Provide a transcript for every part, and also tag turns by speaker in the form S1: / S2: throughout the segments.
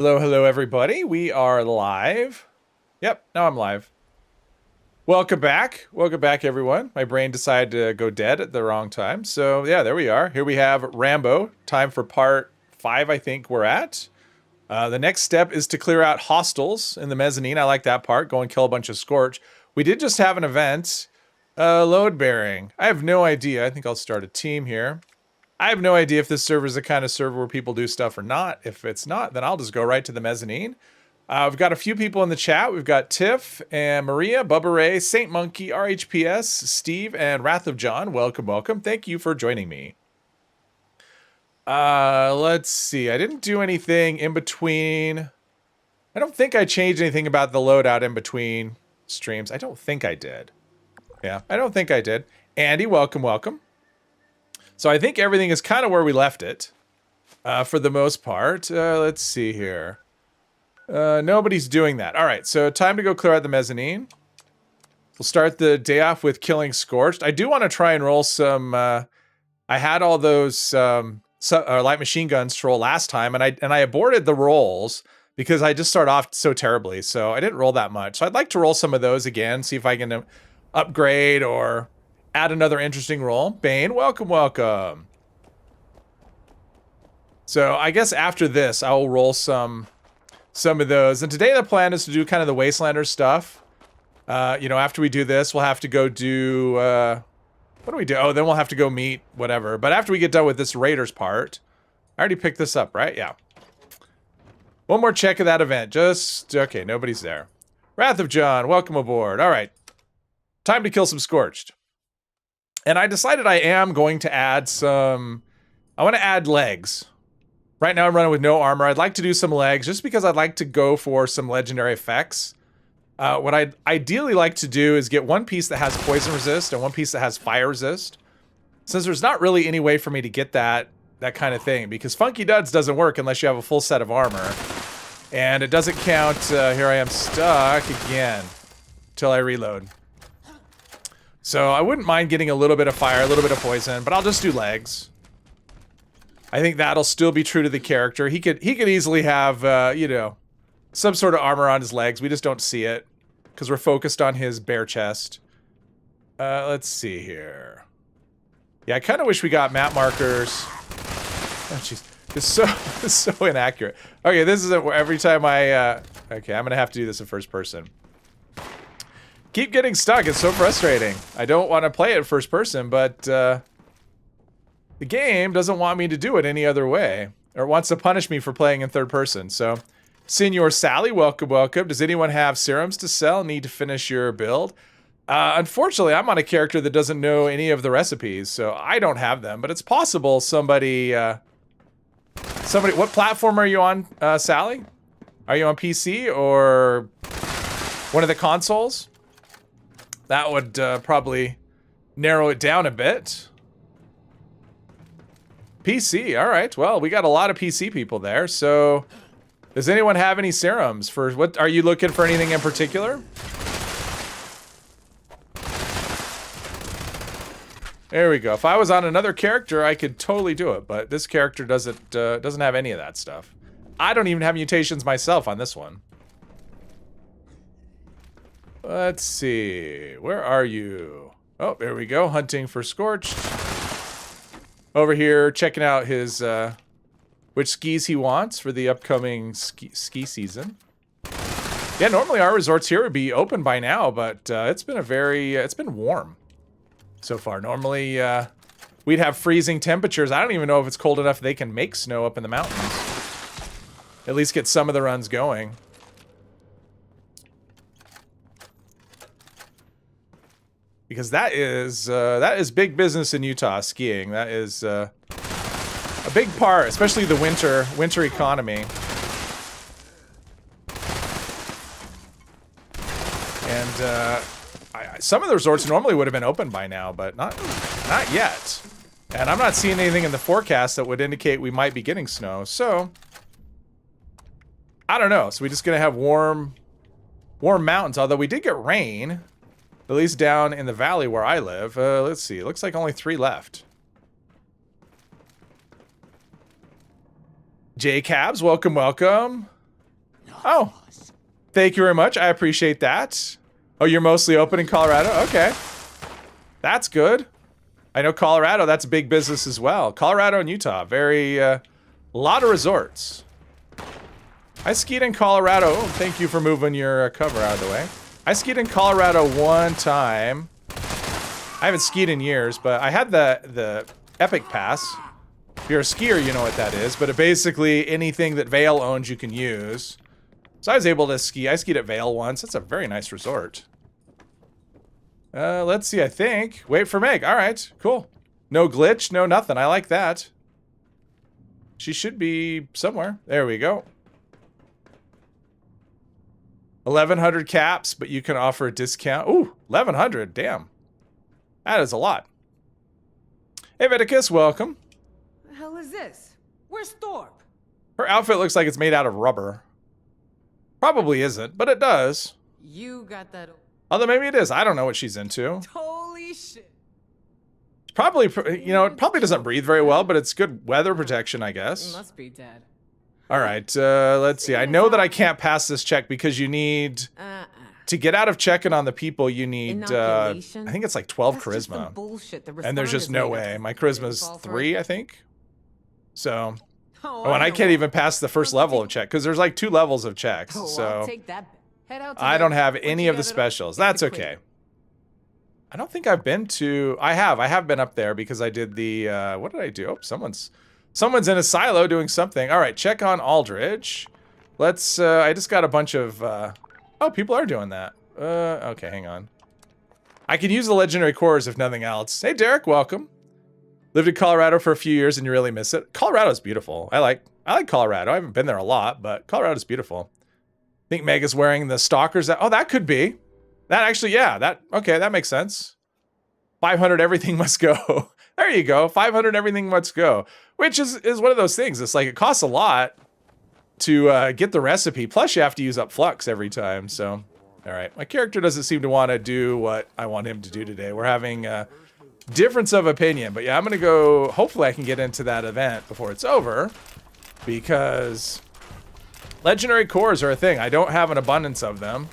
S1: Hello, hello, everybody. We are live. Yep, now I'm live. Welcome back. Welcome back, everyone. My brain decided to go dead at the wrong time. So, yeah, there we are. Here we have Rambo. Time for part 5, I think we're at. The next step is to clear out hostiles in the mezzanine. I like that part. Go and kill a bunch of Scorch. We did just have an event. Load bearing. I have no idea. I think I'll start a team here. I have no idea if this server is the kind of server where people do stuff or not. If it's not, then I'll just go right to the mezzanine. We've got a few people in the chat. We've got Tiff and Maria, Bubba Ray, Saint Monkey, RHPS, Steve, and Wrath of John. Welcome, welcome. Thank you for joining me. Let's see. I didn't do anything in between. I don't think I changed anything about the loadout in between streams. I don't think I did. Yeah, I don't think I did. Andy, welcome, welcome. So I think everything is kind of where we left it, for the most part. Let's see here. Nobody's doing that. All right, so time to go clear out the mezzanine. We'll start the day off with killing Scorched. I do want to try and roll some. I had all those light machine guns to roll last time, and I aborted the rolls because I just started off so terribly. So I didn't roll that much. So I'd like to roll some of those again, see if I can upgrade or add another interesting roll. Bane, welcome, welcome. So I guess after this, I will roll some of those. And today the plan is to do kind of the Wastelander stuff. After we do this, we'll have to go do... what do we do? Oh, then we'll have to go meet whatever. But after we get done with this Raiders part... I already picked this up, right? Yeah. One more check of that event. Okay, nobody's there. Wrath of John, welcome aboard. All right. Time to kill some Scorched. And I decided I am going to add some... I want to add legs. Right now I'm running with no armor. I'd like to do some legs just because I'd like to go for some legendary effects. What I'd ideally like to do is get one piece that has poison resist and one piece that has fire resist. Since there's not really any way for me to get that kind of thing, because Funky Duds doesn't work unless you have a full set of armor. And it doesn't count, here I am stuck again, till I reload. So I wouldn't mind getting a little bit of fire, a little bit of poison, but I'll just do legs. I think that'll still be true to the character. He could easily have, some sort of armor on his legs. We just don't see it because we're focused on his bare chest. Let's see here. Yeah, I kind of wish we got map markers. Oh, jeez. It's so inaccurate. Okay, this is every time okay, I'm going to have to do this in first person. Keep getting stuck. It's so frustrating. I don't want to play it first person, but the game doesn't want me to do it any other way, or wants to punish me for playing in third person. So, Senor Sally, welcome, welcome. Does anyone have serums to sell? Need to finish your build? Unfortunately, I'm on a character that doesn't know any of the recipes, so I don't have them. But it's possible somebody. What platform are you on, Sally? Are you on PC or one of the consoles? That would probably narrow it down a bit. PC, all right. Well, we got a lot of PC people there. So, does anyone have any serums for what? Are you looking for anything in particular? There we go. If I was on another character, I could totally do it. But this character doesn't have any of that stuff. I don't even have mutations myself on this one. Let's see. Where are you? Oh, there we go. Hunting for Scorched. Over here, checking out his, which skis he wants for the upcoming ski season. Yeah, normally our resorts here would be open by now, but it's been it's been warm so far. Normally, we'd have freezing temperatures. I don't even know if it's cold enough they can make snow up in the mountains. At least get some of the runs going. Because that is big business in Utah, skiing. That is a big part, especially the winter economy. And some of the resorts normally would have been open by now, but not yet. And I'm not seeing anything in the forecast that would indicate we might be getting snow. So I don't know. So we're just gonna have warm mountains. Although we did get rain. At least down in the valley where I live. Let's see. It looks like only 3 left. J Cabs, welcome, welcome. Oh, thank you very much. I appreciate that. Oh, you're mostly open in Colorado? Okay. That's good. I know Colorado, that's a big business as well. Colorado and Utah, a lot of resorts. I skied in Colorado. Oh, thank you for moving your cover out of the way. I skied in Colorado one time. I haven't skied in years, but I had the Epic Pass. If you're a skier, you know what that is, but basically anything that Vail owns you can use. So I was able to ski. I skied at Vail once. It's a very nice resort. Let's see, I think. Wait for Meg. All right, cool. No glitch, no nothing. I like that. She should be somewhere. There we go. 1,100 caps, but you can offer a discount. Ooh, 1,100, damn. That is a lot. Hey, Viticus, welcome.
S2: The hell is this? Where's Thorpe?
S1: Her outfit looks like it's made out of rubber. Probably isn't, but it does.
S2: You got that.
S1: Although maybe it is. I don't know what she's into.
S2: Holy shit.
S1: Probably, you know, it probably doesn't breathe very well, but it's good weather protection, I guess.
S2: You must be dead.
S1: All right, let's see. I know that I can't pass this check because you need... To get out of checking on the people, you need, I think it's like 12 charisma. And there's just no way. My charisma's 3, I think. So, oh, and I can't even pass the first level of check because there's like 2 levels of checks. So, I don't have any of the specials. That's okay. I don't think I've been to, I have been up there because I did the, what did I do? Oh, someone's in a silo doing something. All right, check on Aldridge. Let's, I just got a bunch of, oh, people are doing that. Okay, hang on. I can use the legendary cores if nothing else. Hey, Derek, welcome. Lived in Colorado for a few years and you really miss it. Colorado's beautiful. I like Colorado. I haven't been there a lot, but Colorado's beautiful. I think Meg is wearing the stalkers. Oh, that could be. That actually, yeah, okay, that makes sense. 500 everything must go. There you go. 500 everything must go. Which is one of those things. It's like it costs a lot to get the recipe. Plus you have to use up flux every time. So, all right. My character doesn't seem to want to do what I want him to do today. We're having a difference of opinion. But yeah, I'm going to go, hopefully I can get into that event before it's over. Because legendary cores are a thing. I don't have an abundance of them.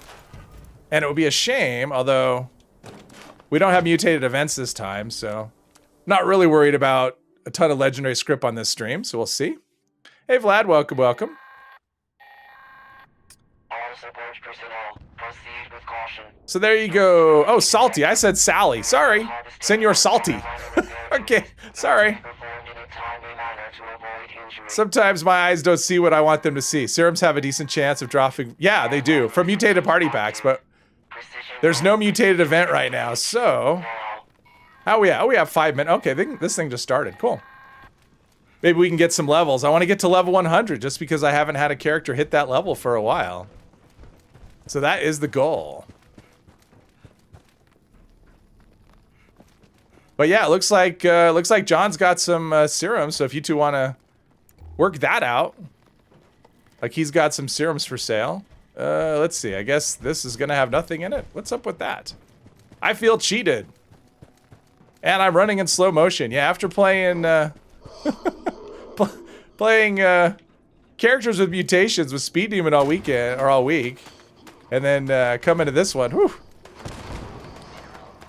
S1: And it would be a shame, although we don't have mutated events this time. So, not really worried about a ton of legendary script on this stream. So we'll see. Hey Vlad, welcome, welcome. So there you go. Oh, Salty. I said Sally. Sorry. Senor Salty. Okay, sorry. Sometimes my eyes don't see what I want them to see. Serums have a decent chance of dropping. Yeah, they do. From mutated party packs, but there's no mutated event right now. So, how we at? Oh, we have 5 minutes. Okay, this thing just started. Cool. Maybe we can get some levels. I want to get to level 100 just because I haven't had a character hit that level for a while. So that is the goal. But yeah, it looks like John's got some serums. So if you two want to work that out, like he's got some serums for sale. Let's see. I guess this is gonna have nothing in it. What's up with that? I feel cheated, and I'm running in slow motion. Yeah, after playing playing characters with mutations with Speed Demon all weekend or all week, and then coming to this one. Whew.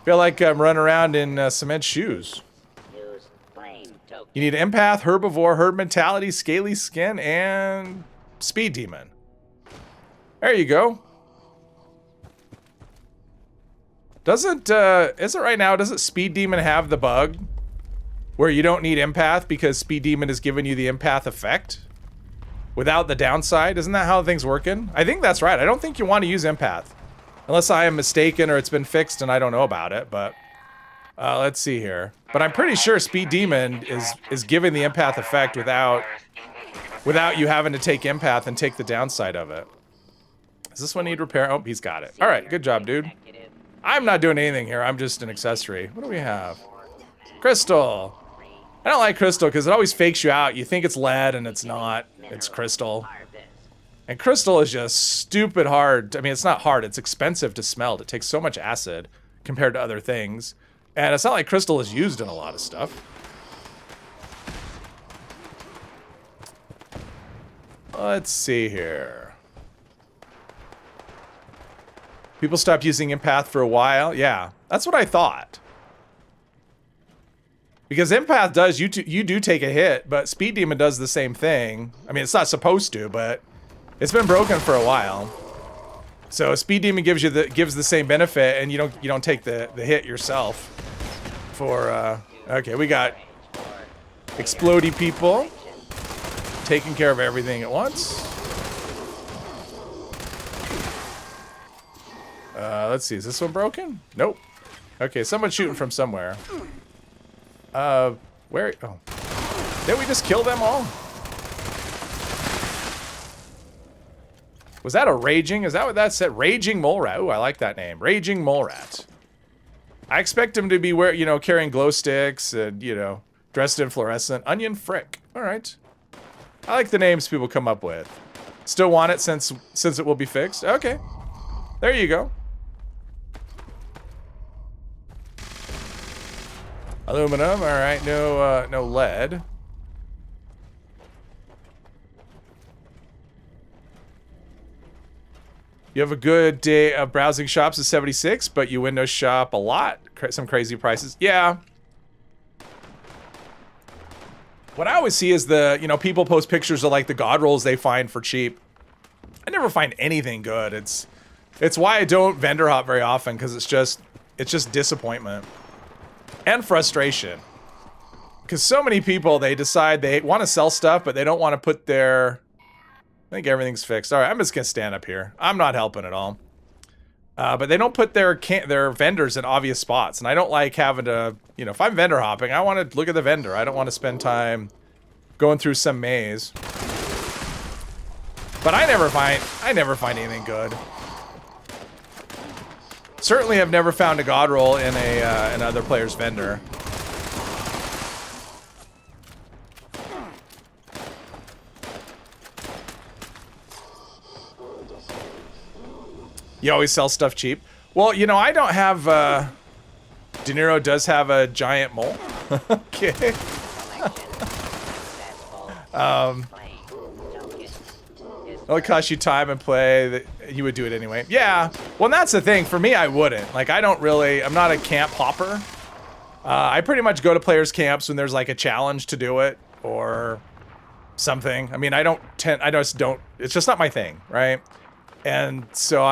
S1: Feel like I'm running around in cement shoes. You need empath, herbivore, herd mentality, scaly skin, and Speed Demon. There you go. Doesn't right now, doesn't Speed Demon have the bug where you don't need empath because Speed Demon is giving you the empath effect without the downside? Isn't that how things working? I think that's right. I don't think you want to use empath unless I am mistaken or it's been fixed and I don't know about it, but let's see here. But I'm pretty sure Speed Demon is giving the empath effect without you having to take empath and take the downside of it. Does this one need repair? Oh, he's got it. All right, good job, dude. I'm not doing anything here. I'm just an accessory. What do we have? Crystal. I don't like crystal because it always fakes you out. You think it's lead and it's not. It's crystal. And crystal is just stupid hard. I mean, it's not hard. It's expensive to smelt. It takes so much acid compared to other things. And it's not like crystal is used in a lot of stuff. Let's see here. People stopped using empath for a while. Yeah, that's what I thought. Because empath does, you do take a hit, but speed demon does the same thing. I mean, it's not supposed to, but it's been broken for a while. So speed demon gives the same benefit, and you don't take the hit yourself. For okay, we got explodey people taking care of everything at once. Let's see, is this one broken? Nope. Okay, someone's shooting from somewhere. Where? Oh, did we just kill them all? Was that a raging? Is that what that said? Raging mole rat. Ooh, I like that name. Raging mole rat. I expect him to be carrying glow sticks and, dressed in fluorescent. Onion frick. All right. I like the names people come up with. Still want it since it will be fixed. Okay. There you go. Aluminum. All right. No lead. You have a good day of browsing shops at 76, but you window shop a lot. Some crazy prices. Yeah. What I always see is people post pictures of like the god rolls they find for cheap. I never find anything good. It's why I don't vendor hop very often, because it's just disappointment and frustration. Because so many people, they decide they want to sell stuff, but they don't want to put their... I think everything's fixed. All right, I'm just gonna stand up here. I'm not helping at all. But they don't put their vendors in obvious spots, and I don't like having to, if I'm vendor hopping, I want to look at the vendor. I don't want to spend time going through some maze. But I never find anything good. Certainly, I've never found a god roll in another player's vendor. You always sell stuff cheap. Well, I don't have, De Niro does have a giant mole. Okay. It'll cost you time and play, that you would do it anyway. Yeah, well, and that's the thing. For me, I wouldn't. Like, I'm not a camp hopper. I pretty much go to players' camps when there's like a challenge to do it, or something. I mean, it's just not my thing, right? And so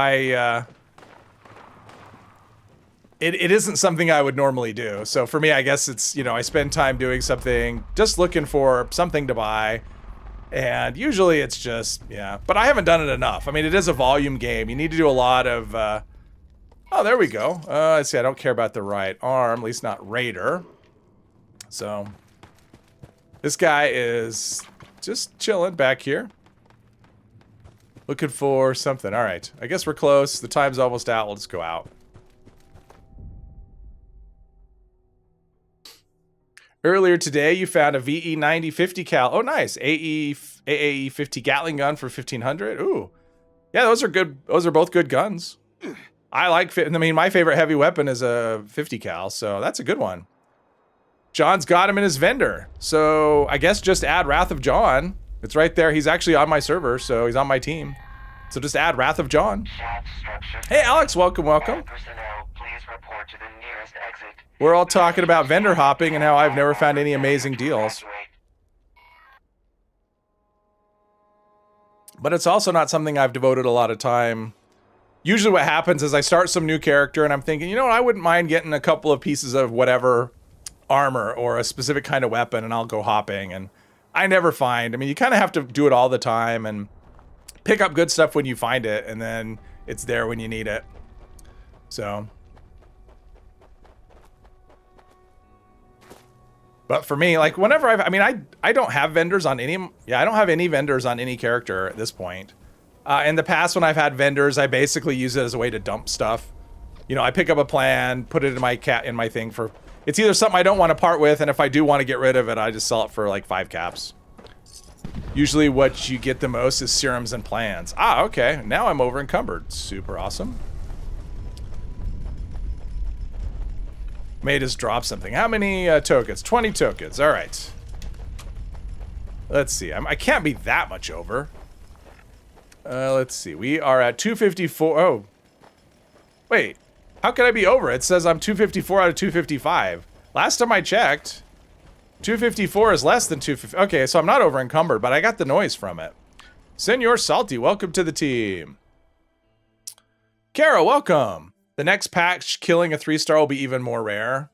S1: it isn't something I would normally do. So for me, I guess it's, I spend time doing something, just looking for something to buy. And usually it's just, yeah. But I haven't done it enough. I mean, it is a volume game. You need to do a lot of, oh, there we go. Let's see, I don't care about the right arm, at least not Raider. So this guy is just chilling back here. Looking for something. All right. I guess we're close. The time's almost out. We'll just go out. Earlier today, you found a VE 90 50 cal. Oh, nice. AAE 50 Gatling gun for 1500. Ooh. Yeah, those are good. Those are both good guns. I mean, my favorite heavy weapon is a 50 cal, so that's a good one. John's got him in his vendor. So I guess just add Wrath of John. It's right there. He's actually on my server, so he's on my team. So just add Wrath of John. Hey, Alex, welcome.
S3: Personnel, please report to the nearest exit.
S1: We're all talking about vendor hopping and how I've never found any amazing deals. But it's also not something I've devoted a lot of time. Usually what happens is I start some new character and I'm thinking, you know what, I wouldn't mind getting a couple of pieces of whatever armor or a specific kind of weapon, and I'll go hopping, and I never find. I mean, you kind of have to do it all the time and pick up good stuff when you find it, and then it's there when you need it. So. But for me, like, whenever I don't have vendors on any, I don't have any vendors on any character at this point. In the past, when I've had vendors, I basically use it as a way to dump stuff. I pick up a plan, put it in my thing for, it's either something I don't want to part with, and if I do want to get rid of it, I just sell it for like 5 caps. Usually what you get the most is serums and plans. Ah, okay. Now I'm over encumbered. Super awesome. Made us drop something. How many tokens? 20 tokens. All right. Let's see. I can't be that much over. Let's see. We are at 254. Oh. Wait, how can I be over? It says I'm 254 out of 255. Last time I checked, 254 is less than 250. Okay, so I'm not over encumbered, but I got the noise from it. Senor Salty, welcome to the team. Kara, welcome. The next patch, killing a 3-star will be even more rare.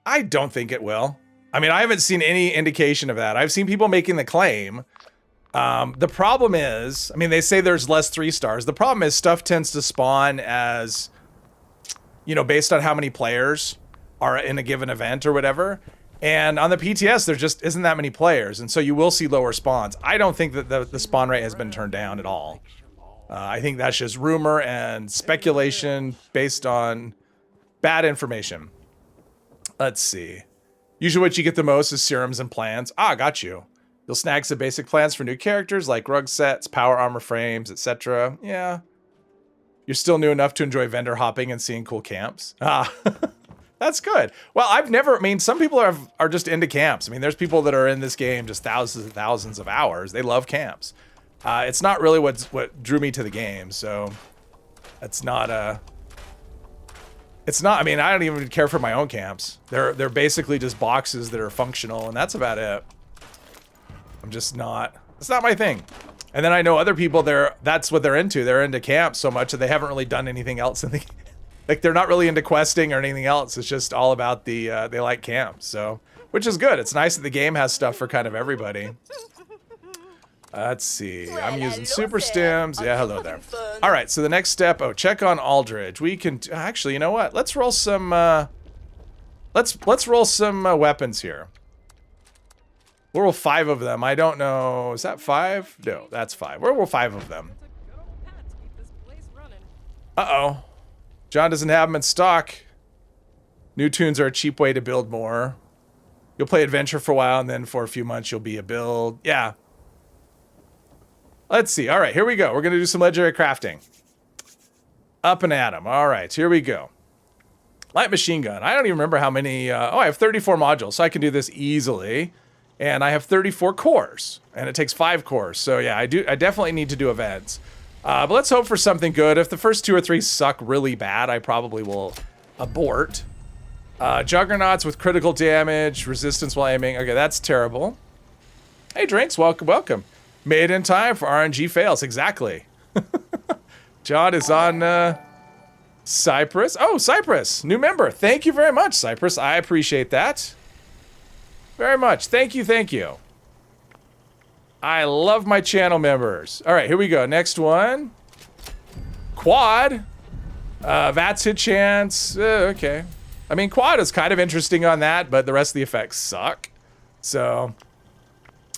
S1: I don't think it will. I mean, I haven't seen any indication of that. I've seen people making the claim. The problem is, I mean, they say there's less 3-stars. The problem is stuff tends to spawn as, you know, based on how many players are in a given event or whatever. And on the PTS, there just isn't that many players. And so you will see lower spawns. I don't think that the spawn rate has been turned down at all. I think that's just rumor and speculation based on bad information. Let's see. Usually what you get the most is serums and plans. Ah, got you. You'll snag some basic plans for new characters like rug sets, power armor frames, etc. Yeah. You're still new enough to enjoy vendor hopping and seeing cool camps. Ah, that's good. Well, I've never, I mean, some people are just into camps. I mean, there's people that are in this game just thousands and thousands of hours. They love camps. It's not really what drew me to the game, so it's not I mean, I don't even care for my own camps. They're basically just boxes that are functional, and that's about it. I'm just not, it's not my thing. And then I know other people that's what they're into. They're into camps so much that they haven't really done anything else in the like they're not really into questing or anything else. It's just all about the they like camps. So, which is good. It's nice that the game has stuff for kind of everybody. Let's see. I'm using super stims. Yeah, hello there. All right, so the next step, check on Aldridge. We can actually, you know what? Let's roll some let's roll some weapons here. We'll roll 5 of them. I don't know. Is that 5? No, that's 5. We'll roll 5 of them. Uh-oh. John doesn't have them in stock. New tunes are a cheap way to build more. You'll play adventure for a while, and then for a few months you'll be a build. Yeah. Let's see. All right, here we go. We're going to do some legendary crafting. Up and at 'em. All right, here we go. Light machine gun. I don't even remember how many. I have 34 modules, so I can do this easily. And I have 34 cores, and it takes 5 cores. So yeah, I definitely need to do events. But let's hope for something good. If the first 2 or 3 suck really bad, I probably will abort. Juggernauts with critical damage, resistance while aiming. Okay, that's terrible. Hey, Drinks, welcome, welcome. Made in time for RNG fails, exactly. John is on Cyprus. Oh, Cyprus, new member. Thank you very much, Cyprus. I appreciate that. Very much. Thank you, thank you. I love my channel members. All right, here we go. Next one. Quad. VATS hit chance. Okay. I mean, quad is kind of interesting on that, but the rest of the effects suck. So,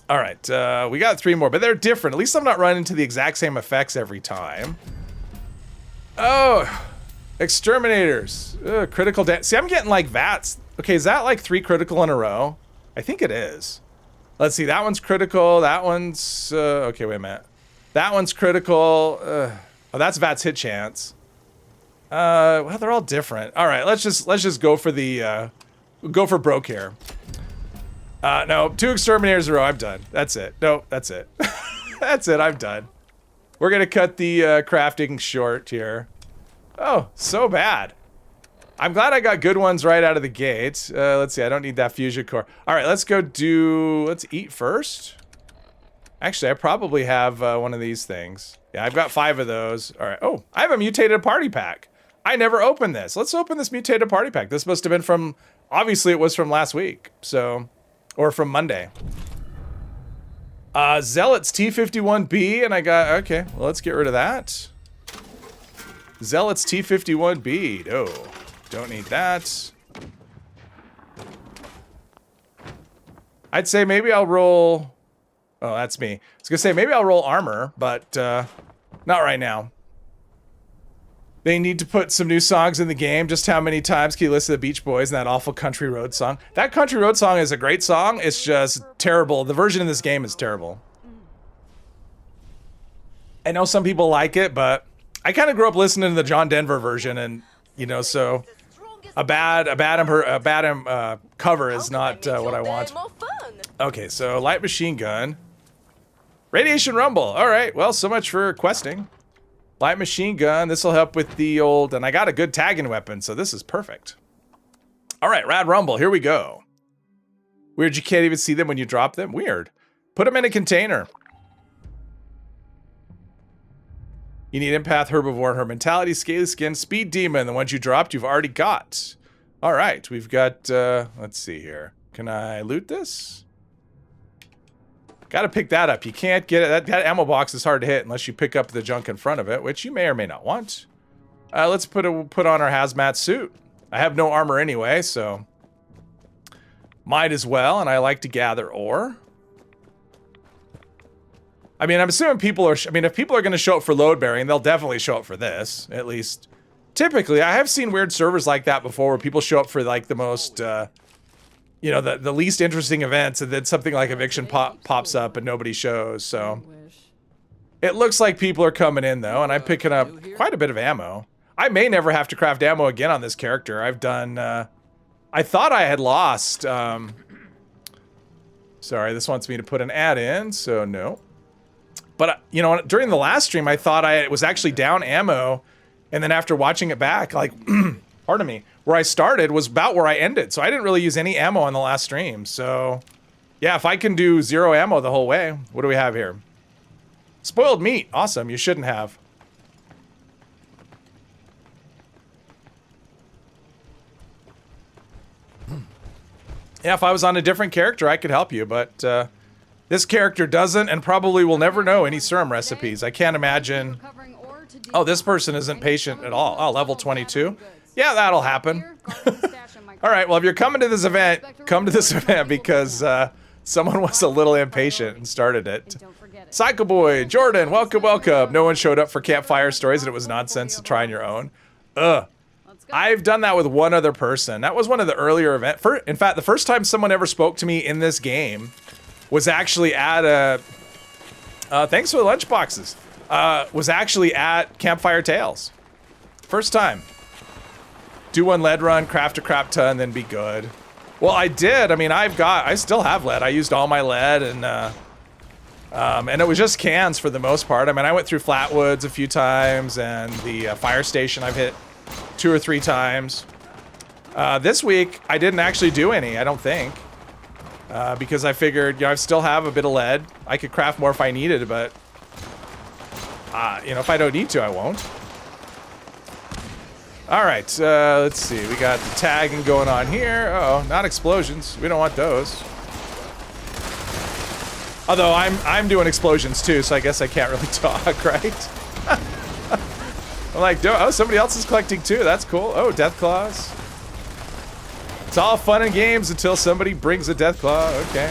S1: all right. We got 3 more, but they're different. At least I'm not running into the exact same effects every time. Oh, exterminators. Critical damage. See, I'm getting like VATS. Okay, is that like 3 critical in a row? I think it is. Let's see, that one's critical, that one's, okay, wait a minute. That one's critical, oh, that's VATS hit chance. Well, they're all different. All right, let's just go for the, go for broke here. No, 2 exterminators in a row, I'm done. That's it. No, that's it. That's it, I'm done. We're gonna cut the crafting short here. Oh, so bad. I'm glad I got good ones right out of the gate. Let's see, I don't need that fusion core. All right, let's eat first. Actually, I probably have one of these things. Yeah, I've got 5 of those. All right, oh, I have a mutated party pack. I never opened this. Let's open this mutated party pack. This must have been from, obviously it was from last week, so, or from Monday. Zealots T51B, and I got, okay, well, let's get rid of that. Zealots T51B, no. Don't need that. I'd say maybe I'll roll... Oh, that's me. I was gonna say maybe I'll roll armor, but not right now. They need to put some new songs in the game. Just how many times can you listen to the Beach Boys and that awful Country Road song? That Country Road song is a great song. It's just terrible. The version in this game is terrible. I know some people like it, but I kind of grew up listening to the John Denver version, and you know, so a bad cover is not what I want. Okay, so light machine gun, radiation rumble. All right, well, so much for questing. Light machine gun. This will help with the old... And I got a good tagging weapon, so this is perfect. All right, Rad Rumble. Here we go. Weird you can't even see them when you drop them? Weird. Put them in a container. You need empath, herbivore, her mentality, scaly skin, speed demon. The ones you dropped, you've already got. All right, we've got, let's see here. Can I loot this? Got to pick that up. You can't get it. That ammo box is hard to hit unless you pick up the junk in front of it, which you may or may not want. Let's put on our hazmat suit. I have no armor anyway, so might as well. And I like to gather ore. I mean, I'm assuming people are... I mean, if people are going to show up for load bearing, they'll definitely show up for this, at least. Typically, I have seen weird servers like that before where people show up for, like, the most, you know, the least interesting events, and then something like Eviction pops up and nobody shows, so... It looks like people are coming in, though, and I'm picking up quite a bit of ammo. I may never have to craft ammo again on this character. I've done, I thought I had lost, sorry, this wants me to put an ad in, so no. But, you know, during the last stream, I thought I was actually down ammo. And then after watching it back, like, pardon me, where I started was about where I ended. So I didn't really use any ammo on the last stream. So, yeah, if I can do 0 ammo the whole way, what do we have here? Spoiled meat. Awesome. You shouldn't have. Yeah, if I was on a different character, I could help you. But, this character doesn't and probably will never know any serum recipes. I can't imagine. Oh, this person isn't patient at all. Oh, level 22. Yeah, that'll happen. All right, well, if you're coming to this event, come to this event because someone was a little impatient and started it. Psycho Boy, Jordan, welcome, welcome. No one showed up for campfire stories and it was nonsense to try on your own. Ugh. I've done that with one other person. That was one of the earlier events. In fact, the first time someone ever spoke to me in this game was actually at a, thanks for the lunch boxes, was actually at Campfire Tales. First time. Do one lead run, craft a crap ton, then be good. Well, I did. I mean, I still have lead. I used all my lead and it was just cans for the most part. I mean, I went through Flatwoods a few times and the fire station I've hit 2 or 3 times. This week, I didn't actually do any, I don't think. Because I figured, you know, I still have a bit of lead. I could craft more if I needed, but, you know, if I don't need to, I won't. All right, let's see. We got the tagging going on here. Uh-oh, not explosions. We don't want those. Although I'm doing explosions too, so I guess I can't really talk, right? I'm like, oh, somebody else is collecting too. That's cool. Oh, death claws. It's all fun and games until somebody brings a death claw. Okay.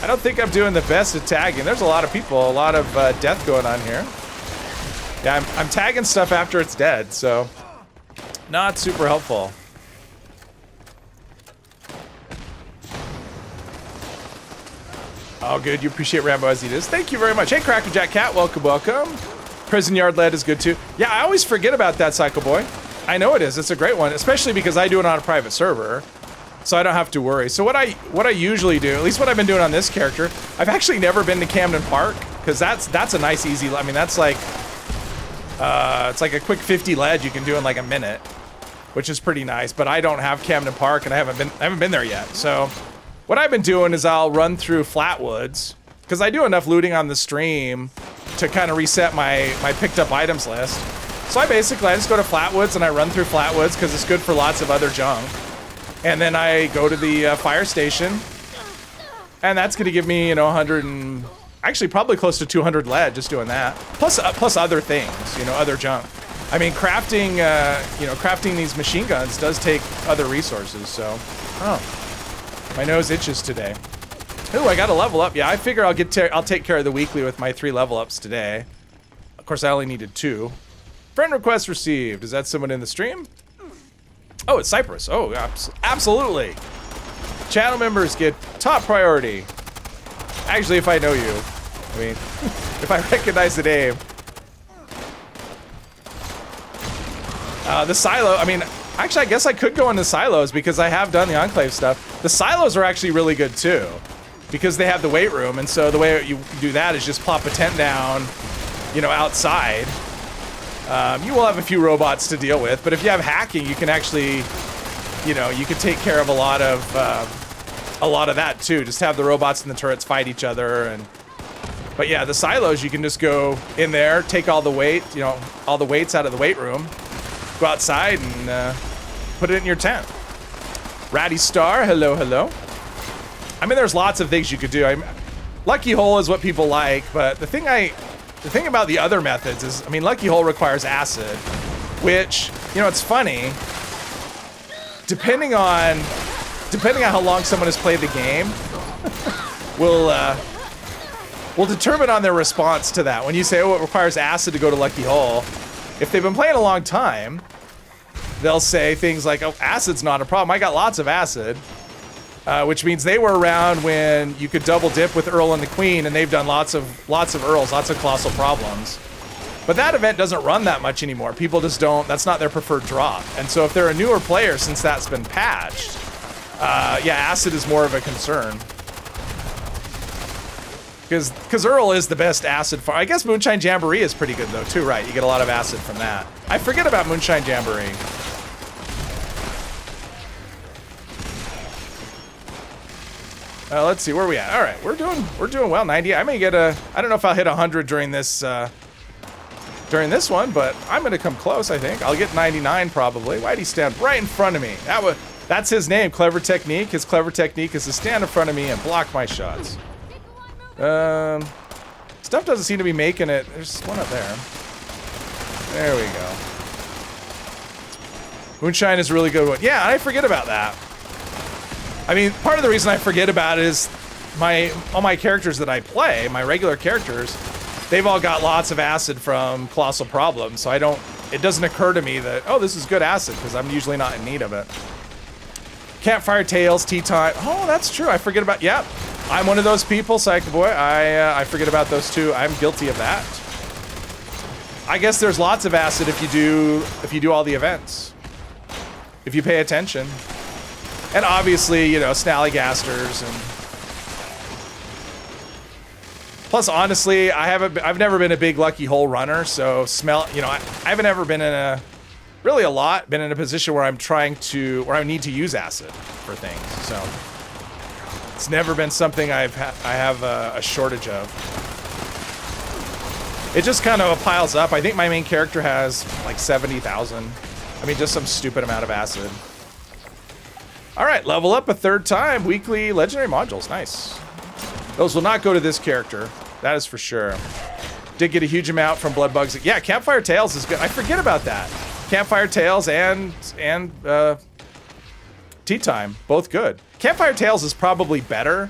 S1: I don't think I'm doing the best at tagging. There's a lot of people, a lot of death going on here. Yeah, I'm tagging stuff after it's dead, so not super helpful. Oh, good. You appreciate Rambo as he does. Thank you very much. Hey, Crackerjack Cat. Welcome, welcome. Prison Yard Lead is good too. Yeah, I always forget about that, Psycho Boy. I know it is. It's a great one, especially because I do it on a private server, so I don't have to worry. So what I usually do, at least what I've been doing on this character, I've actually never been to Camden Park because that's a nice easy. I mean, that's like it's like a quick 50 lead you can do in like a minute, which is pretty nice. But I don't have Camden Park and I haven't been there yet. So what I've been doing is I'll run through Flatwoods because I do enough looting on the stream to kind of reset my picked up items list. So I just go to Flatwoods and I run through Flatwoods because it's good for lots of other junk. And then I go to the fire station, and that's going to give me, you know, 100 and actually probably close to 200 lead just doing that. Plus other things, you know, other junk. I mean, crafting, you know, crafting these machine guns does take other resources. So, oh, my nose itches today. Ooh, I got a level up. Yeah, I figure I'll take care of the weekly with my 3 level ups today. Of course, I only needed 2. Friend request received. Is that someone in the stream? Oh, it's Cypress. Oh, absolutely. Channel members get top priority. Actually, if I know you. I mean, if I recognize the name. The silo, I mean, actually, I guess I could go into silos because I have done the Enclave stuff. The silos are actually really good too because they have the weight room, and so the way you do that is just plop a tent down you know, outside, you will have a few robots to deal with. But if you have hacking, you can actually, you know, you can take care of a lot of that too. Just have the robots and the turrets fight each other. But yeah, the silos, you can just go in there, take all the weight, you know, all the weights out of the weight room, go outside and put it in your tent. Ratty Star, hello, hello. I mean, there's lots of things you could do. Lucky Hole is what people like, but the thing about the other methods is, I mean, Lucky Hole requires acid, which, you know, it's funny. Depending on how long someone has played the game, will determine on their response to that. When you say, oh, it requires acid to go to Lucky Hole, if they've been playing a long time, they'll say things like, oh, acid's not a problem. I got lots of acid. Which means they were around when you could double dip with Earl and the Queen, and they've done lots of Earls, lots of Colossal Problems. But that event doesn't run that much anymore. People just don't, that's not their preferred drop. And so if they're a newer player, since that's been patched, yeah, acid is more of a concern. Because Earl is the best acid farm. I guess Moonshine Jamboree is pretty good though too, right? You get a lot of acid from that. I forget about Moonshine Jamboree. Let's see, where are we at? All right, we're doing well. 90. I may get I don't know if I'll hit 100 during this one, but I'm gonna come close. I think I'll get 99 probably. Why'd he stand right in front of me? That's his name, Clever Technique. His clever technique is to stand in front of me and block my shots. Stuff doesn't seem to be making it. There's one up there. There we go. Moonshine is a really good one. Yeah, I forget about that. I mean, part of the reason I forget about it is all my characters that I play, my regular characters, they've all got lots of acid from Colossal Problems, so it doesn't occur to me that, oh, this is good acid, because I'm usually not in need of it. Campfire Tales, Tea Time. Oh, that's true. I forget about, yeah. I'm one of those people, Psycho Boy. I forget about those too. I'm guilty of that. I guess there's lots of acid if you do all the events. If you pay attention. And obviously, you know, Snallygasters and plus, honestly, I've never been a big Lucky Hole runner, so you know, I haven't ever been in been in a position where I need to use acid for things. So it's never been something I have a shortage of. It just kind of piles up. I think my main character has like 70,000. I mean, just some stupid amount of acid. All right, level up a third time. Weekly legendary modules, nice. Those will not go to this character, that is for sure. Did get a huge amount from Blood Bugs. Yeah, Campfire Tales is good. I forget about that. Campfire Tales and Tea Time, both good. Campfire Tales is probably better,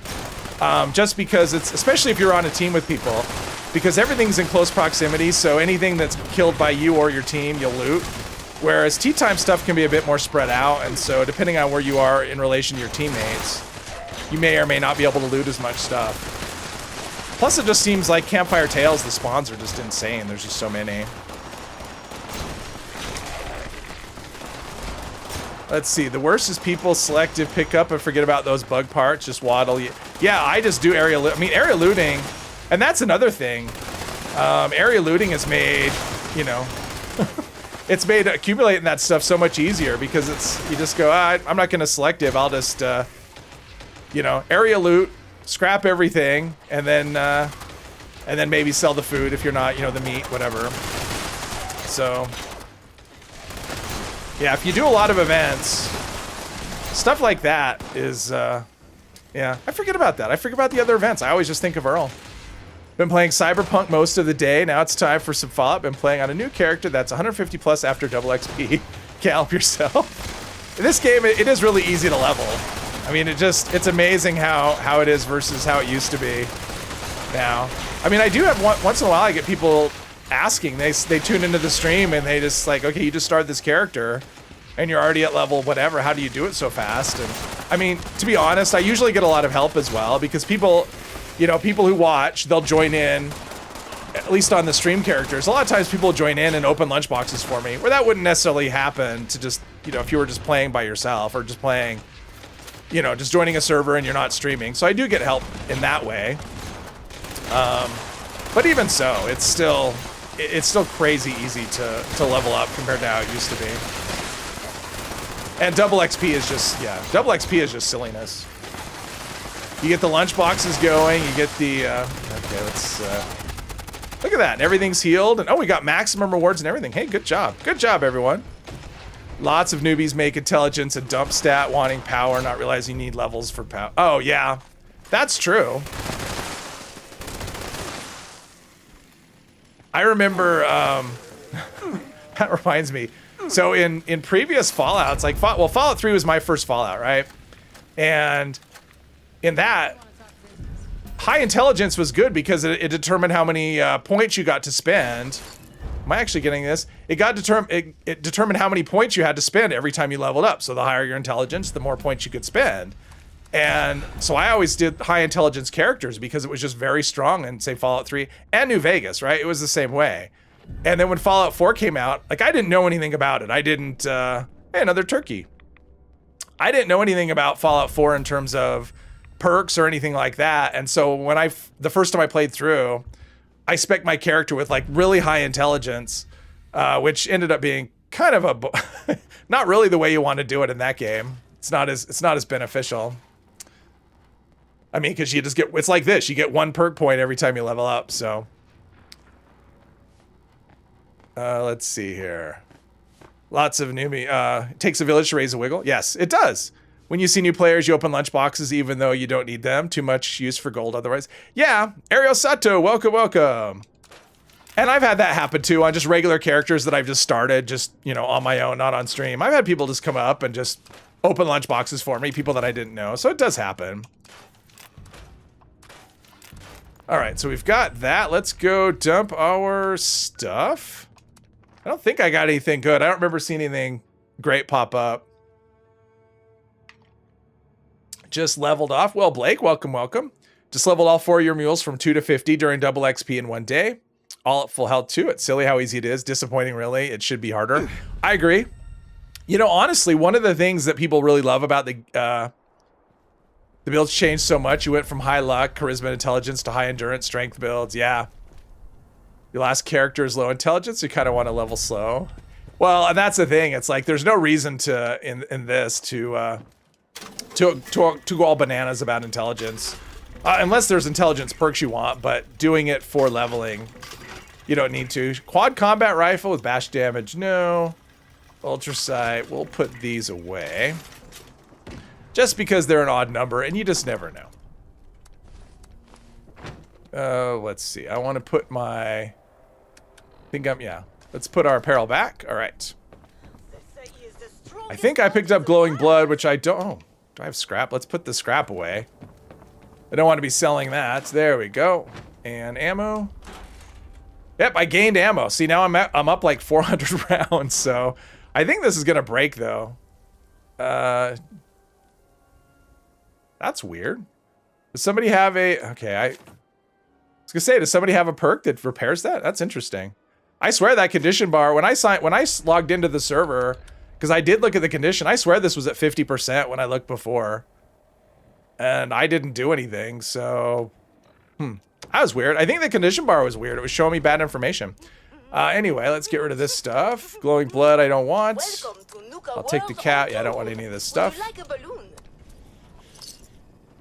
S1: just because especially if you're on a team with people, because everything's in close proximity, so anything that's killed by you or your team, you'll loot. Whereas Tea Time stuff can be a bit more spread out, and so depending on where you are in relation to your teammates, you may or may not be able to loot as much stuff. Plus, it just seems like Campfire Tales, the spawns are just insane. There's just so many. Let's see. The worst is people selective pick up and forget about those bug parts. Just waddle. Yeah, I just do area looting, and that's another thing. Area looting is made, you know, it's made accumulating that stuff so much easier because you just go, I'm not going to selective. I'll just, you know, area loot, scrap everything, and then maybe sell the food if you're not, you know, the meat, whatever. So, yeah, if you do a lot of events, stuff like that is, yeah, I forget about that. I forget about the other events. I always just think of Earl. Been playing Cyberpunk most of the day. Now it's time for some Fallout. Been playing on a new character that's 150 plus after double XP. Can't help yourself. In this game, it is really easy to level. I mean, it's amazing how it is versus how it used to be now. I mean, I do have once in a while I get people asking. They tune into the stream and they just like, okay, you just started this character and you're already at level whatever. How do you do it so fast? And I mean, to be honest, I usually get a lot of help as well because people, you know, people who watch, they'll join in, at least on the stream characters. A lot of times people join in and open lunchboxes for me, where that wouldn't necessarily happen to just, you know, if you were just playing by yourself or just playing, you know, just joining a server and you're not streaming. So I do get help in that way. But even so, it's still, it's still crazy easy to level up compared to how it used to be. And double XP is just, yeah, double XP is just silliness. You get the lunch boxes going, you get the, okay, let's, look at that, everything's healed, and oh, we got maximum rewards and everything. Hey, good job, everyone. Lots of newbies make intelligence a dump stat, wanting power, not realizing you need levels for power. Oh, yeah, that's true. I remember, that reminds me. So in previous Fallouts, like, well, Fallout 3 was my first Fallout, right? And in that, high intelligence was good because it determined how many points you got to spend. Am I actually getting this? It determined how many points you had to spend every time you leveled up. So the higher your intelligence, the more points you could spend. And so I always did high intelligence characters because it was just very strong in, say, Fallout 3 and New Vegas, right? It was the same way. And then when Fallout 4 came out, like, I didn't know anything about it. I didn't, hey, another turkey. I didn't know anything about Fallout 4 in terms of perks or anything like that. And so when the first time I played through, I spec'd my character with like really high intelligence, which ended up being kind of a, not really the way you want to do it in that game. It's not as beneficial. I mean, cause you just get, it's like this, you get 1 perk point every time you level up. So, let's see here. Lots of newbie, it takes a village to raise a wiggle. Yes, it does. When you see new players, you open lunch boxes even though you don't need them. Too much use for gold otherwise. Yeah, Ariel Sato, welcome, welcome. And I've had that happen too on just regular characters that I've just started, just, you know, on my own, not on stream. I've had people just come up and just open lunch boxes for me, people that I didn't know. So it does happen. All right, so we've got that. Let's go dump our stuff. I don't think I got anything good. I don't remember seeing anything great pop up. Just leveled off. Well, Blake, welcome, welcome. Just leveled all 4 of your mules from 2 to 50 during double XP in 1 day. All at full health too. It's silly how easy it is. Disappointing, really. It should be harder. I agree. You know, honestly, one of the things that people really love about the builds changed so much. You went from high luck, charisma, and intelligence to high endurance, strength builds. Yeah. Your last character is low intelligence. You kind of want to level slow. Well, and that's the thing. It's like there's no reason to in this to go all bananas about intelligence, unless there's intelligence perks you want. But doing it for leveling, you don't need to. Quad combat rifle with bash damage, no. Ultra sight. We'll put these away, just because they're an odd number, and you just never know. Let's see. I want to put my. Yeah. Let's put our apparel back. All right. I think I picked up glowing blood, which I don't. Oh, do I have scrap? Let's put the scrap away. I don't want to be selling that. There we go. And ammo. Yep, I gained ammo. See, now I'm up like 400 rounds. So I think this is gonna break though. That's weird. Does somebody have a? Okay, I was gonna say, does somebody have a perk that repairs that? That's interesting. I swear that condition bar when I logged into the server, because I did look at the condition. I swear this was at 50% when I looked before, and I didn't do anything. So, that was weird. I think the condition bar was weird. It was showing me bad information. Anyway, let's get rid of this stuff. Glowing blood, I don't want. I'll take the cat. Yeah, I don't want any of this stuff.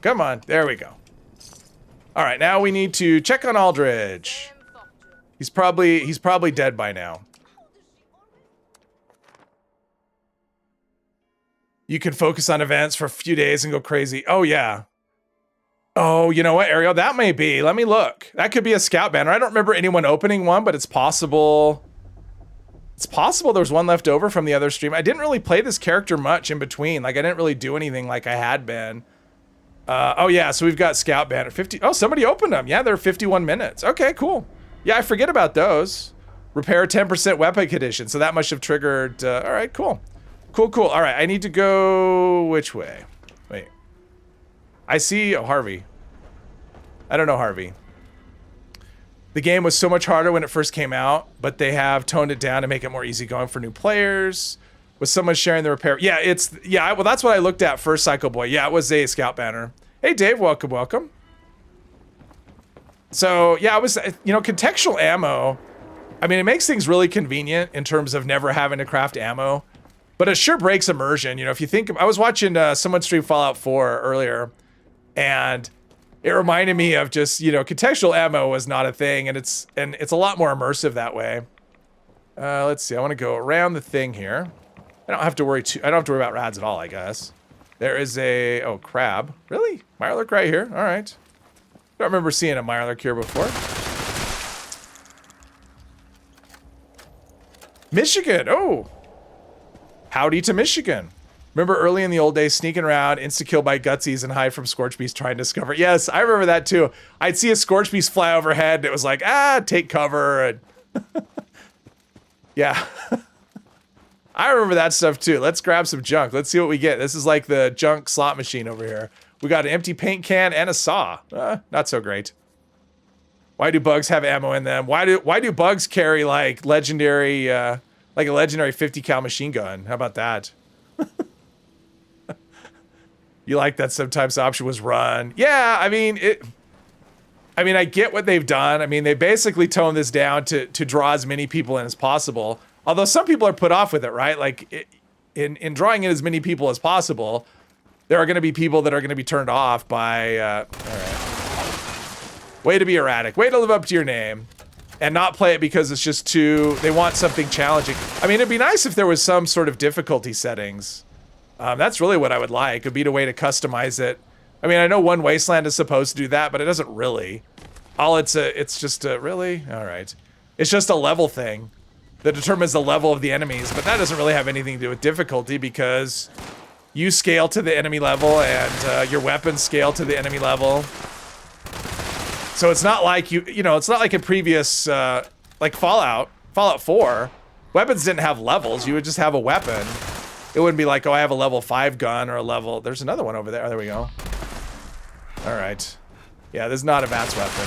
S1: Come on, there we go. All right, now we need to check on Aldridge. He's probably dead by now. You can focus on events for a few days and go crazy. Oh yeah. Oh, you know what, Ariel? That may be. Let me look. That could be a scout banner. I don't remember anyone opening one, but it's possible. It's possible there's one left over from the other stream. I didn't really play this character much in between. Like I didn't really do anything like I had been. Oh yeah, so we've got scout banner 50. Oh, somebody opened them. Yeah, they're 51 minutes. Okay, cool. Yeah, I forget about those. Repair 10% weapon condition. So that must have triggered. All right, cool. Cool. All right, I need to go which way? Wait. I see Harvey. I don't know Harvey. The game was so much harder when it first came out, but they have toned it down to make it more easygoing for new players. Was someone sharing the repair? Yeah, well, that's what I looked at first, Psycho Boy. Yeah, it was a scout banner. Hey, Dave, welcome. So, yeah, it was, contextual ammo I mean, it makes things really convenient in terms of never having to craft ammo, but it sure breaks immersion. You know, if you think, I was watching someone stream Fallout 4 earlier, and it reminded me of just, you know, contextual ammo was not a thing, and it's a lot more immersive that way. Let's see. I want to go around the thing here. I don't have to worry about rads at all, I guess. There is a crab. Really? Mirelurk right here. All right. Don't remember seeing a Mirelurk here before. Michigan. Oh. Howdy to Michigan. Remember early in the old days, sneaking around, insta-kill by Gutsies and hide from Scorch Beast trying to discover. Yes, I remember that too. I'd see a Scorch Beast fly overhead, and it was like, take cover. And yeah. I remember that stuff too. Let's grab some junk. Let's see what we get. This is like the junk slot machine over here. We got an empty paint can and a saw. Not so great. Why do bugs have ammo in them? Why do bugs carry like legendary, like a legendary 50 cal machine gun? How about that? You like that sometimes the option was run. Yeah, I mean, I get what they've done. I mean, they basically toned this down to draw as many people in as possible. Although some people are put off with it, right? Like, in drawing in as many people as possible, there are going to be people that are going to be turned off by, all right. Way to be erratic. Way to live up to your name. And not play it because it's just too, they want something challenging. I mean, it'd be nice if there was some sort of difficulty settings. That's really what I would like. It'd be a way to customize it. I mean, I know One Wasteland is supposed to do that, but it doesn't really. It's just a, really? All right. It's just a level thing that determines the level of the enemies, but that doesn't really have anything to do with difficulty because you scale to the enemy level and your weapons scale to the enemy level. So it's not like it's not like in previous, like Fallout 4, weapons didn't have levels. You would just have a weapon. It wouldn't be like, oh, I have a level 5 gun or a level, there's another one over there. Oh, there we go. All right. Yeah, this is not a VATS weapon.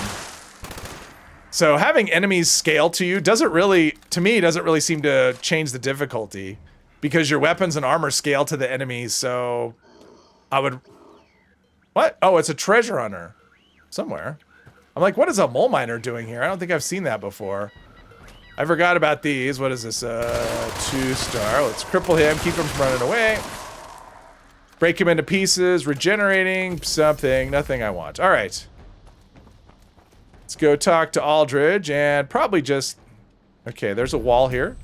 S1: So having enemies scale to you doesn't really seem to change the difficulty because your weapons and armor scale to the enemies. So I would, what? Oh, it's a treasure hunter somewhere. I'm like, what is a mole miner doing here? I don't think I've seen that before. I forgot about these. What is this? 2-star. Let's cripple him, keep him from running away. Break him into pieces, regenerating something, nothing I want. All right. Let's go talk to Aldridge and probably just, okay, there's a wall here.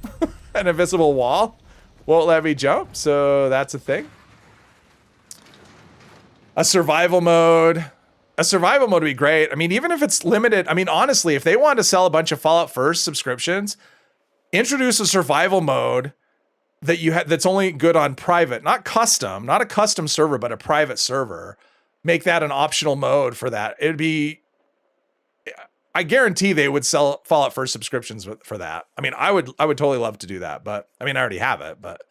S1: An invisible wall. Won't let me jump, so that's a thing. A survival mode. A survival mode would be great. I mean, even if it's limited, I mean, honestly, if they wanted to sell a bunch of Fallout First subscriptions, introduce a survival mode that that's only good on private, not custom, not a custom server, but a private server. Make that an optional mode for that. It'd be, I guarantee they would sell Fallout First subscriptions for that. I mean, I would totally love to do that, but I mean, I already have it, but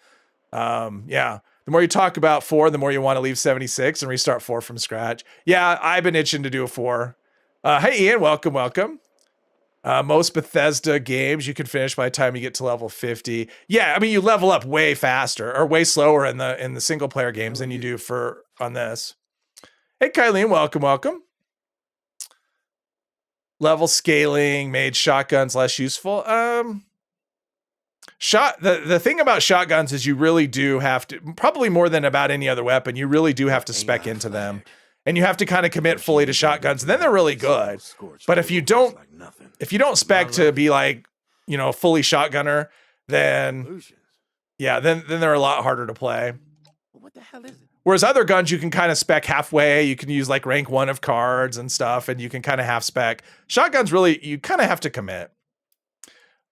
S1: yeah. The more you talk about 4, the more you want to leave 76 and restart 4 from scratch. Yeah, I've been itching to do a 4. Hey, Ian, welcome. Most Bethesda games you can finish by the time you get to level 50. Yeah, I mean, you level up way faster or way slower in the single player games than you do on this. Hey, Kylene, welcome. Level scaling made shotguns less useful. The thing about shotguns is you really do have to, probably more than about any other weapon, you really do have to spec into them. And you have to kind of commit fully to shotguns, and then they're really good. But if you don't spec to be like, fully shotgunner, then yeah, then they're a lot harder to play.
S4: What the hell is it?
S1: Whereas other guns, you can kind of spec halfway. You can use like rank 1 of cards and stuff, and you can kind of half spec. Shotguns, really, you kind of have to commit.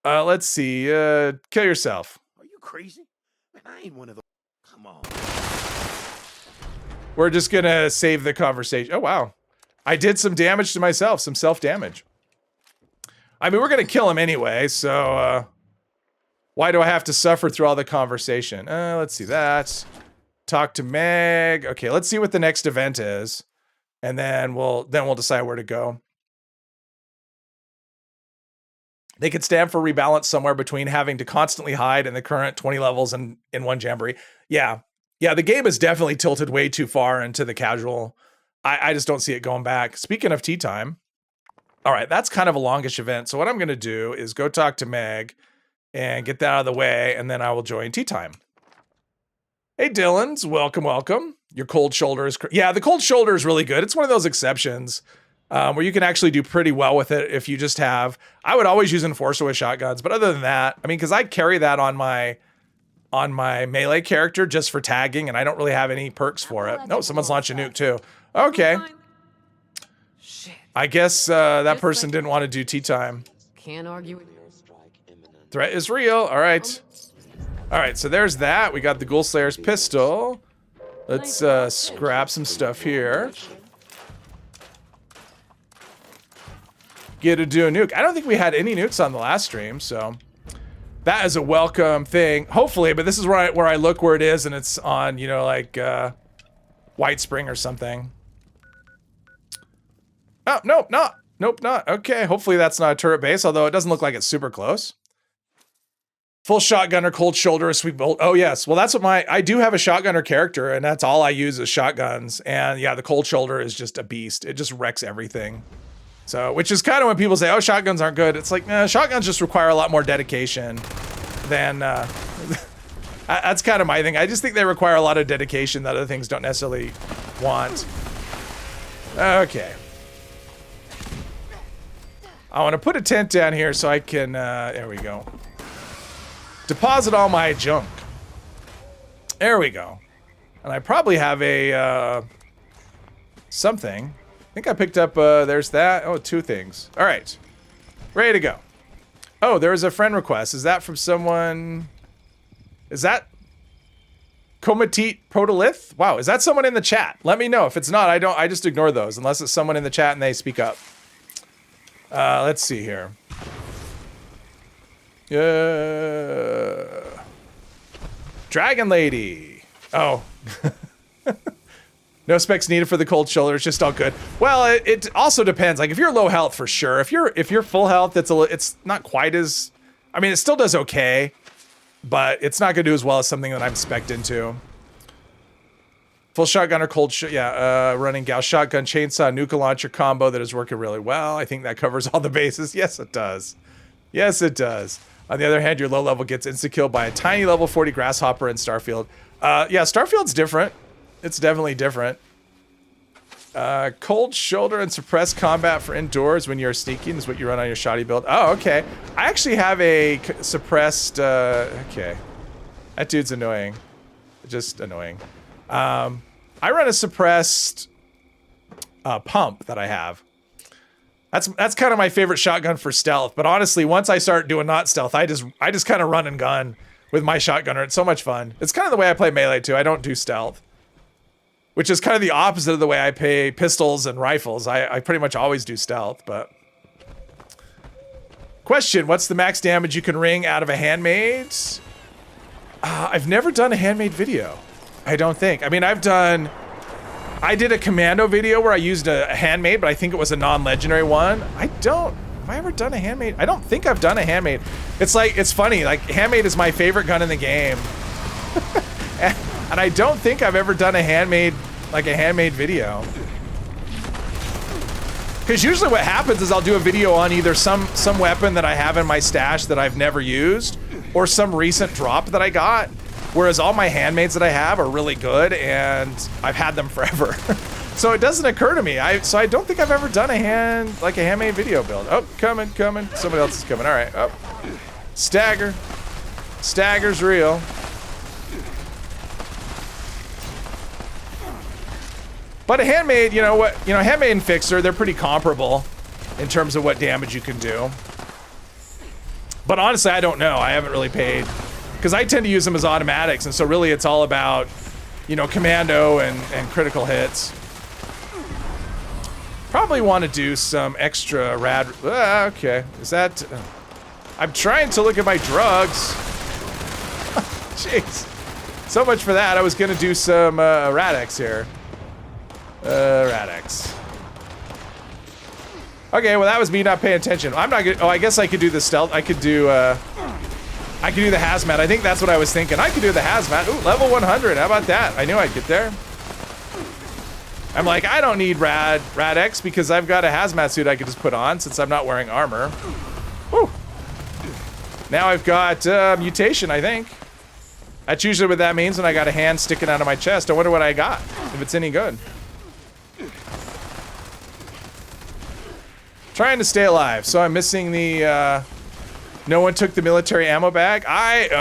S1: Let's see. Kill yourself.
S4: Are you crazy? Man, I ain't one of those. Come on.
S1: We're just gonna save the conversation. Oh, wow. I did some damage to myself, some self-damage. I mean, we're gonna kill him anyway, so why do I have to suffer through all the conversation? Let's see that. Talk to Meg. Okay, let's see what the next event is. And then we'll decide where to go. They could stand for rebalance somewhere between having to constantly hide in the current 20 levels in one Jamboree. Yeah. Yeah, the game is definitely tilted way too far into the casual. I just don't see it going back. Speaking of tea time, All right, that's kind of a longish event. So what I'm going to do is go talk to Meg and get that out of the way, and then I will join tea time. Hey, Dylan's, welcome, welcome. Your cold shoulder is... Yeah, the cold shoulder is really good. It's one of those exceptions where you can actually do pretty well with it if you just have... I would always use Enforcer with shotguns, but other than that, I mean, because I carry that on my melee character just for tagging, and I don't really have any perks for it. No, someone's launched a nuke too. Okay.
S2: Shit.
S1: I guess that person didn't want to do tea time.
S2: Can't argue with you.
S1: Threat is real. All right. All right, so there's that. We got the Ghoul Slayer's pistol. Let's scrap some stuff here. Get to do a nuke. I don't think we had any nukes on the last stream, so that is a welcome thing. Hopefully, but this is where I look where it is, and it's on, you know, like White Spring or something. Oh, nope, not. Nope, not. Okay, hopefully that's not a turret base, although it doesn't look like it's super close. Full shotgunner, cold shoulder, a sweet bolt. Oh, yes. Well, that's what I do have a shotgunner character, and that's all I use is shotguns. And yeah, the cold shoulder is just a beast. It just wrecks everything. So, which is kind of when people say, oh, shotguns aren't good. It's like, nah, shotguns just require a lot more dedication than, that's kind of my thing. I just think they require a lot of dedication that other things don't necessarily want. Okay. I want to put a tent down here so I can, there we go. Deposit all my junk. There we go. And I probably have a, something. I think I picked up, there's that. Oh, 2 things. All right. Ready to go. Oh, there is a friend request. Is that from someone? Is that Comatit Protolith? Wow, is that someone in the chat? Let me know. If it's not, I just ignore those unless it's someone in the chat and they speak up. Let's see here. Dragon Lady. Oh. No specs needed for the cold shoulder. It's just all good. Well, it also depends. Like if you're low health for sure. If you're full health, it's not quite as. I mean, it still does okay, but it's not gonna do as well as something that I'm spec'd into. Full shotgun or cold running Gauss shotgun, chainsaw, nuke launcher combo that is working really well. I think that covers all the bases. Yes, it does. Yes, it does. On the other hand, your low level gets insta-killed by a tiny level 40 Grasshopper in Starfield. Yeah, Starfield's different. It's definitely different. Cold shoulder and suppressed combat for indoors when you're sneaking is what you run on your shoddy build. Oh, okay. I actually have a suppressed, okay. That dude's annoying. Just annoying. I run a suppressed pump that I have. That's kind of my favorite shotgun for stealth. But honestly, once I start doing not stealth, I just kind of run and gun with my shotgunner. It's so much fun. It's kind of the way I play melee too. I don't do stealth, which is kind of the opposite of the way I play pistols and rifles. I pretty much always do stealth. But question: what's the max damage you can wring out of a handmade? I've never done a handmade video. I don't think. I mean, I did a commando video where I used a handmade, but I think it was a non-legendary one. Have I ever done a handmade? I don't think I've done a handmade. It's funny, like handmade is my favorite gun in the game. and I don't think I've ever done a handmade video. Because usually what happens is I'll do a video on either some weapon that I have in my stash that I've never used, or some recent drop that I got. Whereas all my handmaids that I have are really good, and I've had them forever. So it doesn't occur to me. So I don't think I've ever done a handmade video build. Oh, coming. Somebody else is coming. All right. Oh, stagger. Stagger's real. But a handmade, handmade and fixer, they're pretty comparable in terms of what damage you can do. But honestly, I don't know. I haven't really paid. Because I tend to use them as automatics, and so really it's all about, commando and critical hits. Probably want to do some extra rad. Okay, is that? I'm trying to look at my drugs. Jeez, so much for that. I was gonna do some Radix here. Radix. Okay, well that was me not paying attention. I'm not good. Oh, I guess I could do the stealth. I could do the hazmat. I think that's what I was thinking. I could do the hazmat. Ooh, level 100. How about that? I knew I'd get there. I'm like, I don't need Rad X because I've got a hazmat suit I could just put on since I'm not wearing armor. Whew. Now I've got mutation, I think. That's usually what that means when I got a hand sticking out of my chest. I wonder what I got, if it's any good. Trying to stay alive, so I'm missing the, no one took the military ammo bag.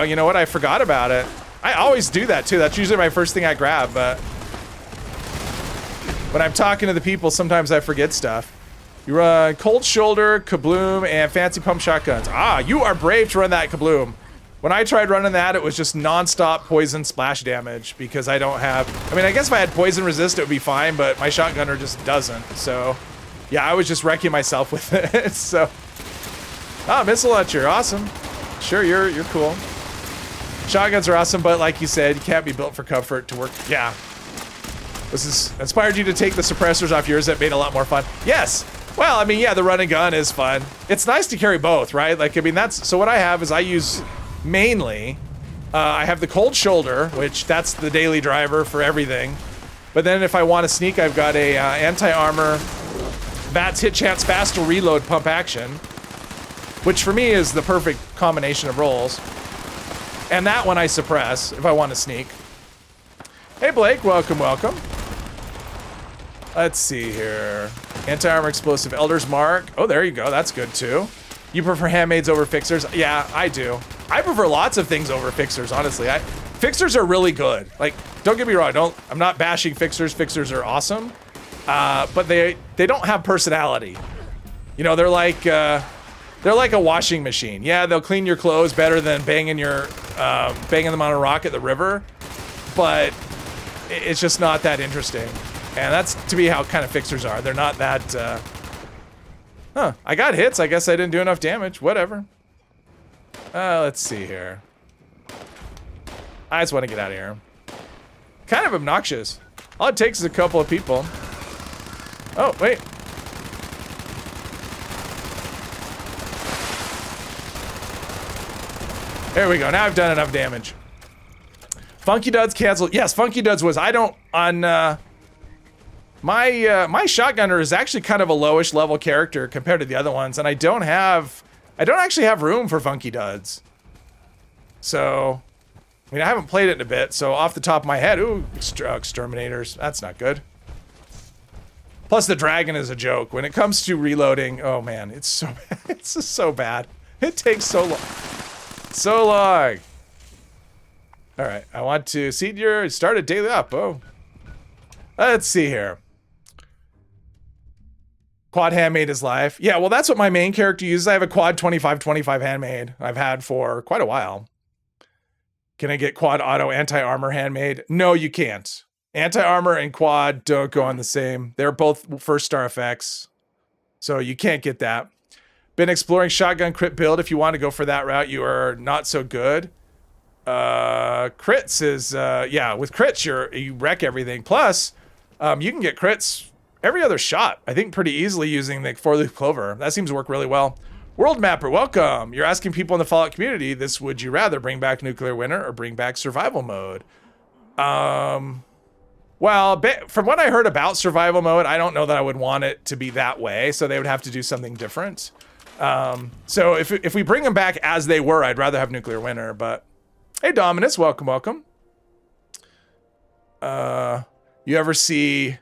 S1: You know what, I forgot about it. I always do that too. That's usually my first thing I grab, but when I'm talking to the people, sometimes I forget stuff. You run Cold Shoulder, Kabloom, and Fancy Pump Shotguns. Ah, you are brave to run that Kabloom. When I tried running that, it was just non-stop poison splash damage because I don't have... I mean, I guess if I had poison resist, it would be fine, but my shotgunner just doesn't. So, yeah, I was just wrecking myself with it. So, missile launcher, awesome. Sure, you're cool. Shotguns are awesome, but like you said, you can't be built for comfort to work. Yeah. This has inspired you to take the suppressors off yours. That made it a lot more fun. Yes. Well, I mean, yeah, the run and gun is fun. It's nice to carry both, right? Like, I mean, so what I have is I use mainly, I have the Cold Shoulder, which that's the daily driver for everything. But then if I want to sneak, I've got a anti-armor, VATS hit chance faster reload pump action, which for me is the perfect combination of rolls. And that one I suppress if I want to sneak. Hey Blake, welcome, welcome. Let's see here. Anti-armor explosive Elder's Mark. Oh, there you go. That's good too. You prefer handmaids over fixers? Yeah, I do. I prefer lots of things over fixers, honestly. Fixers are really good. Like, don't get me wrong. I'm not bashing fixers. Fixers are awesome. But they don't have personality. You know, they're like a washing machine. Yeah, they'll clean your clothes better than banging them on a rock at the river, but it's just not that interesting. And that's, to me, how kind of fixers are. They're not that, I got hits. I guess I didn't do enough damage. Whatever. Let's see here. I just want to get out of here. Kind of obnoxious. All it takes is a couple of people. Oh, wait. There we go. Now I've done enough damage. Funky Duds canceled. Yes, Funky Duds was. I don't on my shotgunner is actually kind of a lowish level character compared to the other ones, and I don't actually have room for Funky Duds. So, I mean, I haven't played it in a bit, so off the top of my head, ooh, exterminators. That's not good. Plus, the dragon is a joke. When it comes to reloading, oh man, it's so bad. It's just so bad. It takes so long. So long. All right, I want to see your start a daily up. Oh, let's see here. Quad handmade is life. Yeah, well, that's what my main character uses. I have a quad 25-25 handmade I've had for quite a while. Can I get quad auto anti-armor handmade? No, you can't. Anti-armor and quad don't go on the same. They're both first star effects, so you can't get that. Been exploring shotgun crit build. If you want to go for that route, you are not so good. Crits is, yeah, with crits, you wreck everything. Plus, you can get crits every other shot, I think, pretty easily using the 4-leaf clover. That seems to work really well. World Mapper, welcome. You're asking people in the Fallout community, this would you rather bring back nuclear winter or bring back survival mode? Well, from what I heard about survival mode, I don't know that I would want it to be that way, so they would have to do something different. So if we bring them back as they were, I'd rather have nuclear winter, but hey, Dominus, welcome, welcome. You ever see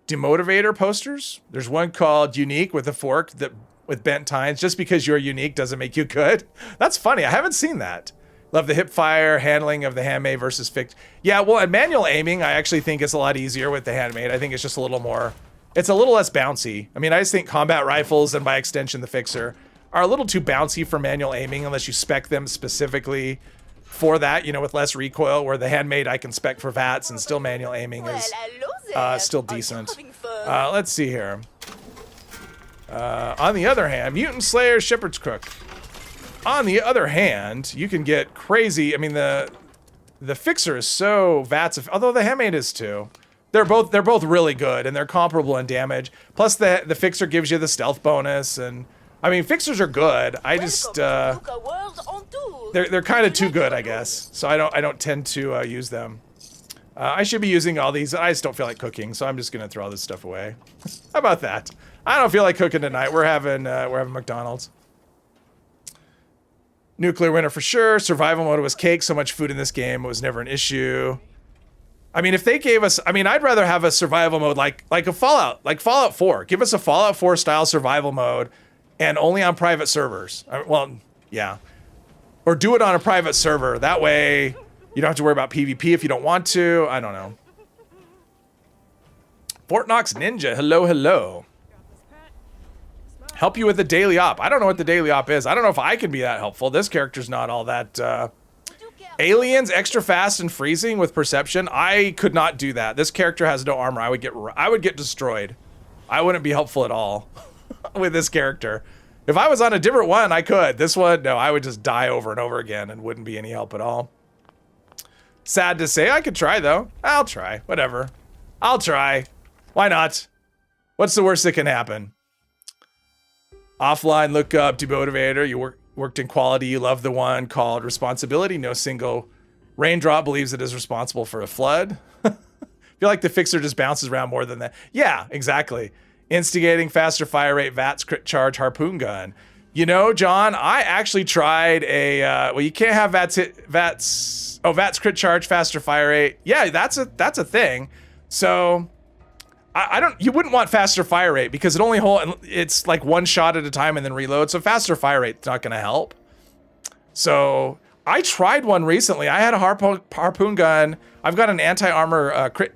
S1: demotivator posters? There's one called Unique with a fork that with bent tines. Just because you're unique doesn't make you good. That's funny. I haven't seen that. Love the hip fire handling of the handmade versus fixed. Yeah, well, and manual aiming, I actually think it's a lot easier with the handmade. I think it's just a little more, it's a little less bouncy. I mean, I just think combat rifles and by extension the fixer are a little too bouncy for manual aiming unless you spec them specifically for that, you know, with less recoil, where the handmade I can spec for VATS and still manual aiming is still decent. Let's see here. On the other hand, Mutant Slayer, Shepherd's Crook. On the other hand, you can get crazy. I mean, the fixer is so VATS, although the handmade is too. They're both really good and they're comparable in damage. Plus the fixer gives you the stealth bonus, and I mean, fixers are good. I just they're kind of too good, I guess. So I don't tend to use them. I should be using all these. I just don't feel like cooking, so I'm just gonna throw all this stuff away. How about that? I don't feel like cooking tonight. We're having McDonald's. Nuclear winter for sure. Survival mode was cake. So much food in this game. It was never an issue. I mean, if they gave us, I mean, I'd rather have a survival mode like a Fallout, like Fallout 4. Give us a Fallout 4 style survival mode, and only on private servers. Well, yeah, or do it on a private server. That way, you don't have to worry about PvP if you don't want to. I don't know. Fort Knox Ninja, hello, hello. Help you with the daily op. I don't know what the daily op is. I don't know if I can be that helpful. This character's not all that. Aliens, extra fast and freezing with perception. I could not do that. This character has no armor. I would get destroyed. I wouldn't be helpful at all with this character. If I was on a different one, I could. This one, no, I would just die over and over again and wouldn't be any help at all. Sad to say. I could try though. I'll try. Whatever. I'll try. Why not? What's the worst that can happen? Offline lookup, demotivator. You worked in quality. You love the one called responsibility. No single raindrop believes it is responsible for a flood. I feel like the fixer just bounces around more than that. Yeah, exactly. Instigating, faster fire rate, VATS, crit charge, harpoon gun. You know, John, I actually tried a, well, you can't have VATS, crit charge, faster fire rate. Yeah, that's a thing. So you wouldn't want faster fire rate because it's like one shot at a time and then reload. So faster fire rate's not gonna help. So I tried one recently. I had a harpoon gun. I've got an anti-armor crit,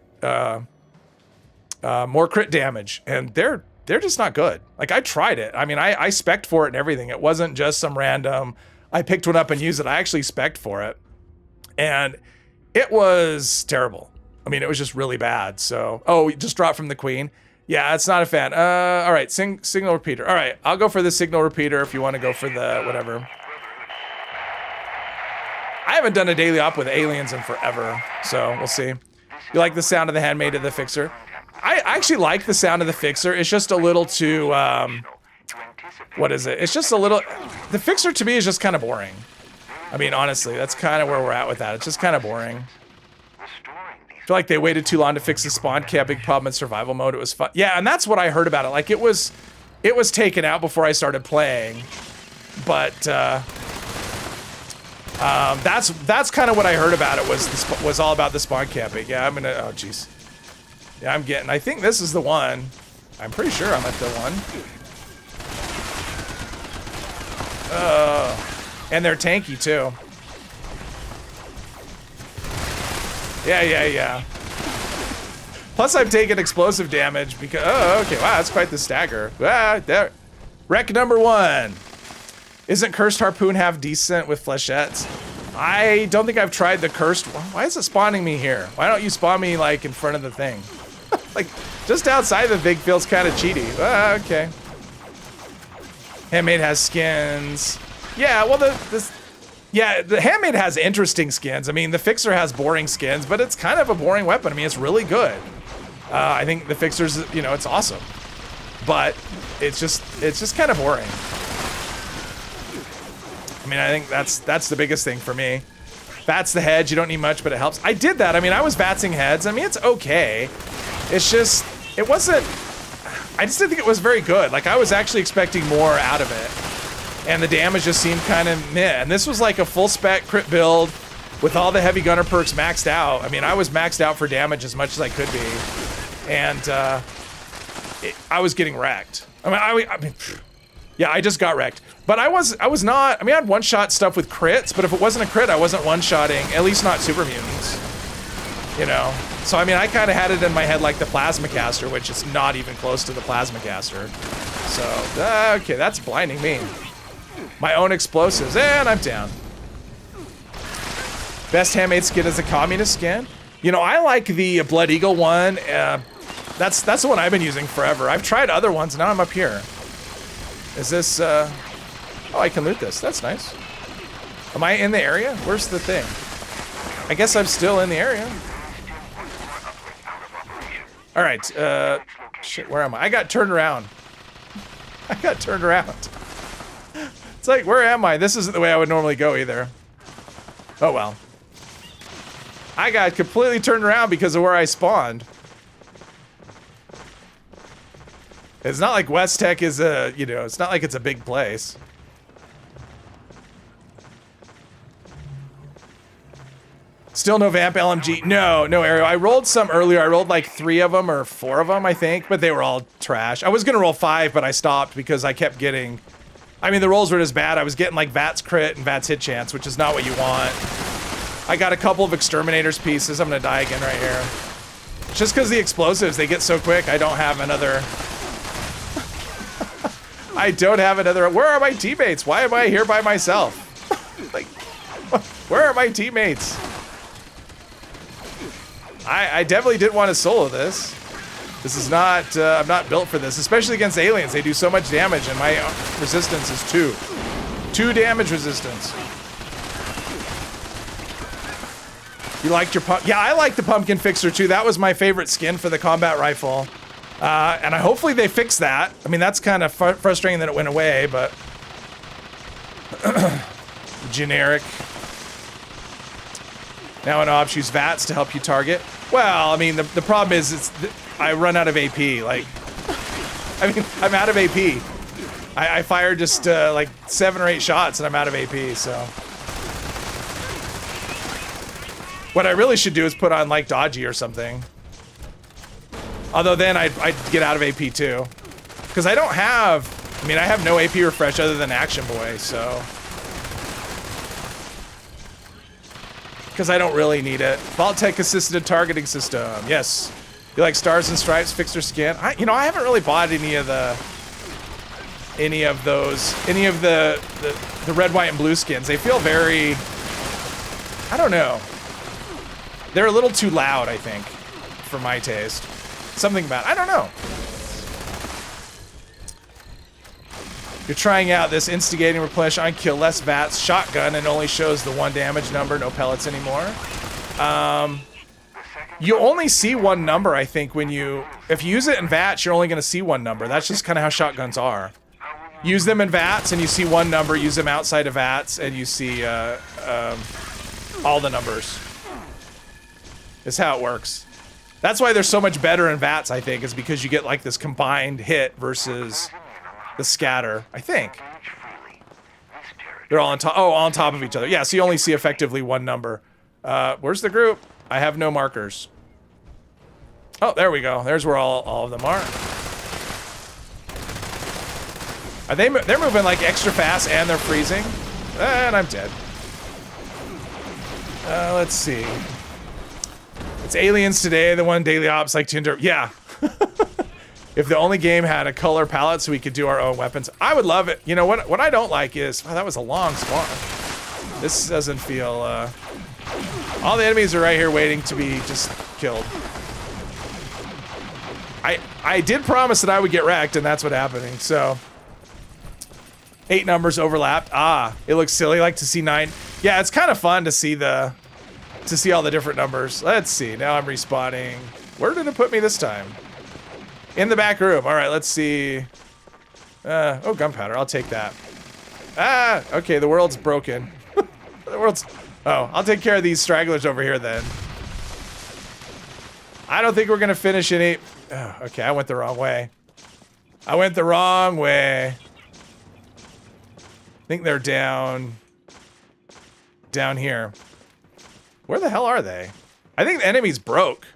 S1: more crit damage, and they're just not good. Like I tried it. I mean, I spec'd for it and everything. It wasn't just some random, I picked one up and used it. I actually spec'd for it, and it was terrible. I mean, it was just really bad. So, oh, just dropped from the Queen. Yeah, it's not a fan. All right, signal repeater. All right, I'll go for the signal repeater if you want to go for the whatever. I haven't done a daily op with aliens in forever, so we'll see. You like the sound of the handmade of the fixer? I actually like the sound of the fixer. It's just a little too, what is it? It's just a little, the fixer to me is just kind of boring. I mean, honestly, that's kind of where we're at with that. It's just kind of boring. I feel like they waited too long to fix the spawn camping problem in survival mode. It was fun. Yeah, and that's what I heard about it. Like it was taken out before I started playing, but that's kind of what I heard about it was all about the spawn camping. Yeah, I'm gonna. Oh, jeez. Yeah, I think this is the one. I'm pretty sure I'm at the one. And they're tanky too. Yeah. Plus, I've taken explosive damage because. Oh, okay. Wow, that's quite the stagger. Ah, there. Wreck number 1. Isn't Cursed Harpoon half decent with flechettes? I don't think I've tried the Cursed. Why is it spawning me here? Why don't you spawn me like in front of the thing? Like just outside the thing feels kind of cheaty. Ah, okay. Handmade has skins. Yeah, well the handmade has interesting skins. I mean, the fixer has boring skins, but it's kind of a boring weapon. I mean, it's really good. I think the fixer's, you know, it's awesome, but it's just kind of boring. I mean, I think that's the biggest thing for me. Bats the heads. You don't need much, but it helps. I did that. I mean, I was batsing heads. I mean, it's okay. It's just, it wasn't. I just didn't think it was very good. Like I was actually expecting more out of it. And the damage just seemed kind of meh. And this was like a full spec crit build with all the heavy gunner perks maxed out. I mean, I was maxed out for damage as much as I could be. And I was getting wrecked. I mean, yeah, I just got wrecked. But I was not, I mean, I had one-shot stuff with crits, but if it wasn't a crit, I wasn't one-shotting, at least not super mutants. You know? So, I mean, I kind of had it in my head like the plasma caster, which is not even close to the plasma caster. So, okay, that's blinding me. My own explosives, and I'm down. Best handmade skin is a communist skin. You know, I like the Blood Eagle one. That's the one I've been using forever. I've tried other ones, and now I'm up here. Is this, oh, I can loot this. That's nice. Am I in the area? Where's the thing? I guess I'm still in the area. All right, shit, where am I? I got turned around. It's like, where am I? This isn't the way I would normally go either. Oh well. I got completely turned around because of where I spawned. It's not like West Tech is a, you know, it's not like it's a big place. Still no Vamp LMG. No, no Aero. I rolled some earlier. I rolled like 3 of them or 4 of them, I think, but they were all trash. I was going to roll 5, but I stopped because I kept getting... I mean, the rolls were just bad. I was getting like VATS crit and VATS hit chance, which is not what you want. I got a couple of Exterminator's pieces. I'm going to die again right here. Just because the explosives, they get so quick, I don't have another... I don't have another... Where are my teammates? Why am I here by myself? Like, where are my teammates? I definitely didn't want to solo this. This is not, I'm not built for this, especially against aliens. They do so much damage and my resistance is 2. 2 damage resistance. You liked your pump? Yeah, I like the Pumpkin Fixer too. That was my favorite skin for the combat rifle. And hopefully they fix that. I mean, that's kind of frustrating that it went away, but generic. Now an op use VATS to help you target. Well, I mean, the problem is I run out of AP. Like, I mean, I'm out of AP. I fired just like 7 or 8 shots and I'm out of AP, so. What I really should do is put on like Dodgy or something. Although then I'd get out of AP too. Because I don't have, I mean, I have no AP refresh other than Action Boy, so. Because I don't really need it. Vault-Tec assisted targeting system. Yes. You like Stars and Stripes, Fixer skin? I haven't really bought any of the red, white, and blue skins. They feel very, I don't know. They're a little too loud, I think, for my taste. Something about, I don't know. You're trying out this instigating replenish on kill less VATS shotgun and only shows the 1 damage number, no pellets anymore. You only see 1 number, I think, when if you use it in VATS, you're only going to see 1 number. That's just kind of how shotguns are. Use them in VATS and you see 1 number. Use them outside of VATS and you see all the numbers. That's how it works. That's why they're so much better in VATS, I think, is because you get like this combined hit versus the scatter, I think. They're all on top. Oh, on top of each other. Yeah, so you only see effectively 1 number. Where's the group? I have no markers. Oh, there we go. There's where all of them are. Are they? They're moving like extra fast and they're freezing. And I'm dead. Let's see. It's aliens today. The one daily ops like Tinder. Yeah. If the only game had a color palette so we could do our own weapons, I would love it. You know, what I don't like is, wow, that was a long spawn. This doesn't feel, all the enemies are right here waiting to be just killed. I did promise that I would get wrecked and that's what's happening, so. 8 numbers overlapped. Ah, it looks silly, like to see 9. Yeah, it's kind of fun to see all the different numbers. Let's see, now I'm respawning. Where did it put me this time? In the back room. All right, let's see. Oh, gunpowder. I'll take that. Ah, okay, the world's broken. Oh, I'll take care of these stragglers over here then. I don't think we're going to finish any. Oh, okay, I went the wrong way. I think they're down here. Where the hell are they? I think the enemy's broke.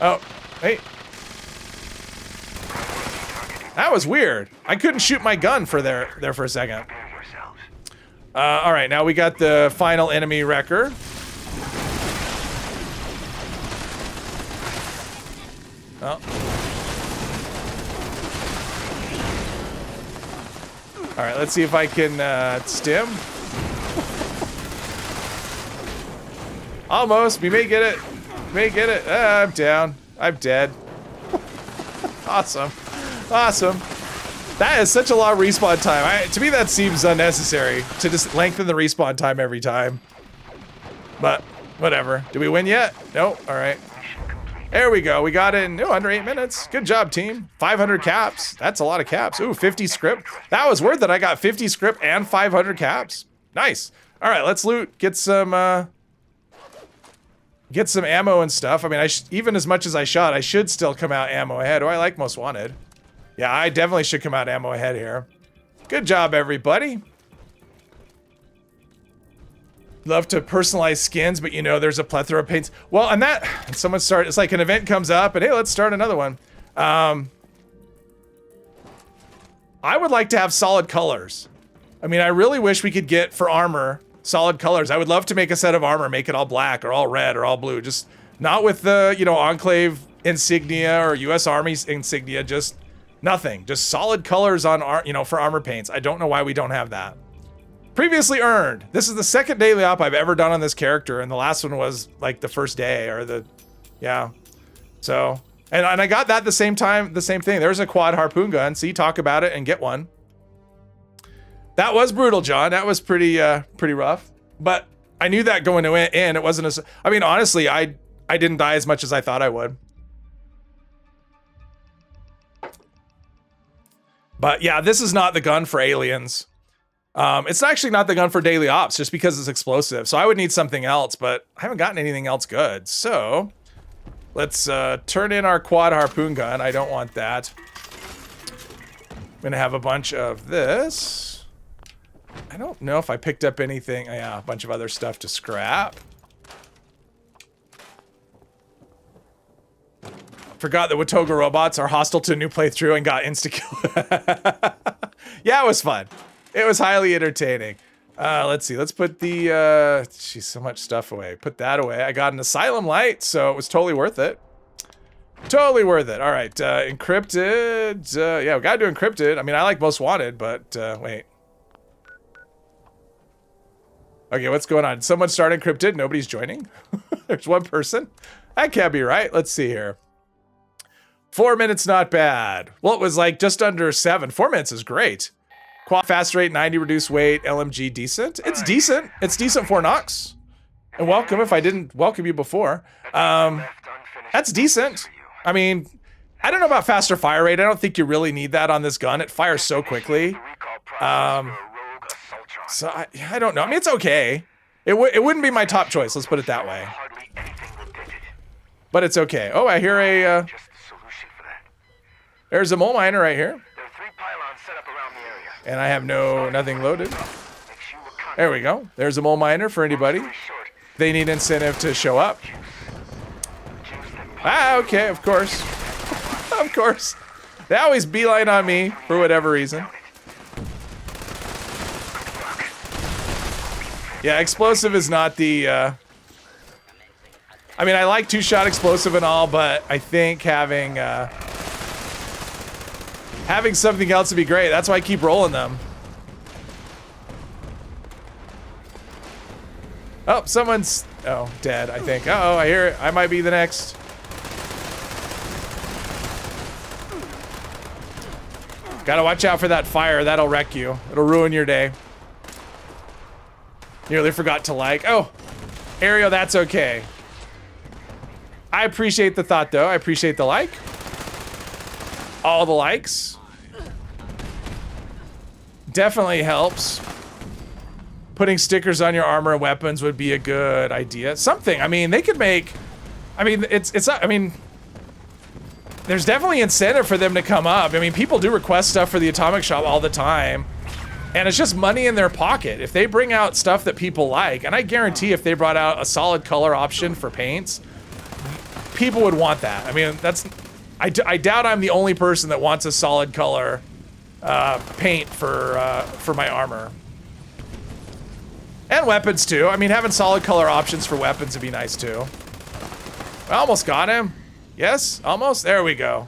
S1: Oh, hey. That was weird. I couldn't shoot my gun for there for a second. All right, now we got the final enemy wrecker. Oh. All right, let's see if I can stim. Almost. We may get it. I'm down. I'm dead. Awesome. Awesome. That is such a long respawn time. To me, that seems unnecessary to just lengthen the respawn time every time. But whatever. Did we win yet? Nope. All right. There we go. We got it in under 8 minutes. Good job, team. 500 caps. That's a lot of caps. Ooh, 50 script. That was worth it. I got 50 script and 500 caps. Nice. All right, let's loot. Get some ammo and stuff. I mean, even as much as I shot, I should still come out ammo ahead. Oh, I like most wanted. Yeah, I definitely should come out ammo ahead here. Good job, everybody. Love to personalize skins, but you know, there's a plethora of paints. Well, and someone start, it's like an event comes up and hey, let's start another one. I would like to have solid colors. I mean, I really wish we could get for armor solid colors. I would love to make a set of armor, make it all black or all red or all blue. Just not with the, you know, Enclave insignia or US Army's insignia, just nothing. Just solid colors on, you know, for armor paints. I don't know why we don't have that. Previously earned. This is the second daily op I've ever done on this character, and the last one was like the first day or yeah. So, and I got that the same time, the same thing. There's a quad harpoon gun. See, talk about it and get one. That was brutal, John. That was pretty rough. But I knew that going in. It wasn't I mean, honestly, I didn't die as much as I thought I would. But yeah, this is not the gun for aliens. It's actually not the gun for daily ops just because it's explosive. So I would need something else, but I haven't gotten anything else good. So let's turn in our quad harpoon gun. I don't want that. I'm gonna have a bunch of this. I don't know if I picked up anything. Oh, yeah, a bunch of other stuff to scrap. Forgot that Watoga robots are hostile to a new playthrough and got insta-kill. Yeah, it was fun. It was highly entertaining. Let's see. Let's put the, geez, so much stuff away. Put that away. I got an asylum light, so it was totally worth it. Totally worth it. All right, encrypted. Yeah, we gotta do encrypted. I mean, I like most wanted, but wait. Okay, what's going on? Did someone start encrypted? Nobody's joining? There's one person? That can't be right. Let's see here. 4 minutes, not bad. Well, it was like just under 7. 4 minutes is great. Quad fast rate, 90 reduced weight, LMG decent. It's decent. It's decent for Nox. And welcome if I didn't welcome you before. That's decent. I mean, I don't know about faster fire rate. I don't think you really need that on this gun. It fires so quickly. So I don't know. I mean, it's okay. It wouldn't be my top choice. Let's put it that way. But it's okay. Oh, I hear a. There's a mole miner right here. And I have nothing loaded. There we go. There's a mole miner for anybody. They need incentive to show up. Ah, okay, of course. Of course. They always beeline on me for whatever reason. Yeah, explosive is not the, I mean, I like two-shot explosive and all, but I think having something else would be great. That's why I keep rolling them. Oh, someone's, dead, I think. Uh-oh, I hear it. I might be the next. Gotta watch out for that fire. That'll wreck you. It'll ruin your day. Nearly forgot to like. Oh, Aereo, that's okay. I appreciate the thought, though. I appreciate the like. All the likes. Definitely helps. Putting stickers on your armor and weapons would be a good idea. Something. I mean, they could make. I mean, I mean, there's definitely incentive for them to come up. I mean, people do request stuff for the Atomic Shop all the time. And it's just money in their pocket. If they bring out stuff that people like, and I guarantee if they brought out a solid color option for paints, people would want that. I mean, I doubt I'm the only person that wants a solid color paint for my armor. And weapons too. I mean, having solid color options for weapons would be nice too. I almost got him. Yes, almost. There we go.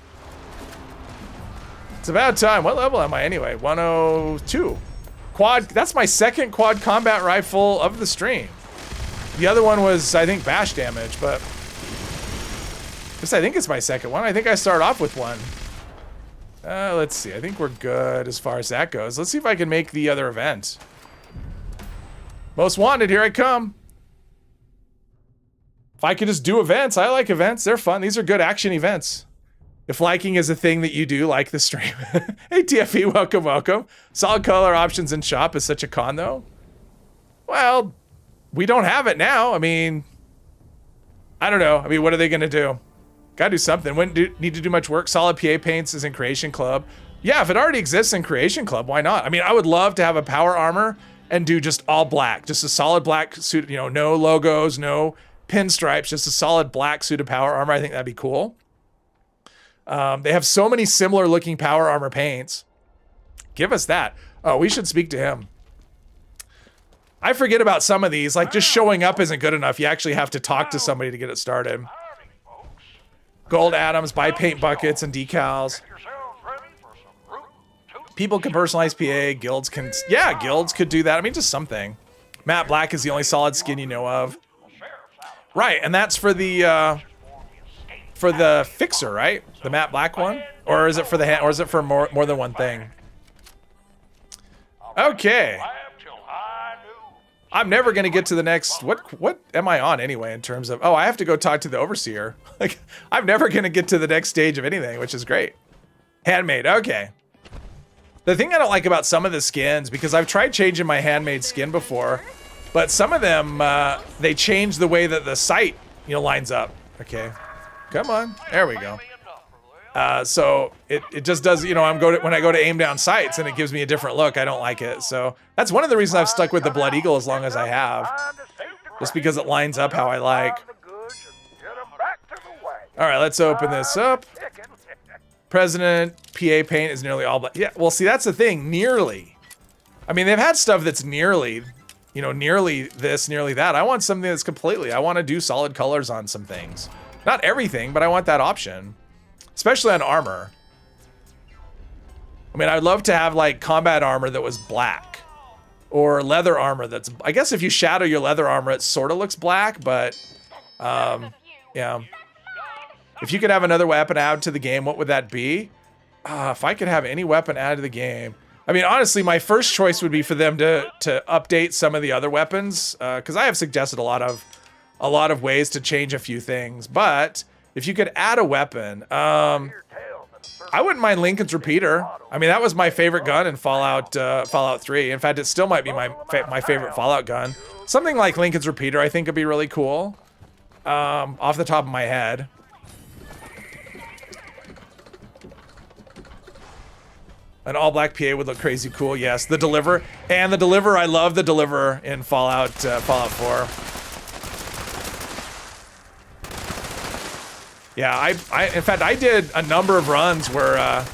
S1: It's about time. What level am I anyway? 102. Quad, that's my second quad combat rifle of the stream. The other one was, I think, bash damage, but I think it's my second one. I think I started off with one. Let's see. I think we're good as far as that goes. Let's see if I can make the other event. Most wanted, here I come. If I could just do events, I like events. They're fun. These are good action events. If liking is a thing that you do, like the stream. Hey, TFE, welcome, welcome. Solid color options in shop is such a con, though. Well, we don't have it now. I mean, I don't know. I mean, what are they going to do? Got to do something. Wouldn't need to do much work. Solid PA paints is in Creation Club. Yeah, if it already exists in Creation Club, why not? I mean, I would love to have a power armor and do just all black. Just a solid black suit, you know, no logos, no pinstripes, just a solid black suit of power armor. I think that'd be cool. They have so many similar looking power armor paints. Give us that. Oh, we should speak to him. I forget about some of these. Like, just showing up isn't good enough. You actually have to talk to somebody to get it started. Gold atoms, buy paint buckets and decals. People can personalize PA. Guilds can... Yeah, guilds could do that. I mean, just something. Matte black is the only solid skin you know of. Right, and that's for the fixer, right? The matte black one? Or is it for the hand, or is it for more than one thing? Okay. I'm never gonna get to the next. What am I on anyway in terms of? Oh, I have to go talk to the overseer. Like, I'm never gonna get to the next stage of anything, which is great. Handmade. Okay. The thing I don't like about some of the skins, because I've tried changing my handmade skin before, but some of them they change the way that the sight, you know, lines up. Okay. Come on. There we go. So it just does, you know, when I go to aim down sights and it gives me a different look, I don't like it. So that's one of the reasons I've stuck with the Blood Eagle as long as I have. Just because it lines up how I like. All right, let's open this up. President PA paint is nearly all black. Yeah, well, see, that's the thing, nearly. I mean, they've had stuff that's nearly, you know, nearly this, nearly that. I want something that's completely, I want to do solid colors on some things. Not everything, but I want that option. Especially on armor. I mean, I'd love to have like combat armor that was black. Or leather armor that's... I guess if you shadow your leather armor, it sort of looks black, but... yeah. If you could have another weapon added to the game, what would that be? If I could have any weapon added to the game... I mean, honestly, my first choice would be for them to update some of the other weapons. Because I have suggested a lot of ways to change a few things. But... if you could add a weapon, I wouldn't mind Lincoln's Repeater. I mean, that was my favorite gun in Fallout 3. In fact, it still might be my favorite Fallout gun. Something like Lincoln's Repeater, I think, would be really cool. Off the top of my head. An all-black PA would look crazy cool. Yes, the Deliver, and the Deliver. I love the Deliver in Fallout 4. Yeah, in fact, I did a number of runs where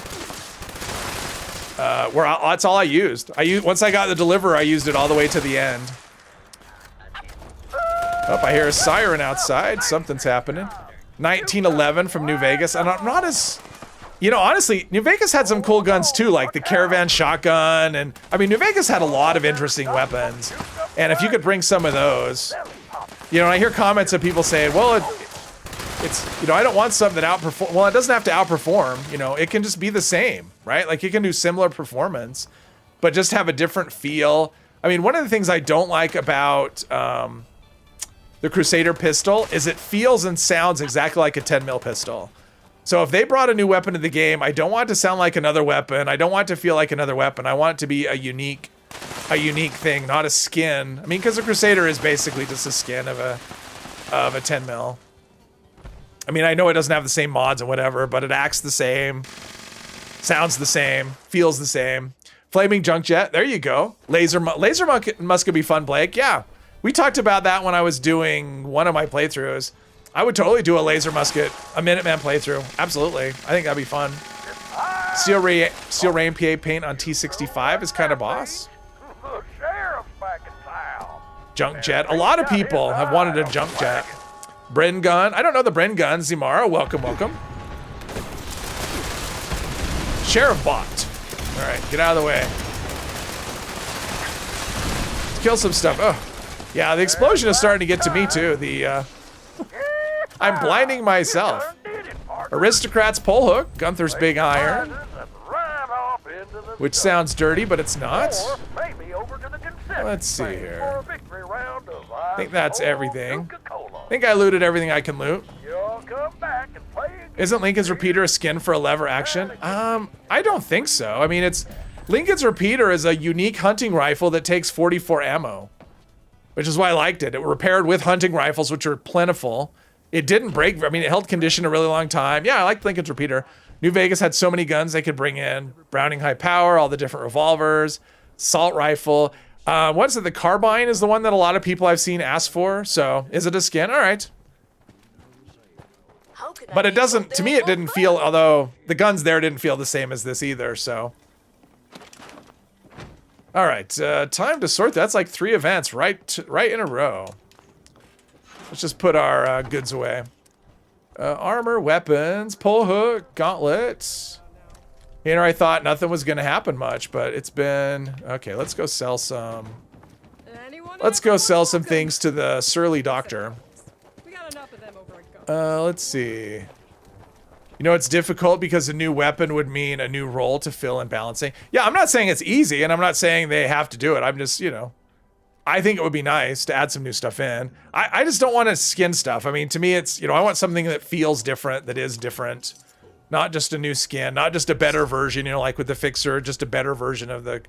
S1: that's all I used. Once I got the Deliverer, I used it all the way to the end. Oh, I hear a siren outside. Something's happening. 1911 from New Vegas, and I'm not as, you know, honestly, New Vegas had some cool guns too, like the Caravan shotgun, and I mean, New Vegas had a lot of interesting weapons, and if you could bring some of those, you know, and I hear comments of people saying, well, it's, you know, I don't want something that outperform. Well, it doesn't have to outperform, you know, it can just be the same, right? Like, it can do similar performance, but just have a different feel. I mean, one of the things I don't like about the Crusader pistol is it feels and sounds exactly like a 10mm pistol. So if they brought a new weapon to the game, I don't want it to sound like another weapon. I don't want it to feel like another weapon. I want it to be a unique thing, not a skin. I mean, because the Crusader is basically just a skin of a 10mm. I mean, I know it doesn't have the same mods and whatever, but it acts the same, sounds the same, feels the same. Flaming Junk Jet, there you go. Laser Musket be fun, Blake. Yeah, we talked about that when I was doing one of my playthroughs. I would totally do a Laser Musket, a Minuteman playthrough. Absolutely, I think that'd be fun. Steel Rain PA paint on T65 is kind of boss. Junk Jet, a lot of people have wanted a Junk Jet. Bren Gun. I don't know the Bren Gun. Zimara, welcome, welcome. Sheriff Bot. All right, get out of the way. Let's kill some stuff. Oh, yeah, the explosion is starting to get to me too. I'm blinding myself. Aristocrat's pole hook. Gunther's big iron. Which sounds dirty, but it's not. Let's see here. I think that's everything. I think I looted everything I can loot. Isn't Lincoln's Repeater a skin for a lever action? I don't think so. I mean, Lincoln's Repeater is a unique hunting rifle that takes 44 ammo. which is why I liked it. It repaired with hunting rifles, which are plentiful. It didn't break. I mean, it held condition a really long time. Yeah, I liked Lincoln's repeater. New Vegas had so many guns they could bring in. Browning high power, all the different revolvers, assault rifle. What's it? The carbine is the one that a lot of people I've seen ask for. So is it a skin? All right. But it doesn't, to me, it didn't feel, although the guns there didn't feel the same as this either, so. All right, time to sort. That's like 3 events right in a row. Let's just put our goods away. Armor, weapons, pole hook, gauntlets. You know, I thought nothing was gonna happen much, but it's been, okay, let's go sell some. Let's go sell some things to the surly doctor.
S2: We got enough of them over at Go.
S1: Let's see. You know, it's difficult because a new weapon would mean a new role to fill in balancing. Yeah, I'm not saying it's easy, and I'm not saying they have to do it. I'm just, you know, I think it would be nice to add some new stuff in. I just don't want to skin stuff. I mean, to me, it's, you know, I want something that feels different, that is different. Not just a new skin, not just a better version, you know, like with the Fixer, just a better version of the...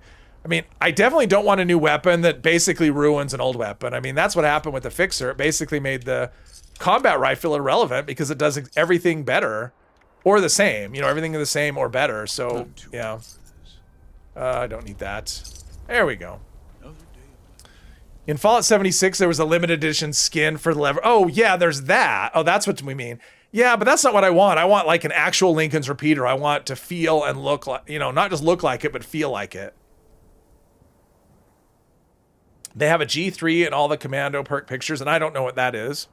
S1: I mean, I definitely don't want a new weapon that basically ruins an old weapon. I mean, that's what happened with the Fixer. It basically made the combat rifle irrelevant because it does everything better or the same. You know, everything is the same or better. So, yeah. I don't need that. There we go. In Fallout 76, there was a limited edition skin for the lever. Oh, yeah, there's that. Oh, that's what we mean. Yeah, but that's not what I want. I want like an actual Lincoln's repeater. I want to feel and look like, you know, not just look like it, but feel like it. They have a G3 and all the commando perk pictures, and I don't know what that is.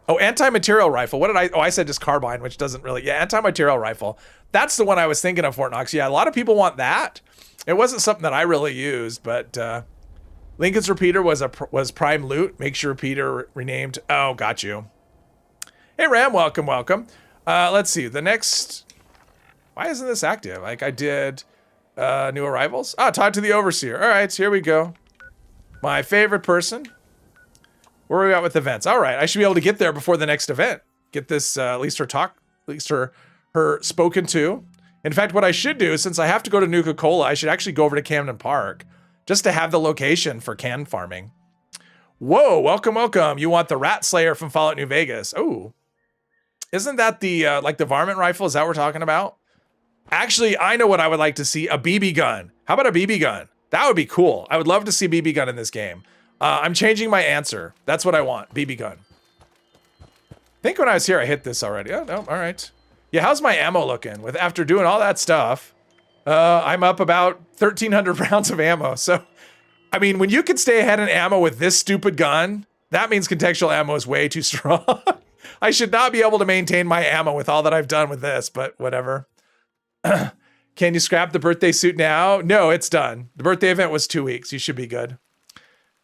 S1: Oh, anti-material rifle. What did I... Oh, I said just carbine, which doesn't really... Yeah, anti-material rifle. That's the one I was thinking of, Fort Knox. Yeah, a lot of people want that. It wasn't something that I really used, but Lincoln's repeater was prime loot. Makes your repeater renamed. Oh, got you. Hey, Ram, welcome, welcome. Let's see. The next... Why isn't this active? Like, I did new arrivals. Ah, talk to the overseer. All right, here we go. My favorite person. Where are we at with events? All right, I should be able to get there before the next event. Get this, at least her spoken to. In fact, what I should do, since I have to go to Nuka-Cola, I should actually go over to Camden Park just to have the location for can farming. Whoa, welcome, welcome. You want the Rat Slayer from Fallout New Vegas. Oh, isn't that the, like the varmint rifle? Is that what we're talking about? Actually, I know what I would like to see, a BB gun. How about a BB gun? That would be cool. I would love to see BB gun in this game. I'm changing my answer. That's what I want, BB gun. I think when I was here, I hit this already. Oh, no, all right. Yeah, how's my ammo looking? With after doing all that stuff, I'm up about 1,300 rounds of ammo. So, I mean, when you can stay ahead in ammo with this stupid gun, that means contextual ammo is way too strong. I should not be able to maintain my ammo with all that I've done with this, but whatever. Can you scrap the birthday suit now? No, it's done. The birthday event was 2 weeks. You should be good.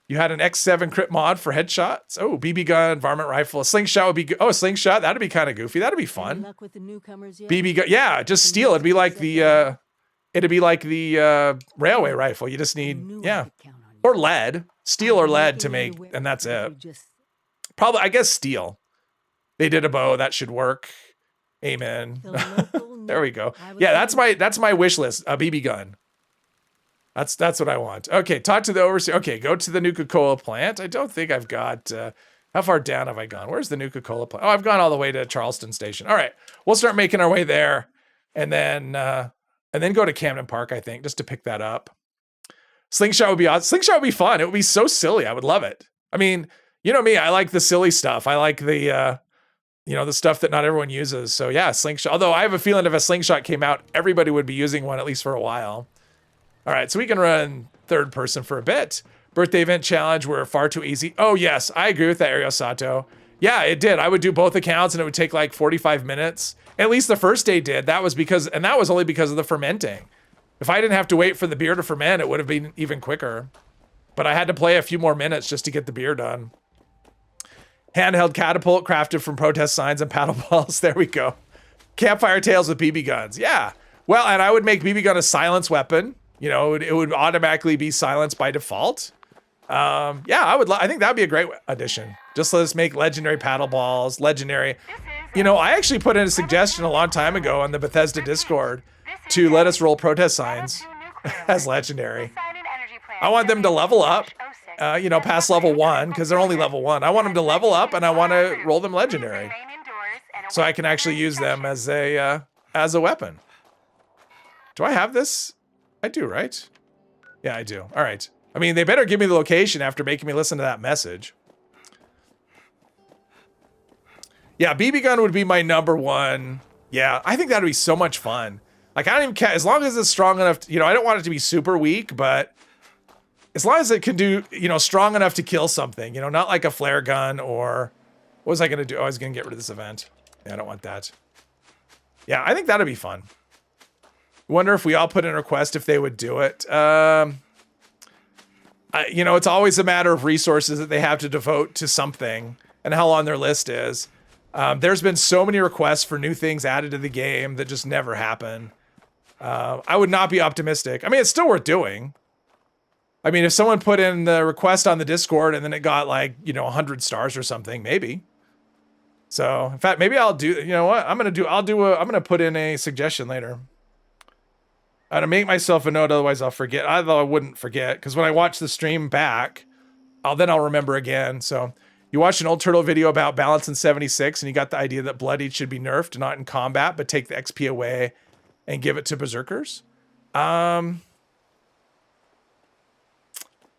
S1: You had an X7 crit mod for headshots. Oh, BB gun, varmint rifle. A slingshot would be good. Oh, a slingshot. That'd be kind of goofy. That'd be fun.
S5: Luck with the newcomers yet?
S1: BB gun. Yeah, just steal. It'd be like the railway rifle. You just need, yeah. Or lead. Steel or lead to make, and that's it. Probably, I guess steel. They did a bow. That should work. Amen. There we go. Yeah, that's my wish list. A BB gun. That's what I want. Okay, talk to the overseer. Okay, go to the Nuka-Cola plant. I don't think I've got... how far down have I gone? Where's the Nuka-Cola plant? Oh, I've gone all the way to Charleston Station. All right, we'll start making our way there, and then go to Camden Park, I think, just to pick that up. Slingshot would be awesome. Slingshot would be fun. It would be so silly. I would love it. I mean, you know me. I like the silly stuff. I like the... you know, the stuff that not everyone uses. So yeah, slingshot. Although I have a feeling if a slingshot came out, everybody would be using one, at least for a while. All right, so we can run third person for a bit. Birthday event challenge were far too easy. Oh yes, I agree with that, Ariel Sato. Yeah, it did. I would do both accounts and it would take like 45 minutes. At least the first day did. That was because, and that was only because of the fermenting. If I didn't have to wait for the beer to ferment, it would have been even quicker. But I had to play a few more minutes just to get the beer done. Handheld catapult crafted from protest signs and paddle balls. There we go. Campfire tales with BB guns. Yeah. Well, and I would make BB gun a silence weapon. You know, it would automatically be silenced by default. Yeah, I think that'd be a great addition. Just let us make legendary paddle balls, legendary. You know, I actually put in a suggestion a long time ago on the Bethesda Discord to let us roll protest signs as legendary. I want them to level up you know, past level 1 because they're only level 1. I want them to level up and I want to roll them legendary so I can actually use them as a weapon. Do I have this? I do, right? Yeah, I do. All right. I mean, they better give me the location after making me listen to that message. Yeah, BB gun would be my number 1. Yeah, I think that'd be so much fun. Like, I don't even care, as long as it's strong enough, to, you know, I don't want it to be super weak, but as long as it can do, you know, strong enough to kill something, you know, not like a flare gun or, what was I going to do? Oh, I was going to get rid of this event. Yeah, I don't want that. Yeah, I think that'd be fun. Wonder if we all put in a request if they would do it. You know, it's always a matter of resources that they have to devote to something and how long their list is. There's been so many requests for new things added to the game that just never happen. I would not be optimistic. I mean, it's still worth doing. I mean, if someone put in the request on the Discord and then it got like, you know, 100 stars or something, maybe. So, in fact, maybe I'll do, you know what? I'm going to put in a suggestion later. I'm going to make myself a note, otherwise I'll forget. Although I wouldn't forget, because when I watch the stream back, I'll remember again. So, you watched an old Turtle video about balance in 76, and you got the idea that Bloodied should be nerfed, not in combat, but take the XP away and give it to Berserkers. I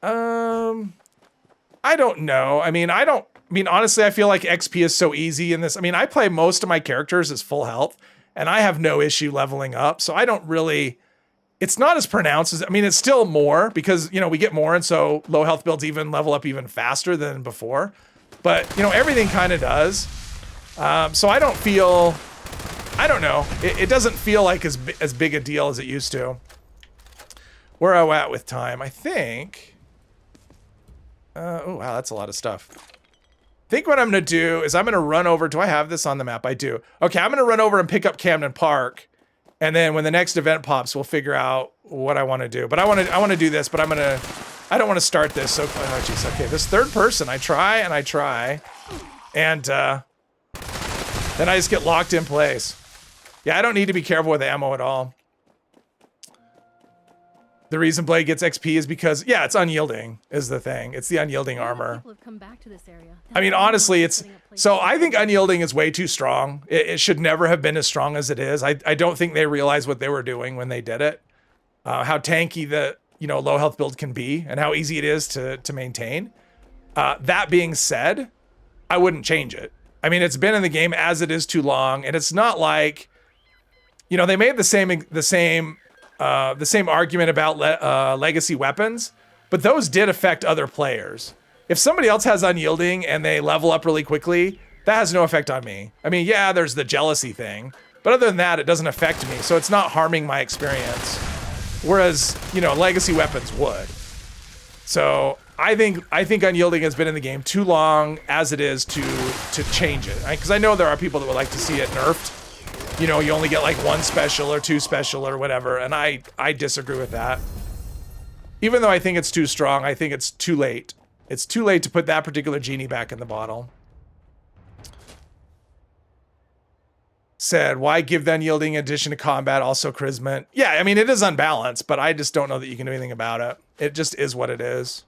S1: don't know. I mean, honestly, I feel like XP is so easy in this. I mean, I play most of my characters as full health, and I have no issue leveling up. So I don't really, it's not as pronounced as, I mean, it's still more because, you know, we get more. And so low health builds even level up even faster than before. But, you know, everything kind of does. So I don't feel, I don't know. It doesn't feel like as big a deal as it used to. Where are we at with time? I think, oh, wow, that's a lot of stuff. I think what I'm going to do is I'm going to run over. Do I have this on the map? I do. Okay, I'm going to run over and pick up Camden Park. And then when the next event pops, we'll figure out what I want to do. But I want to do this, but I don't want to start this. So, oh, geez, okay, this third person, I try. And then I just get locked in place. Yeah, I don't need to be careful with ammo at all. The reason Blade gets XP is because, yeah, it's unyielding is the thing. It's the unyielding armor. I mean, honestly, it's, so I think unyielding is way too strong. It should never have been as strong as it is. I don't think they realized what they were doing when they did it. How tanky the, you know, low health build can be and how easy it is to maintain. That being said, I wouldn't change it. I mean, it's been in the game as it is too long, and it's not like, you know, they made the same argument about legacy weapons, but those did affect other players. If somebody else has unyielding and they level up really quickly, that has no effect on me. I mean, yeah, there's the jealousy thing, but other than that, it doesn't affect me. So it's not harming my experience. Whereas, you know, legacy weapons would. So I think unyielding has been in the game too long as it is to change it. Because I know there are people that would like to see it nerfed. You know, you only get like 1 special or 2 special or whatever, and I disagree with that. Even though I think it's too strong, I think it's too late. It's too late to put that particular genie back in the bottle. Said, why give the unyielding addition to combat also charisma? Yeah, I mean, it is unbalanced, but I just don't know that you can do anything about it. It just is what it is.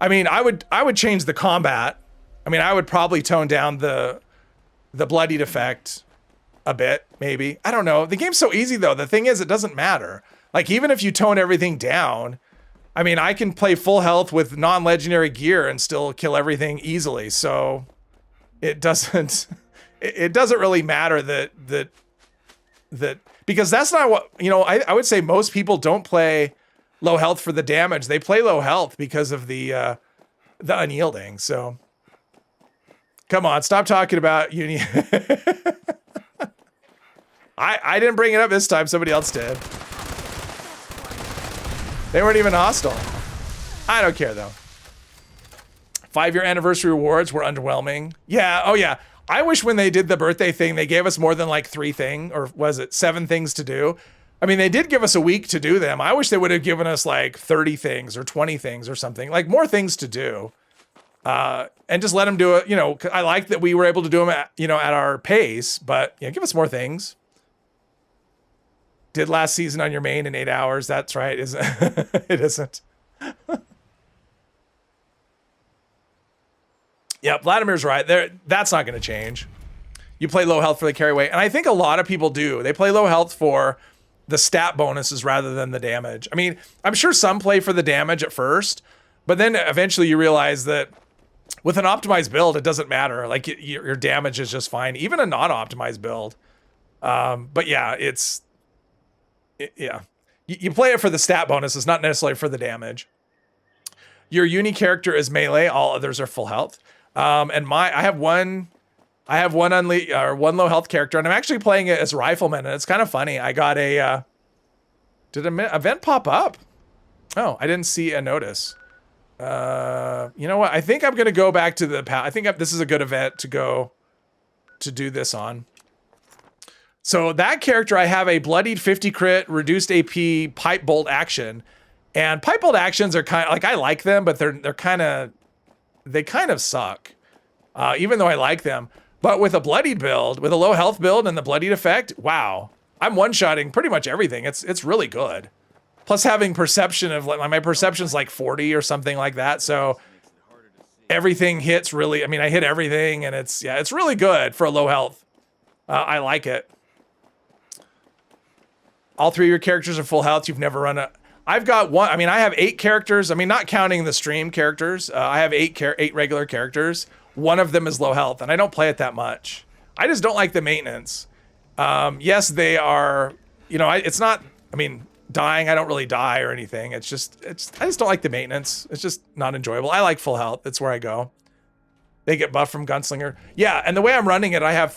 S1: I mean, I would change the combat. I mean, I would probably tone down the bloodied effect a bit, maybe. I don't know. The game's so easy, though. The thing is, it doesn't matter. Like, even if you tone everything down, I mean, I can play full health with non-legendary gear and still kill everything easily. So it doesn't really matter that because that's not what, you know, I would say most people don't play low health for the damage. They play low health because of the unyielding. So come on, stop talking about uni. I didn't bring it up this time. Somebody else did. They weren't even hostile. I don't care, though. 5-year anniversary rewards were underwhelming. Yeah, oh yeah. I wish when they did the birthday thing, they gave us more than like 3 things, or was it 7 things to do? I mean, they did give us a week to do them. I wish they would have given us like 30 things or 20 things or something, like more things to do. And just let them do it. You know, I like that we were able to do them at, you know, at our pace, but yeah, give us more things. Did last season on your main in 8 hours. That's right. Isn't it? Isn't. Yeah, Vladimir's right. There, that's not going to change. You play low health for the carry weight, and I think a lot of people do. They play low health for the stat bonuses rather than the damage. I mean, I'm sure some play for the damage at first, but then eventually you realize that with an optimized build, it doesn't matter. Like your damage is just fine, even a non-optimized build. But yeah, yeah. You play it for the stat bonuses, not necessarily for the damage. Your uni character is melee. All others are full health. And I have one one low health character, and I'm actually playing it as rifleman, and it's kind of funny. I got a did an event pop up? Oh, I didn't see a notice. You know what? I think I'm gonna go back to the I think this is a good event to go to do this on. So that character, I have a bloodied 50 crit, reduced AP, pipe bolt action, and pipe bolt actions are kind of like, I like them, but they kind of suck. Even though I like them, but with a bloodied build, with a low health build and the bloodied effect, wow, I'm one-shotting pretty much everything. It's really good. Plus having perception of, like, my perception's like 40 or something like that, so everything hits really. I mean, I hit everything, and it's really good for a low health. I like it. All three of your characters are full health. You've never run a... I've got one... I mean, I have 8 characters. I mean, not counting the stream characters. I have 8 regular characters. One of them is low health, and I don't play it that much. I just don't like the maintenance. Yes, they are... You know, it's not... I mean, dying, I don't really die or anything. I just don't like the maintenance. It's just not enjoyable. I like full health. That's where I go. They get buffed from Gunslinger. Yeah, and the way I'm running it, I have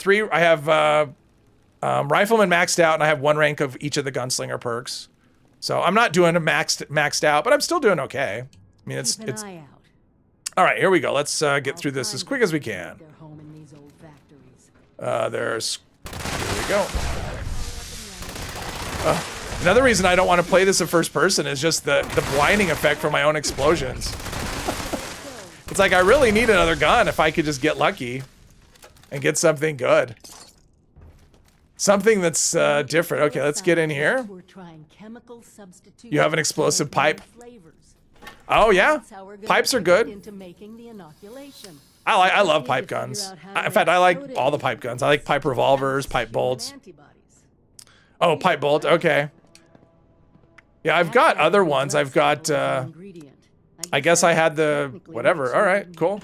S1: Rifleman maxed out, and I have 1 rank of each of the Gunslinger perks. So I'm not doing a maxed out, but I'm still doing okay. I mean, it's all right. Here we go. Let's get through this as quick as we can. Here we go. Another reason I don't want to play this in first person is just the blinding effect from my own explosions. It's like I really need another gun if I could just get lucky and get something good. Something that's different. Okay, let's get in here. You have an explosive pipe. Oh yeah, pipes are good. I love pipe guns. In fact, I like all the pipe guns. I like pipe revolvers, pipe bolts. Oh, pipe bolt. Okay. Yeah, I've got other ones. I've got. I guess I had the whatever. All right, cool.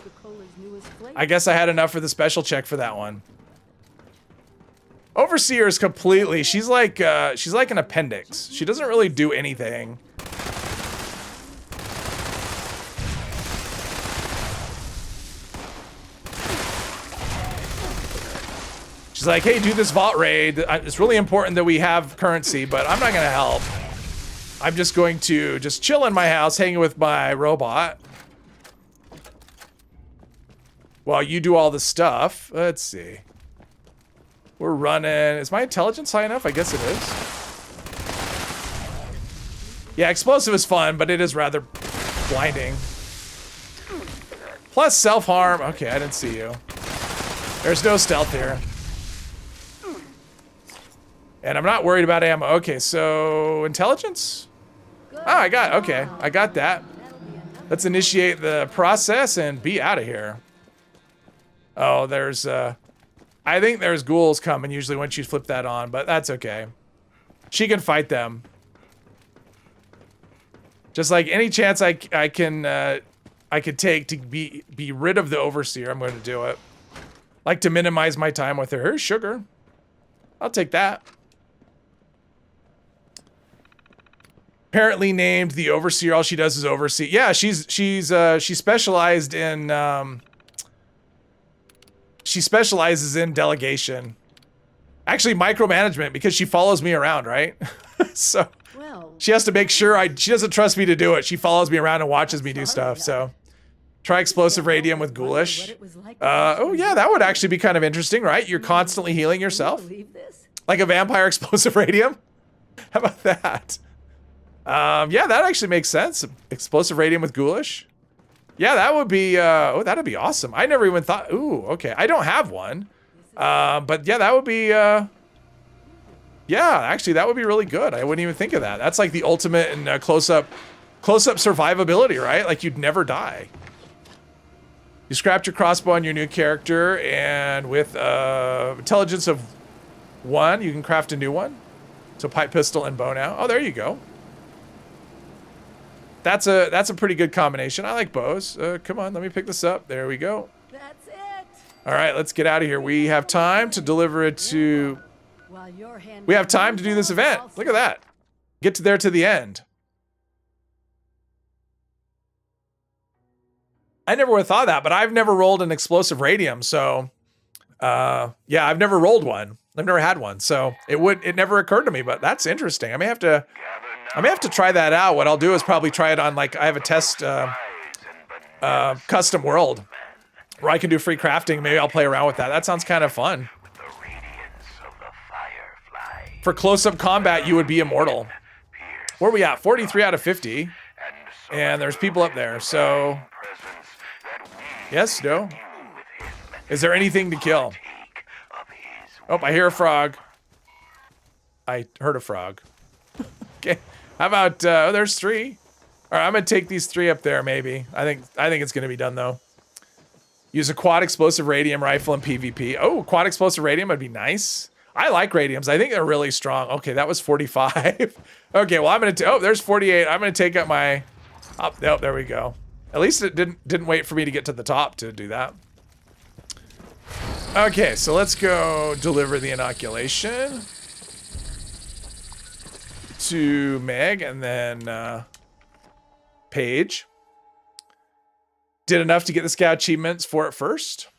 S1: I guess I had enough for the special check for that one. Overseer is completely, she's like an appendix. She doesn't really do anything. She's like, hey, do this vault raid. It's really important that we have currency, but I'm not gonna help. I'm just going to just chill in my house, hanging with my robot. While you do all the stuff. Let's see. We're running. Is my intelligence high enough? I guess it is. Yeah, explosive is fun, but it is rather blinding. Plus self-harm. Okay, I didn't see you. There's no stealth here. And I'm not worried about ammo. Okay, so intelligence? Oh, I got that. Let's initiate the process and be out of here. Oh, there's I think there's ghouls coming usually once you flip that on, but that's okay. She can fight them. Just like any chance I could take to be rid of the Overseer, I'm going to do it. Like to minimize my time with her. Here's sugar. I'll take that. Apparently named the Overseer. All she does is oversee. Yeah, she specialized in she specializes in delegation. Actually, micromanagement, because she follows me around, right? So she has to make sure she doesn't trust me to do it. She follows me around and watches me do stuff. So try explosive radium with ghoulish. Oh yeah, that would actually be kind of interesting, right? You're constantly healing yourself. Like a vampire explosive radium. How about that? Yeah, that actually makes sense. Explosive radium with ghoulish. Yeah, that would be, oh, that'd be awesome. I never even thought, ooh, okay. I don't have one. But yeah, that would be, yeah, actually, that would be really good. I wouldn't even think of that. That's like the ultimate in close-up survivability, right? Like you'd never die. You scrapped your crossbow on your new character, and with intelligence of 1, you can craft a new one. So pipe pistol and bow now. Oh, there you go. That's a pretty good combination. I like bows. Come on, let me pick this up. There we go.
S2: That's it.
S1: All right, let's get out of here. We have time to deliver it to...
S2: While you're handling
S1: We have time to do this event. Look at that. Get to there to the end. I never would have thought of that, but I've never rolled an explosive radium, so yeah, I've never rolled one. I've never had one, so it never occurred to me, but that's interesting. I may have to try that out. What I'll do is probably try it on, like, I have a test custom world where I can do free crafting. Maybe I'll play around with that. That sounds kind of fun. For close-up combat, you would be immortal. Where are we at? 43 out of 50. And there's people up there, so... Yes, no? Is there anything to kill? Oh, I hear a frog. I heard a frog. Okay. How about, oh, there's 3. All right, I'm going to take these 3 up there, maybe. I think it's going to be done, though. Use a quad explosive radium rifle in PvP. Oh, quad explosive radium would be nice. I like radiums. I think they're really strong. Okay, that was 45. Okay, well, I'm going to... Oh, there's 48. I'm going to take up my... Oh, there we go. At least it didn't wait for me to get to the top to do that. Okay, so let's go deliver the inoculation to Meg and then Paige. Did enough to get the scout achievements for it first.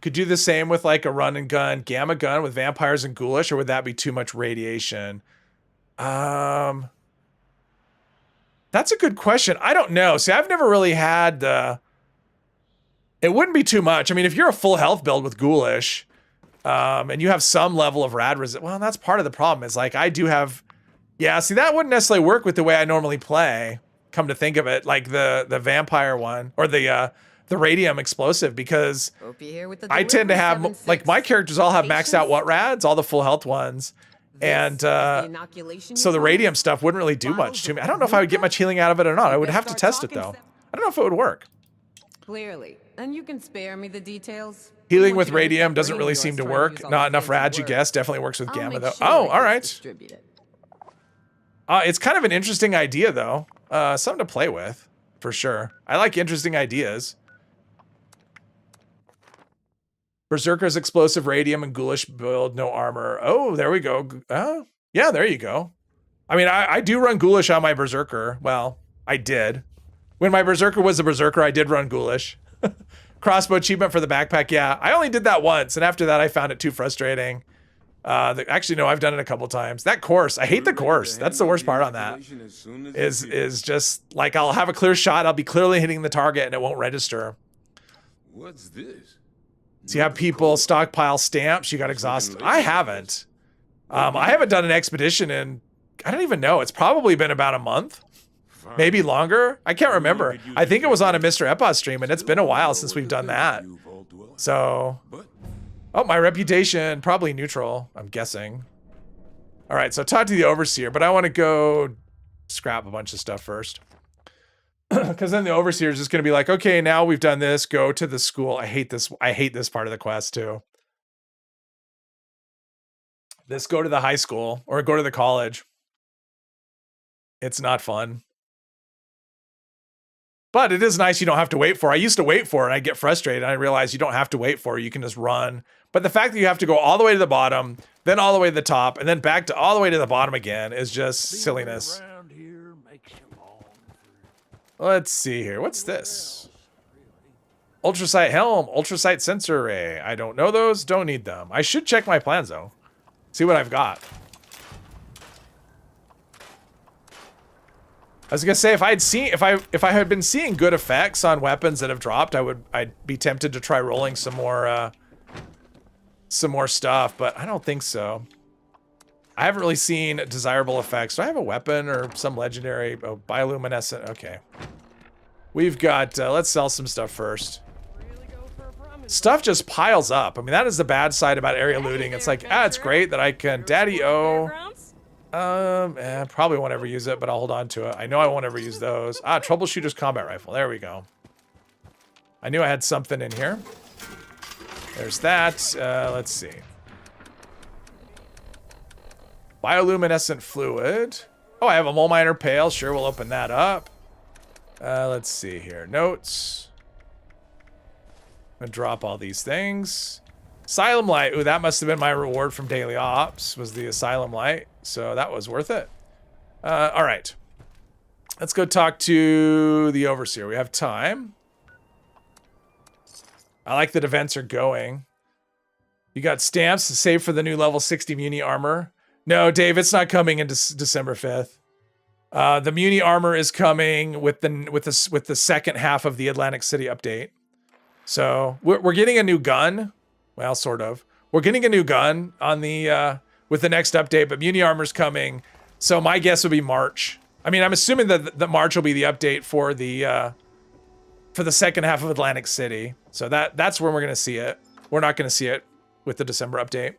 S1: Could do the same with like a run and gun gamma gun with vampires and ghoulish, or would that be too much radiation? That's a good question. I don't know. See, I've never really had the... It wouldn't be too much. I mean, if you're a full health build with ghoulish, and you have some level of rad resist, well, that's part of the problem. Is like I do have... Yeah, see, that wouldn't necessarily work with the way I normally play. Come to think of it, like the vampire one or the radium explosive, because I tend to have like my characters all have maxed out what rads, all the full health ones. And so the radium stuff wouldn't really do much to me. I don't know if I would get much healing out of it or not. I would have to test it though. I don't know if it would work.
S5: Clearly, and you can spare me the details.
S1: Healing with radium doesn't really seem to work. Not enough rads, you guess. Definitely works with gamma though. Oh, all right. It's kind of an interesting idea though. Something to play with, for sure. I like interesting ideas. Berserker's explosive radium and ghoulish build, no armor. Oh, there we go. Yeah, there you go. I mean, I do run ghoulish on my berserker. Well, I did. When my berserker was a berserker, I did run ghoulish. Crossbow achievement for the backpack. Yeah, I only did that once, and after that, I found it too frustrating. Actually, no, I've done it a couple times. That course, I hate the course. That's the worst part on that. Is just like I'll have a clear shot, I'll be clearly hitting the target, and it won't register.
S6: What's this?
S1: So you have people stockpile stamps. You got exhausted. I haven't. I haven't done an expedition in, I don't even know. It's probably been about a month, maybe longer. I can't remember. I think it was on a Mr. Epos stream, and it's been a while since we've done that. So, oh, my reputation, probably neutral, I'm guessing. All right, so talk to the overseer, but I want to go scrap a bunch of stuff first. Because then the overseer is just going to be like, okay, now we've done this, go to the school. I hate this part of the quest too. This go to the high school or go to the college. It's not fun. But it is nice you don't have to wait for it. I used to wait for it and I get frustrated. And I realize you don't have to wait for it. You can just run. But the fact that you have to go all the way to the bottom, then all the way to the top, and then back to all the way to the bottom again is just silliness. Let's see here. What's this? Ultrasight helm, ultrasight sensor array. I don't know those. Don't need them. I should check my plans though. See what I've got. I was gonna say if I had been seeing good effects on weapons that have dropped, I'd be tempted to try rolling some more stuff, but I don't think so. I haven't really seen desirable effects. Do I have a weapon or some legendary? Oh, bioluminescent. Okay. We've got, let's sell some stuff first. Stuff just piles up. I mean, that is the bad side about area looting. It's like, it's great that I can daddy-o. Probably won't ever use it, but I'll hold on to it. I know I won't ever use those. Troubleshooter's combat rifle. There we go. I knew I had something in here. There's that. Let's see. Bioluminescent fluid. Oh, I have a mole miner pail. Sure, we'll open that up. Let's see here. Notes. I'm gonna drop all these things. Asylum light. Ooh, that must have been my reward from daily ops, was the asylum light. So that was worth it. All right. Let's go talk to the overseer. We have time. I like that events are going. You got stamps to save for the new level 60 Muni armor. No, Dave, it's not coming in December 5th. The Muni armor is coming with the second half of the Atlantic City update. So we're getting a new gun. Well, sort of. We're getting a new gun on the with the next update, but Muni armor's coming. So my guess would be March. I mean, I'm assuming that the March will be the update for the second half of Atlantic City. So that's where we're gonna see it. We're not gonna see it with the December update.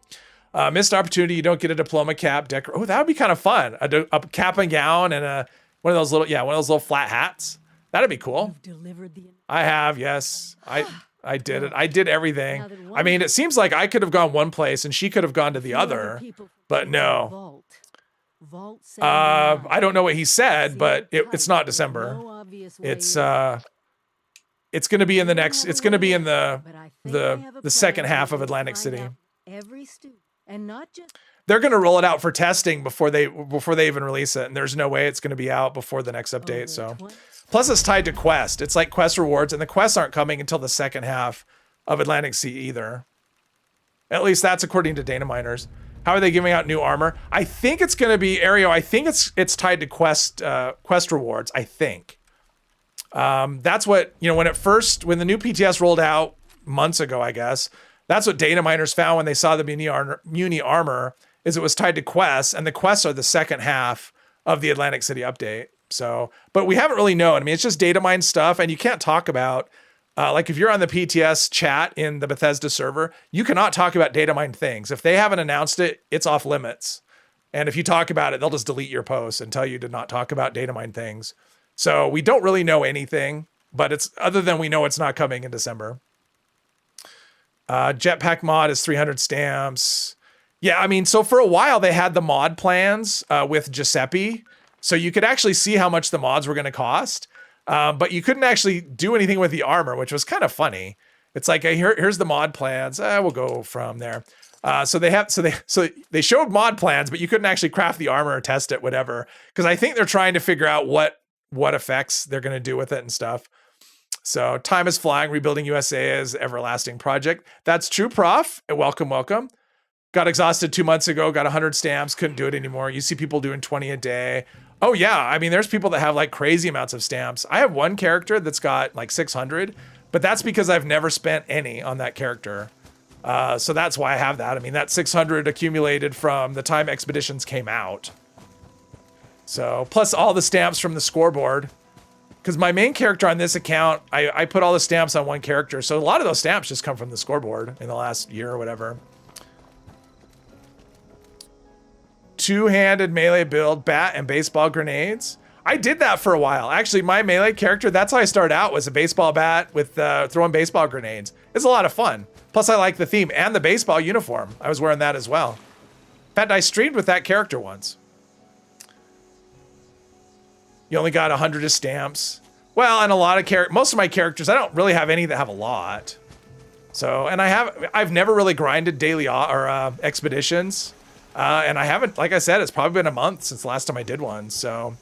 S1: Missed opportunity. You don't get a diploma cap. Oh, that would be kind of fun. A cap and gown and one of those little flat hats. That'd be cool. I have, yes. I did it. I did everything. I mean, it seems like I could have gone one place and she could have gone to the other, but no. I don't know what he said, but it's not December. It's going to be in the next. It's going to be in the second half of Atlantic City. They're going to roll it out for testing before they even release it, and there's no way it's going to be out before the next update. So, plus it's tied to quest. It's like quest rewards, and the quests aren't coming until the second half of Atlantic Sea either. At least that's according to data miners. How are they giving out new armor? I think it's going to be Aereo. I think it's tied to quest rewards. I think. That's what, when the new PTS rolled out months ago, I guess, that's what data miners found when they saw the Muni armor, is it was tied to quests, and the quests are the second half of the Atlantic City update. So, but we haven't really known. I mean, it's just data mine stuff, and you can't talk about, like if you're on the PTS chat in the Bethesda server, you cannot talk about data mine things. If they haven't announced it, it's off limits. And if you talk about it, they'll just delete your post and tell you to not talk about data mine things. So we don't really know anything, but it's other than we know it's not coming in December. Jetpack mod is 300 stamps. Yeah, I mean, so for a while they had the mod plans with Giuseppe, so you could actually see how much the mods were going to cost, but you couldn't actually do anything with the armor, which was kind of funny. It's like, here's the mod plans. We'll go from there. So they showed mod plans, but you couldn't actually craft the armor or test it, whatever, because I think they're trying to figure out what effects they're going to do with it and stuff. So time is flying. Rebuilding USA is everlasting project. That's true, Prof. Welcome. Got exhausted 2 months ago. Got 100 stamps. Couldn't do it anymore. You see people doing 20 a day. Oh yeah. I mean, there's people that have like crazy amounts of stamps. I have one character that's got like 600, but that's because I've never spent any on that character. So that's why I have that. I mean, that 600 accumulated from the time Expeditions came out. So plus all the stamps from the scoreboard. Because my main character on this account, I put all the stamps on one character. So a lot of those stamps just come from the scoreboard in the last year or whatever. Two-handed melee build, bat and baseball grenades. I did that for a while. Actually, my melee character, that's how I started out, was a baseball bat with throwing baseball grenades. It's a lot of fun. Plus, I like the theme and the baseball uniform. I was wearing that as well. In fact, I streamed with that character once. You only got 100 of stamps. Well, and a lot of most of my characters, I don't really have any that have a lot. So, and I've never really grinded daily or expeditions. And I haven't, like I said, it's probably been a month since the last time I did one. So,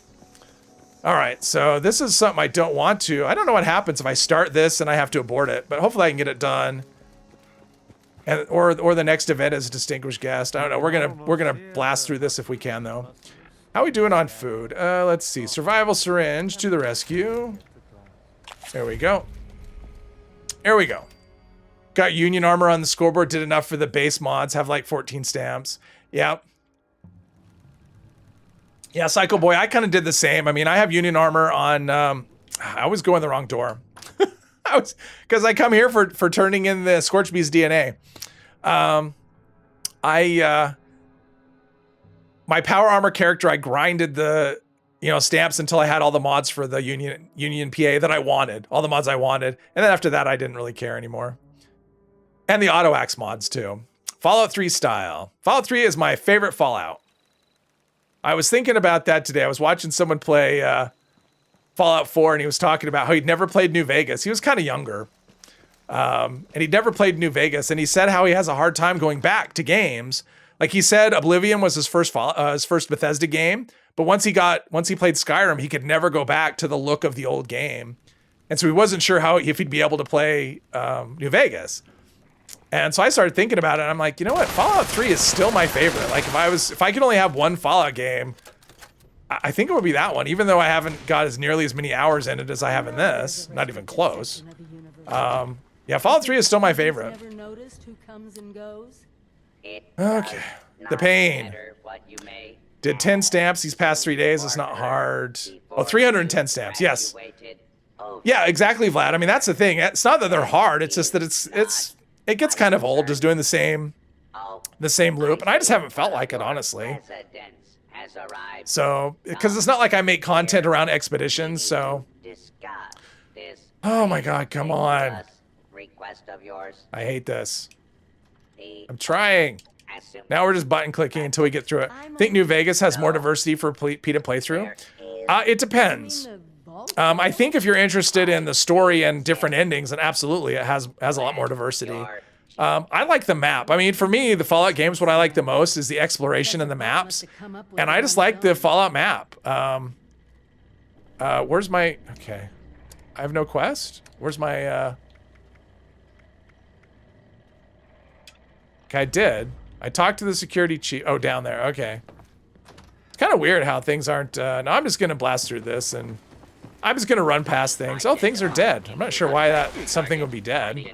S1: all right. So this is something I don't want to. I don't know what happens if I start this and I have to abort it, but hopefully I can get it done. And or the next event as a distinguished guest. I don't know. We're gonna blast through this if we can though. How are we doing on food? Let's see. Survival syringe to the rescue. There we go. There we go. Got Union armor on the scoreboard. Did enough for the base mods. Have like 14 stamps. Yep. Yeah, Psycho Boy, I kind of did the same. I mean, I have Union armor on... I was going the wrong door. Because I come here for turning in the Scorch Beast DNA. My power armor character, I grinded the stamps until I had all the mods for the Union PA that I wanted, all the mods I wanted. And then after that, I didn't really care anymore. And the Auto Axe mods too. Fallout 3 style. Fallout 3 is my favorite Fallout. I was thinking about that today. I was watching someone play Fallout 4, and he was talking about how he'd never played New Vegas. He was kind of younger. And he'd never played New Vegas, and he said how he has a hard time going back to games. Like he said, Oblivion was his first Bethesda game, but once he played Skyrim, he could never go back to the look of the old game, and so he wasn't sure if he'd be able to play New Vegas. And so I started thinking about it, and I'm like, you know what? Fallout 3 is still my favorite. Like if I could only have one Fallout game, I think it would be that one, even though I haven't got as nearly as many hours in it as I have in this. Not even close. Yeah, Fallout 3 is still my favorite.
S2: Never noticed who comes and goes?
S1: Okay. The pain. Did 10 stamps these past 3 days. It's not hard. Oh, 310 stamps. Yes. Yeah, exactly, Vlad. I mean, that's the thing. It's not that they're hard. It's just that it gets kind of old just doing the same loop. And I just haven't felt like it, honestly. So, because it's not like I make content around expeditions, so. Oh my God, come on. I hate this. I'm trying. Now we're just button clicking until we get through it. Think New Vegas has more diversity for PETA playthrough? It depends. I think if you're interested in the story and different endings, then absolutely it has a lot more diversity. I like the map. I mean, for me, the Fallout games, what I like the most is the exploration and the maps. And I just like the Fallout map. Where's my... Okay. I have no quest? Where's my... Okay, I did. I talked to the security chief. Oh, down there. Okay. It's kind of weird how things aren't... no, I'm just going to blast through this, and I'm just going to run past things. Oh, things are dead. I'm not sure why something would be dead.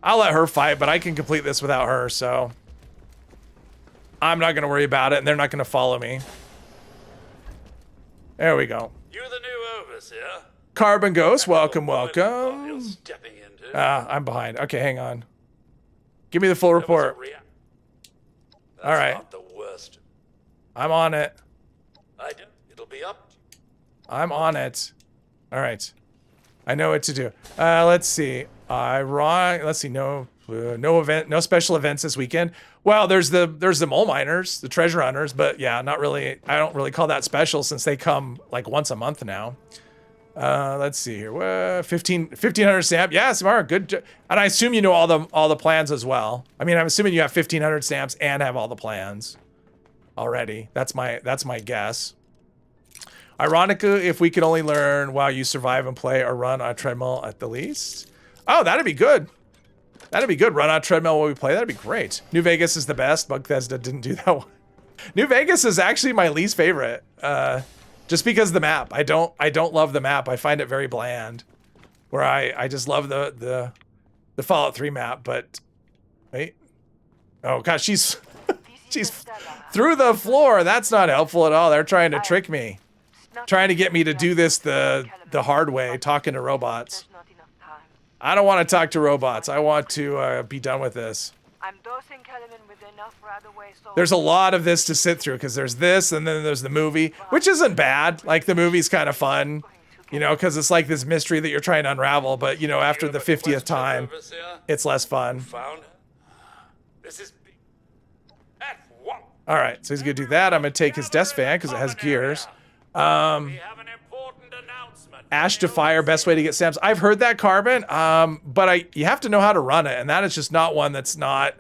S1: I'll let her fight, but I can complete this without her, so... I'm not going to worry about it, and they're not going to follow me. There we go.
S6: You're the new overseer.
S1: Carbon Ghost, welcome, welcome.
S6: You're stepping into.
S1: I'm behind. Okay, hang on. Give me the full report.
S6: That's
S1: all right.
S6: Not the worst.
S1: I'm on it.
S6: It'll be up.
S1: I'm on it. All right. I know what to do. Let's see. Let's see. No special events this weekend. Well, there's the mole miners, the treasure hunters, but yeah, not really. I don't really call that special since they come like once a month now. Let's see here. 1,500 stamp. Yeah, Samara, good. And I assume you know all the plans as well. I mean, I'm assuming you have 1,500 stamps and have all the plans already. That's my guess. Ironically, if we could only learn while you survive and play or run on a treadmill at the least. Oh, that'd be good. That'd be good. Run on a treadmill while we play. That'd be great. New Vegas is the best. Bethesda didn't do that one. New Vegas is actually my least favorite. Just because of the map. I don't love the map. I find it very bland. Where I just love the Fallout 3 map, but wait. Oh gosh, she's through the floor. That's not helpful at all. They're trying to trick me. Trying to get me to do this the hard way, talking to robots. I don't want to talk to robots. I want to be done with this. There's a lot of this to sit through because there's this and then there's the movie, which isn't bad. Like the movie's kind of fun, you know, because it's like this mystery that you're trying to unravel. But, you know, after the 50th time, it's less fun. All right, so he's going to do that. I'm going to take his desk fan because it has gears. Ash to fire, best way to get stamps. I've heard that, Carbon, but you have to know how to run it, and that is just not one that's not...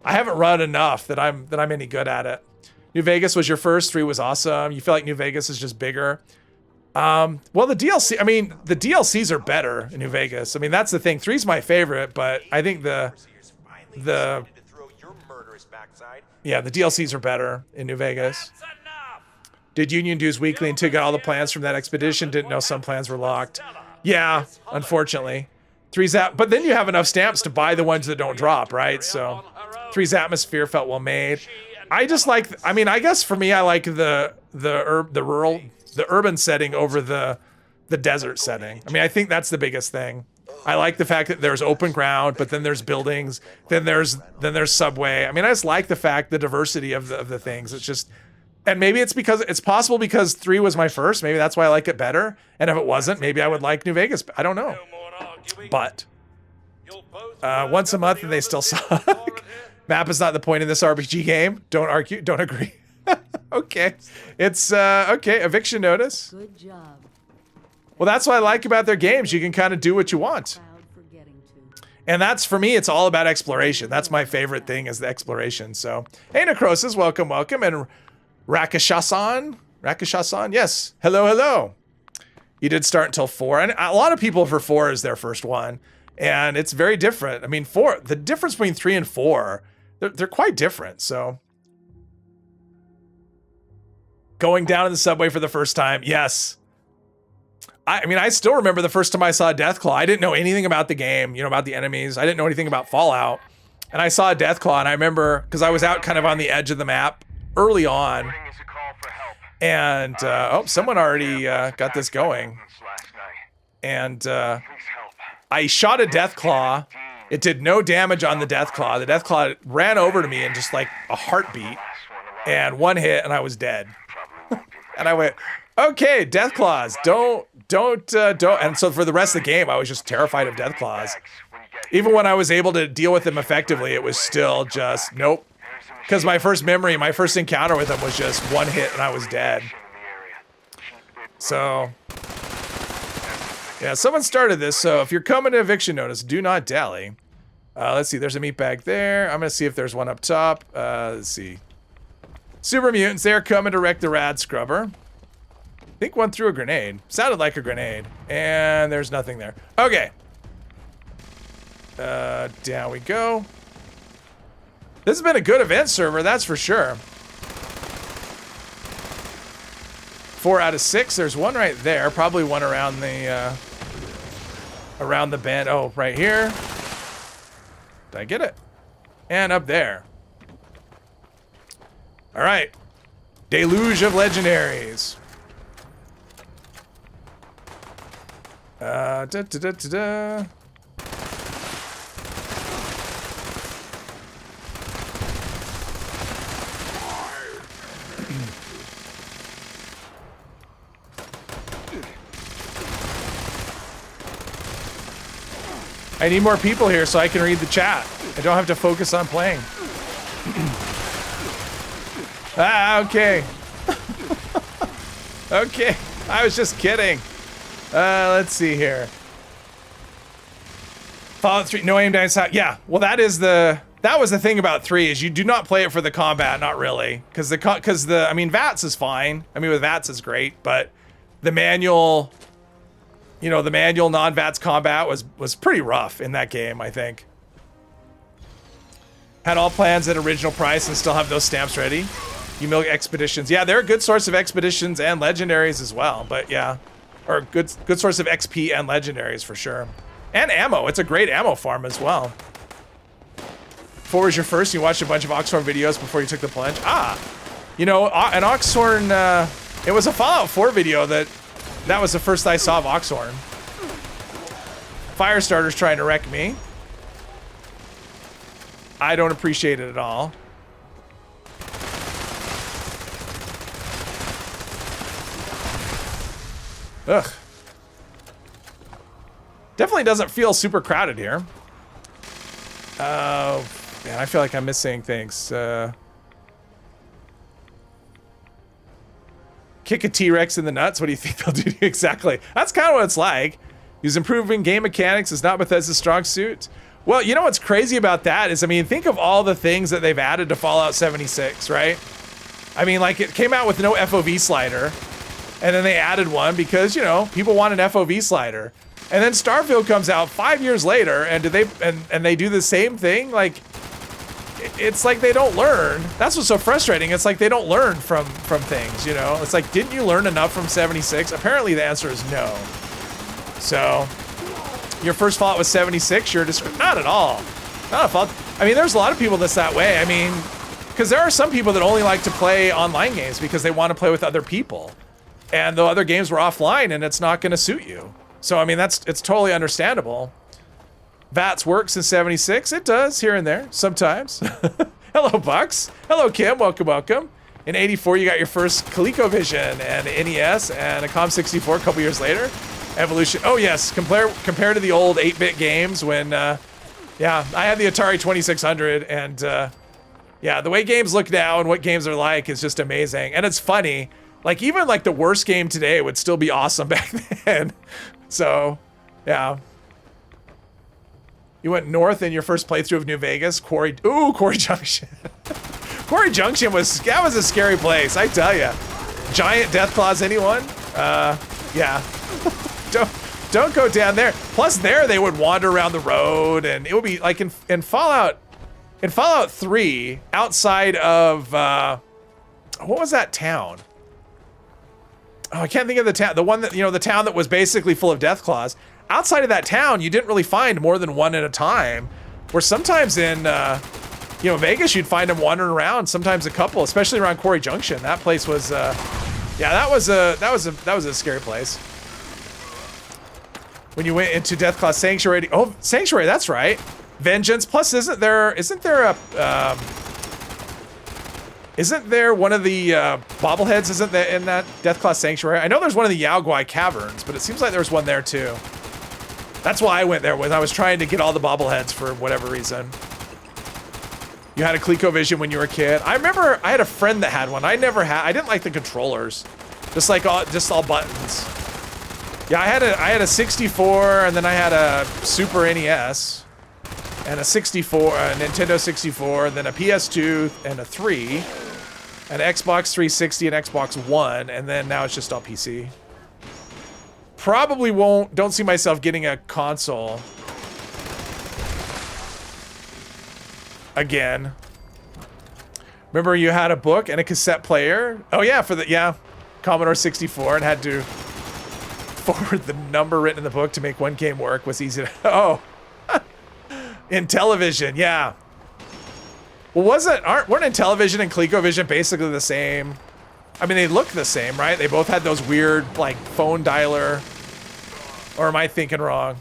S1: I haven't run enough that I'm any good at it. New Vegas was your first. 3 was awesome. You feel like New Vegas is just bigger. Well, the DLC, I mean, the DLCs are better in New Vegas. I mean, that's the thing. 3's my favorite, but I think the DLCs are better in New Vegas. Did Union dues weekly until you got all the plans from that expedition? Didn't know some plans were locked. Yeah, unfortunately. 3's but then you have enough stamps to buy the ones that don't drop, right? So 3's atmosphere felt well made. I just like, I mean, I guess for me, I like the urban setting over the desert setting. I mean, I think that's the biggest thing. I like the fact that there's open ground, but then there's buildings, then there's subway. I mean, I just like the diversity of the things. It's just, And maybe it's possible because 3 was my first. Maybe that's why I like it better. And if it wasn't, maybe I would like New Vegas. I don't know.
S6: No more arguing.
S1: But
S6: You'll both
S1: once a
S6: work
S1: month
S6: for
S1: and
S6: the
S1: they
S6: other
S1: still
S6: team
S1: suck.
S6: for it here.
S1: Map is not the point in this RPG game. Don't argue. Don't agree. Okay. It's okay. Eviction notice.
S2: Good job.
S1: Well, that's what I like about their games. You can kind of do what you want.
S2: Proud for getting to.
S1: And that's, for me, it's all about exploration. That's my favorite thing is the exploration. So, hey, Necrosis, welcome, welcome. And Rakashasan, yes. Hello, hello. You did start until 4. And a lot of people for 4 is their first one. And it's very different. I mean, 4, the difference between 3 and 4, they're quite different. So, going down in the subway for the first time, yes. I mean, I still remember the first time I saw Deathclaw. I didn't know anything about the game, about the enemies. I didn't know anything about Fallout. And I saw Deathclaw, and I remember, because I was out kind of on the edge of the map early on. And, oh, someone already got this going. And I shot a Deathclaw. It did no damage on the Deathclaw. The Deathclaw ran over to me in just like a heartbeat. And 1 hit, and I was dead. And I went, okay, Deathclaws, don't. And so for the rest of the game, I was just terrified of Deathclaws. Even when I was able to deal with them effectively, it was still just, nope. Because my first encounter with them was just 1 hit and I was dead. So, yeah, someone started this. So if you're coming to eviction notice, do not dally. Let's see, there's a meat bag there. I'm going to see if there's one up top. Let's see. Super mutants, they're coming to wreck the rad scrubber. I think one threw a grenade. Sounded like a grenade. And there's nothing there. Okay. Down we go. This has been a good event server, that's for sure. 4 out of 6. There's one right there. Probably one around the bend. Oh, right here. Did I get it? And up there. All right. Deluge of legendaries. Da. I need more people here so I can read the chat. I don't have to focus on playing. Okay. Okay. I was just kidding. Let's see here. Fallout 3, no aim down sight. Yeah, well that was the thing about 3 is you do not play it for the combat, not really. Because I mean, VATS is fine. I mean, with VATS is great, but the manual, the manual non-VATS combat was pretty rough in that game, I think. Had all plans at original price and still have those stamps ready. You milk expeditions. Yeah, they're a good source of expeditions and legendaries as well, but yeah. Or good source of XP and legendaries for sure. And ammo. It's a great ammo farm as well. 4 was your first. You watched a bunch of Oxhorn videos before you took the plunge. Ah, an Oxhorn. It was a Fallout 4 video that was the first I saw of Oxhorn. Firestarter's trying to wreck me. I don't appreciate it at all. Ugh. Definitely doesn't feel super crowded here. Man, I feel like I'm missing things. Kick a T-Rex in the nuts. What do you think they'll do to you exactly? That's kind of what it's like. Use improving game mechanics is not Bethesda's strong suit. Well, you know what's crazy about that is, I mean, think of all the things that they've added to Fallout 76, right? I mean, like, it came out with no FOV slider. And then they added one because, people want an FOV slider. And then Starfield comes out 5 years later, and they do the same thing. Like, it's like they don't learn. That's what's so frustrating. It's like they don't learn from things, It's like, didn't you learn enough from 76? Apparently the answer is no. So, your first Fallout was 76. You're just not at all. Not a fault. I mean, there's a lot of people that's that way. I mean, because there are some people that only like to play online games because they want to play with other people. And the other games were offline and it's not going to suit you. So, I mean, it's totally understandable. VATS works in 76. It does here and there sometimes. Hello, Bucks. Hello, Kim. Welcome, welcome. In 84, you got your first ColecoVision and NES and a Com64 a couple years later. Evolution. Oh, yes. Compared to the old 8-bit games when, yeah, I had the Atari 2600 and, yeah, the way games look now and what games are like is just amazing. And it's funny. Like, even like the worst game today would still be awesome back then. So, yeah. You went north in your first playthrough of New Vegas. Quarry Junction. Quarry Junction that was a scary place, I tell you. Giant death claws, anyone? Yeah. don't go down there. Plus there they would wander around the road and it would be like in Fallout 3, outside of what was that town? Oh, I can't think of the town. The one that, the town that was basically full of death claws. Outside of that town, you didn't really find more than one at a time. Where sometimes in Vegas, you'd find them wandering around, sometimes a couple, especially around Quarry Junction. That place was yeah, that was a scary place. When you went into Deathclaw Sanctuary. Oh, Sanctuary, that's right. Vengeance. Plus, isn't there one of the bobbleheads? Isn't there in that Deathclaw Sanctuary? I know there's one of the Yaoguai Caverns, but it seems like there's one there too. That's why I went there when I was trying to get all the bobbleheads for whatever reason. You had a ColecoVision when you were a kid. I remember I had a friend that had one. I didn't like the controllers. Just all buttons. Yeah, I had a 64 and then I had a Super NES and a 64, a Nintendo 64, and then a PS2 and a 3, an Xbox 360 and Xbox One, and then now it's just all PC. Probably don't see myself getting a console again. Remember you had a book and a cassette player? Oh yeah, Commodore 64, and had to forward the number written in the book to make one game work. Was easy to, oh. In television, yeah. Well, weren't Intellivision and ColecoVision basically the same? I mean, they look the same, right? They both had those weird, like, phone dialer. Or am I thinking wrong?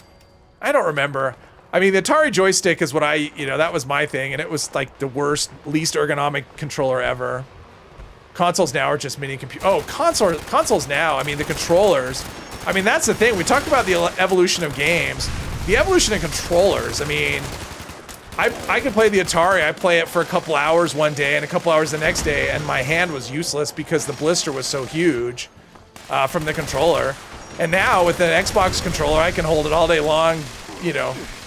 S1: I don't remember. I mean, the Atari joystick is what that was my thing, and it was like the worst, least ergonomic controller ever. Consoles now are just mini computers. Oh, consoles now, I mean, the controllers. I mean, that's the thing. We talk about the evolution of games. The evolution of controllers, I mean, I could play the Atari. I play it for a couple hours one day and a couple hours the next day, and my hand was useless because the blister was so huge from the controller. And now with an Xbox controller, I can hold it all day long.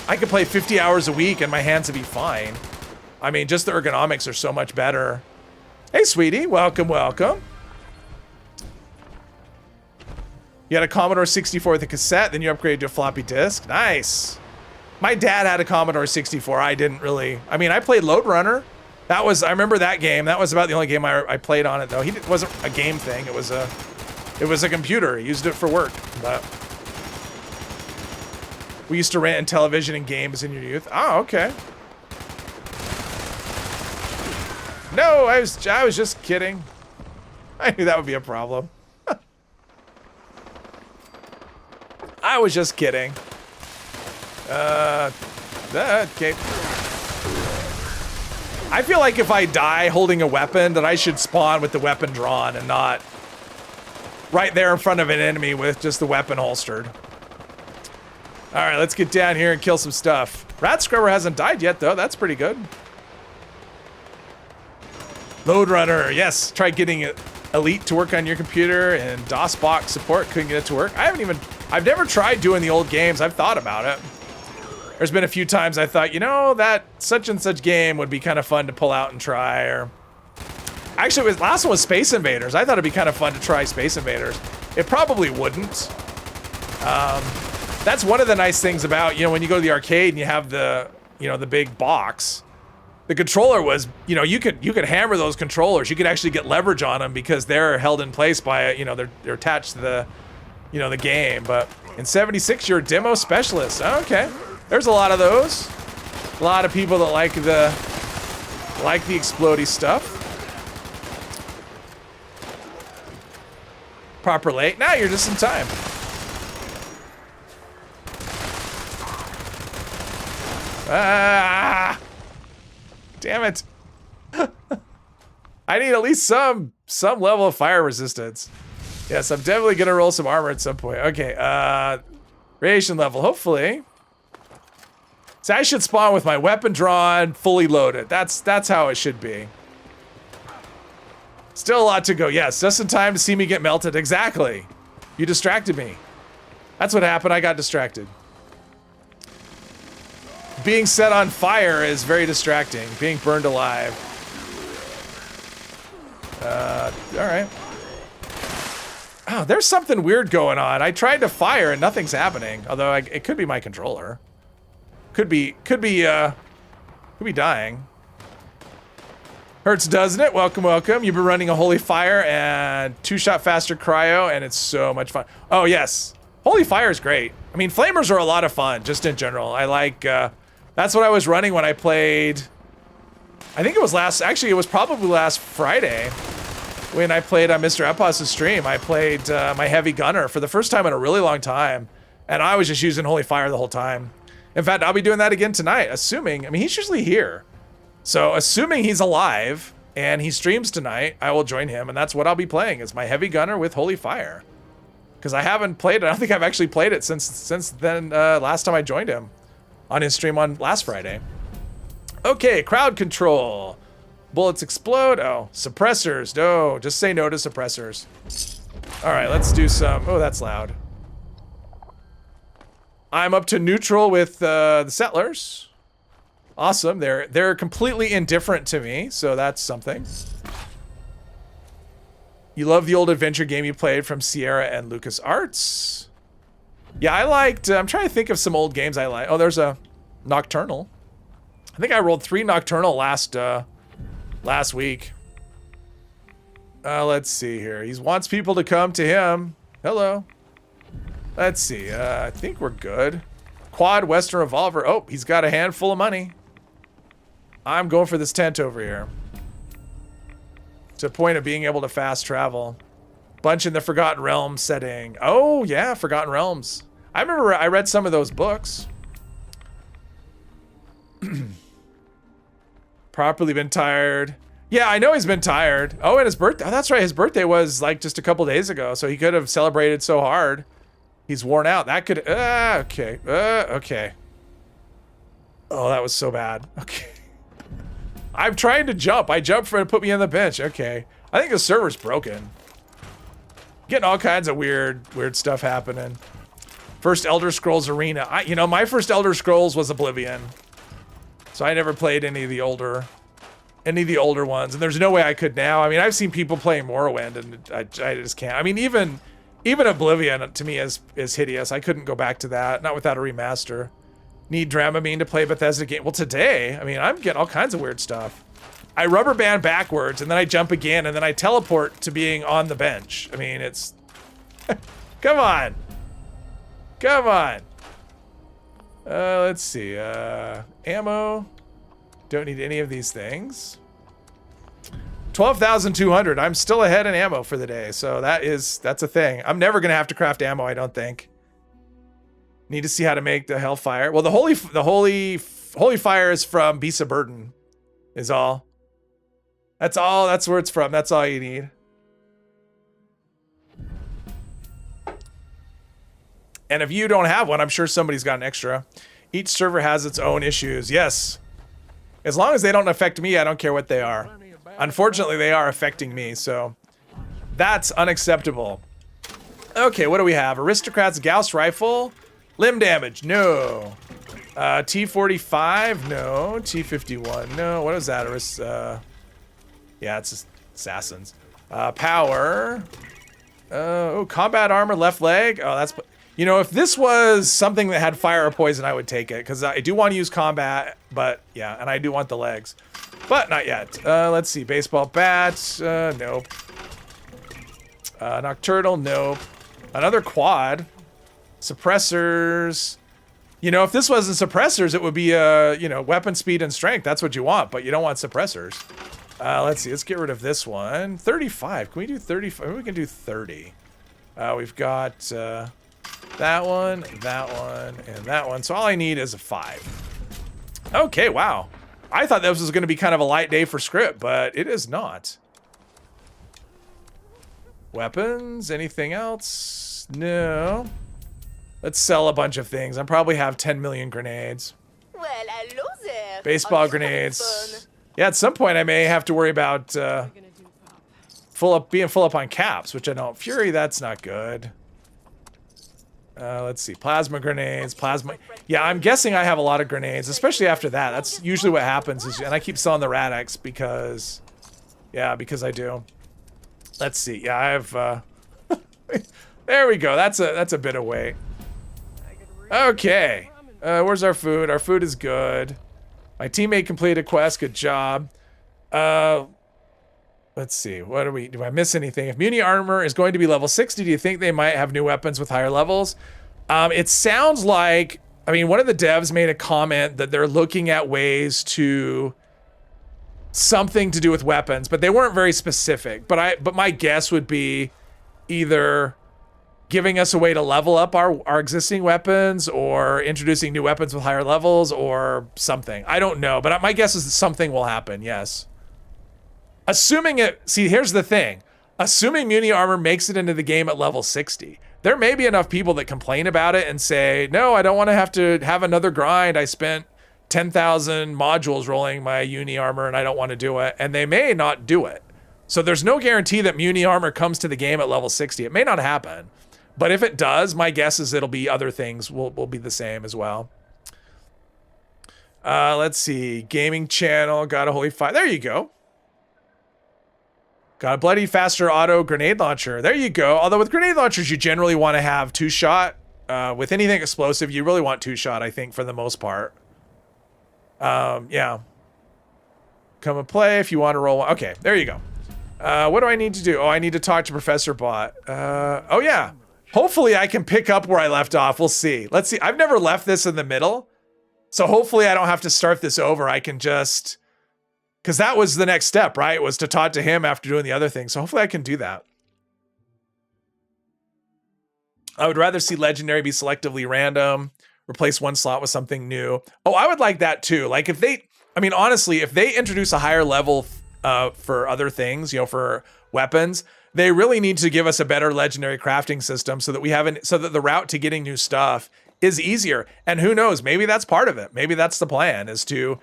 S1: I could play 50 hours a week and my hands would be fine. I mean, just the ergonomics are so much better. Hey, sweetie, welcome, welcome. You had a Commodore 64 with a cassette, then you upgraded to a floppy disk. Nice. My dad had a Commodore 64. I didn't really. I mean, I played Lode Runner. I remember that game. That was about the only game I played on it, though. It wasn't a game thing. It was a computer. He used it for work. But we used to rent television and games in your youth. Oh, okay. No, I was just kidding. I knew that would be a problem. I was just kidding. Okay. I feel like if I die holding a weapon, that I should spawn with the weapon drawn and not right there in front of an enemy with just the weapon holstered. All right, let's get down here and kill some stuff. Rat Scrubber hasn't died yet, though. That's pretty good. Lode Runner, yes. Try getting Elite to work on your computer, and DOSBox support couldn't get it to work. I've never tried doing the old games. I've thought about it. There's been a few times I thought, that such and such game would be kind of fun to pull out and try. Or actually, last one was Space Invaders. I thought it'd be kind of fun to try Space Invaders. It probably wouldn't. That's one of the nice things about, when you go to the arcade and you have the, the big box. The controller was, you could hammer those controllers. You could actually get leverage on them because they're held in place by, they're attached to the, the game. But in 76, you're a demo specialist. Okay. There's a lot of those. A lot of people that like the explodey stuff. Proper late. Now you're just in time. Ah! Damn it. I need at least some level of fire resistance. Yes, I'm definitely gonna roll some armor at some point. Okay, radiation level, hopefully. So I should spawn with my weapon drawn, fully loaded. That's how it should be. Still a lot to go. Yes, just in time to see me get melted. Exactly. You distracted me. That's what happened. I got distracted. Being set on fire is very distracting. Being burned alive. All right. Oh, there's something weird going on. I tried to fire and nothing's happening. Although it could be my controller. Could be dying. Hurts, doesn't it? Welcome, welcome. You've been running a Holy Fire and 2-shot faster cryo, and it's so much fun. Oh, yes. Holy Fire is great. I mean, Flamers are a lot of fun, just in general. I like, that's what I was running when I played, I think it was it was probably last Friday when I played on Mr. Epos' stream. I played my Heavy Gunner for the first time in a really long time, and I was just using Holy Fire the whole time. In fact, I'll be doing that again tonight, assuming, I mean, he's usually here. So assuming he's alive and he streams tonight, I will join him, and that's what I'll be playing, is my Heavy Gunner with Holy Fire. Because I haven't played it. I don't think I've actually played it since then, last time I joined him on his stream on last Friday. Okay, crowd control. Bullets explode. Oh, suppressors. No, just say no to suppressors. All right, let's do some. Oh, that's loud. I'm up to neutral with the settlers. Awesome. They're completely indifferent to me, so that's something. You love the old adventure game you played from Sierra and LucasArts. Yeah, I liked. I'm trying to think of some old games I like. Oh, there's a Nocturnal. I think I rolled 3 Nocturnal last week. Let's see here. He wants people to come to him. Hello. Let's see. I think we're good. Quad Western Revolver. Oh, he's got a handful of money. I'm going for this tent over here. To the point of being able to fast travel. Bunch in the Forgotten Realms setting. Oh, yeah, Forgotten Realms. I remember I read some of those books. Properly been tired. Yeah, I know he's been tired. Oh, and his birthday. Oh, that's right. His birthday was like just a couple days ago, so he could have celebrated so hard. He's worn out. That could. Okay. Okay. Oh, that was so bad. Okay. I'm trying to jump. I jumped for it to put me on the bench. Okay. I think the server's broken. Getting all kinds of weird stuff happening. First Elder Scrolls Arena. You know, my first Elder Scrolls was Oblivion. So I never played any of the older ones, and there's no way I could now. I mean, I've seen people playing Morrowind, and I just can't. I mean, even Oblivion to me is hideous. I couldn't go back to that, not without a remaster. Need Dramamine to play Bethesda game. Well, today, I mean, I'm getting all kinds of weird stuff. I rubber band backwards, and then I jump again, and then I teleport to being on the bench. I mean, it's... Come on. Come on. Let's see. Ammo. Don't need any of these things. 12,200. I'm still ahead in ammo for the day, so that's a thing. I'm never gonna have to craft ammo, I don't think. Need to see how to make the Hellfire. Well, the Holy Fire is from Beast of Burden, is all. That's all. That's where it's from. That's all you need. And if you don't have one, I'm sure somebody's got an extra. Each server has its own issues. Yes. As long as they don't affect me, I don't care what they are. Unfortunately, they are affecting me, so that's unacceptable. Okay, what do we have? Aristocrat's Gauss Rifle. Limb damage, no. T45, no. T51, no. What is that? Yeah, it's assassins. Power. Oh, combat armor, left leg. Oh, that's... You know, if this was something that had fire or poison, I would take it. Because I do want to use combat, but yeah, and I do want the legs. But not yet. Let's see. Baseball bat. Nope. Nocturnal, nope. Another quad. Suppressors. You know, if this wasn't suppressors, it would be, you know, weapon speed and strength. That's what you want, but you don't want suppressors. Let's see. Let's get rid of this one. 35. Can we do 35? Maybe we can do 30. We've got that one, and that one. So all I need is a 5. Okay, wow. I thought this was going to be kind of a light day for script, but it is not. Weapons? Anything else? No. Let's sell a bunch of things. I probably have 10 million grenades.
S7: Well, hello there.
S1: Baseball grenades. Yeah, at some point I may have to worry about being full up on caps, which I don't. Fury, that's not good. Let's see. Plasma grenades. Yeah, I'm guessing I have a lot of grenades, especially after that. That's usually what happens. And I keep selling the Radix because... Yeah, because I do. Let's see. Yeah, I have... There we go. That's a bit of weight. Okay. Where's our food? Our food is good. My teammate completed a quest. Good job. Let's see. Do I miss anything? If Muni armor is going to be level 60, do you think they might have new weapons with higher levels? It sounds like, I mean, one of the devs made a comment that they're looking at ways to something to do with weapons, but they weren't very specific. But my guess would be either giving us a way to level up our existing weapons, or introducing new weapons with higher levels, or something. I don't know, but my guess is that something will happen, yes. Assuming it, see, here's the thing. Assuming Muni armor makes it into the game at level 60, there may be enough people that complain about it and say, no, I don't want to have another grind. I spent 10,000 modules rolling my Uni armor and I don't want to do it. And they may not do it. So there's no guarantee that Muni armor comes to the game at level 60. It may not happen. But if it does, my guess is it'll be other things will be the same as well. Let's see. Gaming channel. Got a holy fire. There you go. Got a bloody faster auto grenade launcher. There you go. Although with grenade launchers, you generally want to have 2-shot. With anything explosive, you really want 2-shot, I think, for the most part. Yeah. Come and play if you want to roll one. Okay, there you go. What do I need to do? Oh, I need to talk to Professor Bot. Oh, yeah. Hopefully I can pick up where I left off. We'll see. Let's see. I've never left this in the middle. So hopefully I don't have to start this over. I can just... Because that was the next step, right? Was to talk to him after doing the other thing. So hopefully I can do that. I would rather see Legendary be selectively random. Replace one slot with something new. Oh, I would like that too. Like if they... I mean, honestly, if they introduce a higher level for other things, you know, for weapons... They really need to give us a better legendary crafting system so that so that the route to getting new stuff is easier. And who knows, maybe that's part of it. Maybe that's the plan, is to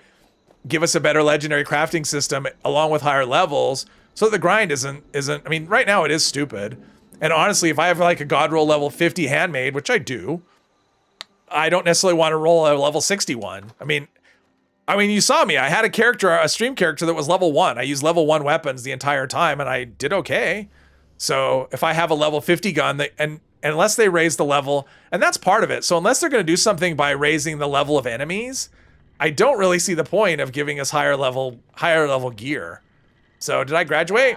S1: give us a better legendary crafting system along with higher levels so that the grind isn't, I mean, right now it is stupid. And honestly, if I have like a god roll level 50 handmade, which I do, I don't necessarily want to roll a level 61. I mean, you saw me. I had a stream character that was level 1. I used level 1 weapons the entire time and I did okay. So if I have a level 50 gun, and unless they raise the level, and that's part of it. So unless they're going to do something by raising the level of enemies, I don't really see the point of giving us higher level gear. So did I graduate?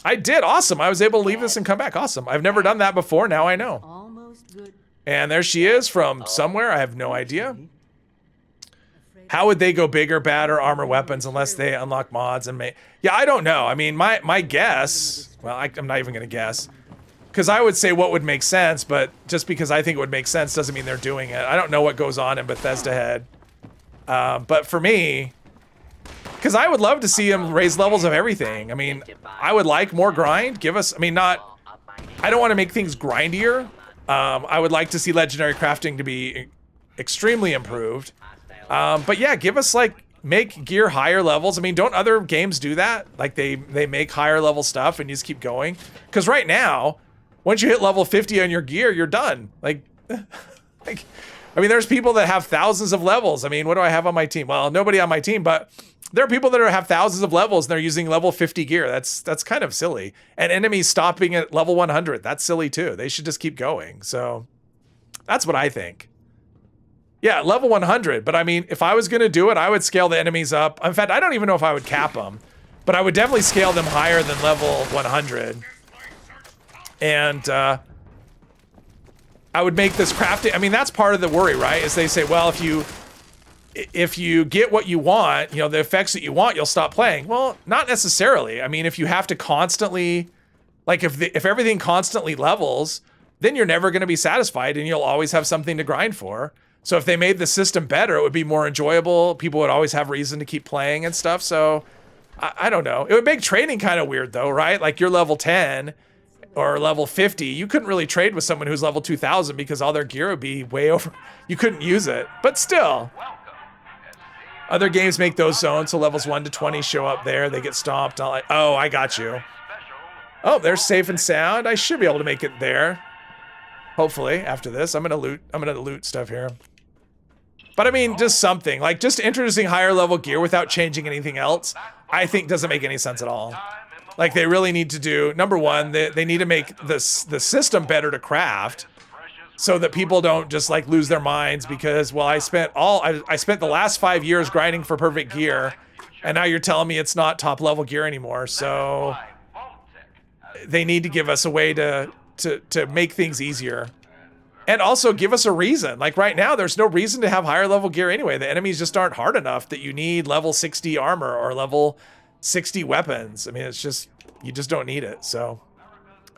S1: I did. Awesome. I was able to leave this and come back. Awesome. I've never done that before. Now I know.
S2: Almost good.
S1: And there she is from somewhere. I have no idea. How would they go bigger, badder armor weapons unless they unlock mods and yeah, I don't know. I mean, my guess, well, I'm not even gonna guess, because I would say what would make sense, but just because I think it would make sense doesn't mean they're doing it. I don't know what goes on in Bethesda head. But for me, because I would love to see them raise levels of everything. I mean, I would like more grind. Give us, I mean, I don't want to make things grindier. I would like to see legendary crafting to be extremely improved. But yeah, give us make gear higher levels. I mean, don't other games do that? Like they make higher level stuff and you just keep going. Because right now, once you hit level 50 on your gear, you're done. I mean, there's people that have thousands of levels. I mean, what do I have on my team? Well, nobody on my team, but there are people that have thousands of levels and they're using level 50 gear. That's kind of silly. And enemies stopping at level 100. That's silly too. They should just keep going. So that's what I think. Yeah, level 100. But I mean, if I was going to do it, I would scale the enemies up. In fact, I don't even know if I would cap them, but I would definitely scale them higher than level 100. And I would make this crafting. I mean, that's part of the worry, right? Is they say, well, if you get what you want, you know, the effects that you want, you'll stop playing. Well, not necessarily. I mean, if you have to constantly, like if everything constantly levels, then you're never going to be satisfied and you'll always have something to grind for. So if they made the system better, it would be more enjoyable. People would always have reason to keep playing and stuff. So I don't know. It would make trading kind of weird though, right? Like you're level 10 or level 50, you couldn't really trade with someone who's level 2000 because all their gear would be way over. You couldn't use it. But still, other games make those zones, so levels 1 to 20 show up there. They get stomped. Like, oh, I got you. Oh, there's safe and sound. I should be able to make it there. Hopefully, after this, I'm gonna loot stuff here. But I mean, just something like just introducing higher level gear without changing anything else, I think doesn't make any sense at all. Like they really need to do, number one, they need to make the system better to craft so that people don't just like lose their minds because, well, I spent the last 5 years grinding for perfect gear and now you're telling me it's not top level gear anymore. So they need to give us a way to make things easier. And also give us a reason. Like right now, there's no reason to have higher level gear anyway. The enemies just aren't hard enough that you need level 60 armor or level 60 weapons. I mean, it's just, you just don't need it. So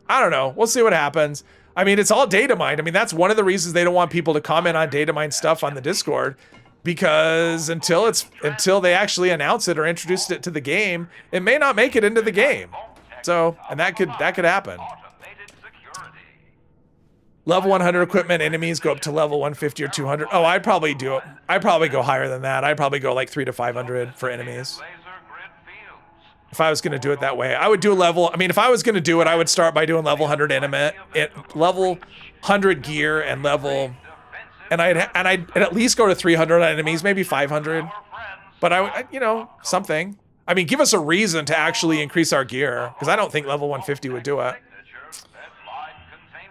S1: I don't know. We'll see what happens. I mean, it's all data mined. I mean, that's one of the reasons they don't want people to comment on data mine stuff on the Discord, because until they actually announce it or introduce it to the game, it may not make it into the game. So, and that could happen. Level 100 equipment enemies go up to level 150 or 200. Oh, I'd probably do it. I'd probably go higher than that. I'd probably go like 300 to 500 for enemies. If I was going to do it that way, I would do a level. I mean, if I was going to do it, I would start by doing level 100 level 100 gear and level, and I'd at least go to 300 enemies, maybe 500. But I would, you know, something. I mean, give us a reason to actually increase our gear, because I don't think level 150 would do it.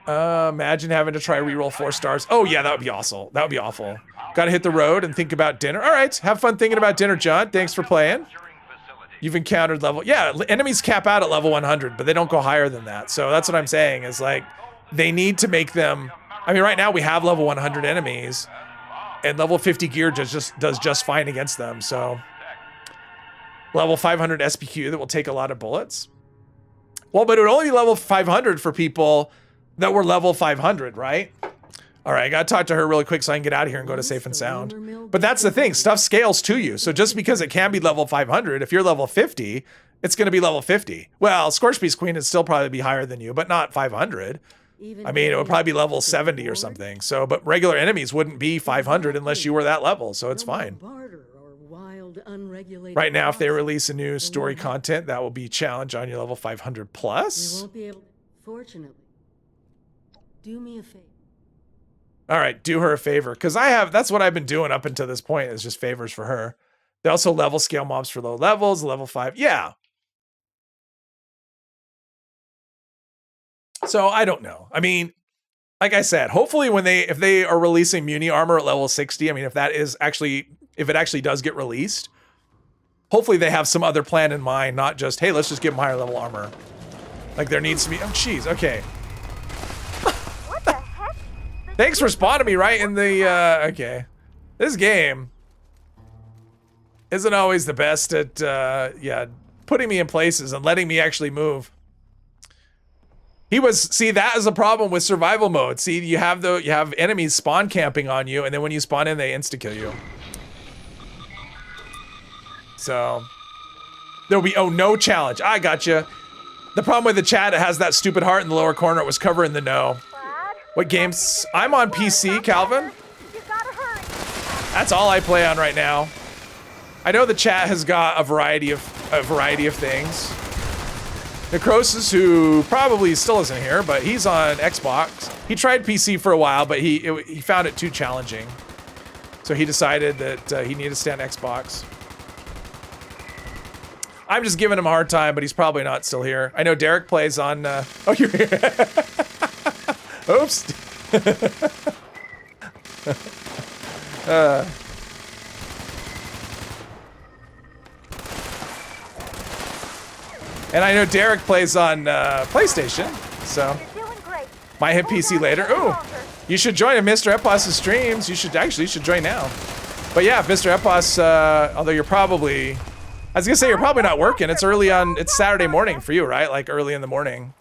S1: Imagine having to try reroll 4 stars. Oh yeah, that would be awful. That would be awful. Gotta hit the road and think about dinner. All right, have fun thinking about dinner, John. Thanks for playing. You've encountered level, yeah, enemies cap out at level 100, but they don't go higher than that. So that's what I'm saying is like, they need to make them, I mean, right now we have level 100 enemies and level 50 gear does just fine against them. So level 500 SPQ that will take a lot of bullets. Well, but it would only be level 500 for people that were level 500, right? All right, I gotta talk to her really quick so I can get out of here and go to safe and sound. But that's the thing, stuff scales to you. So just because it can be level 500, if you're level 50, it's gonna be level 50. Well, Scorchbeast Queen would still probably be higher than you, but not 500. I mean, it would probably be level 70 or something. So, but regular enemies wouldn't be 500 unless you were that level, so it's fine. Right now, if they release a new story content, that will be challenge on your level 500 plus.
S2: You won't be able, fortunately. Do me a favor.
S1: All right, do her a favor, because that's what I've been doing up until this point is just favors for her. They also level scale mobs for low levels, level 5. Yeah. So I don't know. I mean, like I said, hopefully if they are releasing Muni armor at level 60, I mean, if it actually does get released, hopefully they have some other plan in mind, not just, hey, let's just give them higher level armor. Like there needs to be, oh jeez, okay. Thanks for spawning me right in the, okay. This game isn't always the best at, yeah, putting me in places and letting me actually move. See, that is a problem with survival mode. See, you have enemies spawn camping on you, and then when you spawn in, they insta-kill you. So, there'll be, oh, no challenge. I gotcha. The problem with the chat, it has that stupid heart in the lower corner. It was covering the no. What games? I'm on PC, Calvin. That's all I play on right now. I know the chat has got a variety of things. Necrosis, who probably still isn't here, but he's on Xbox. He tried PC for a while, but he found it too challenging. So he decided that he needed to stay on Xbox. I'm just giving him a hard time, but he's probably not still here. I know Derek plays on, oh, you're here. Oops. And I know Derek plays on PlayStation, so might hit PC later. Ooh, you should join Mr. Epos' streams. You should join now. But yeah, Mr. Epos, although you're probably, I was gonna say you're probably not working. It's it's Saturday morning for you, right? Like early in the morning.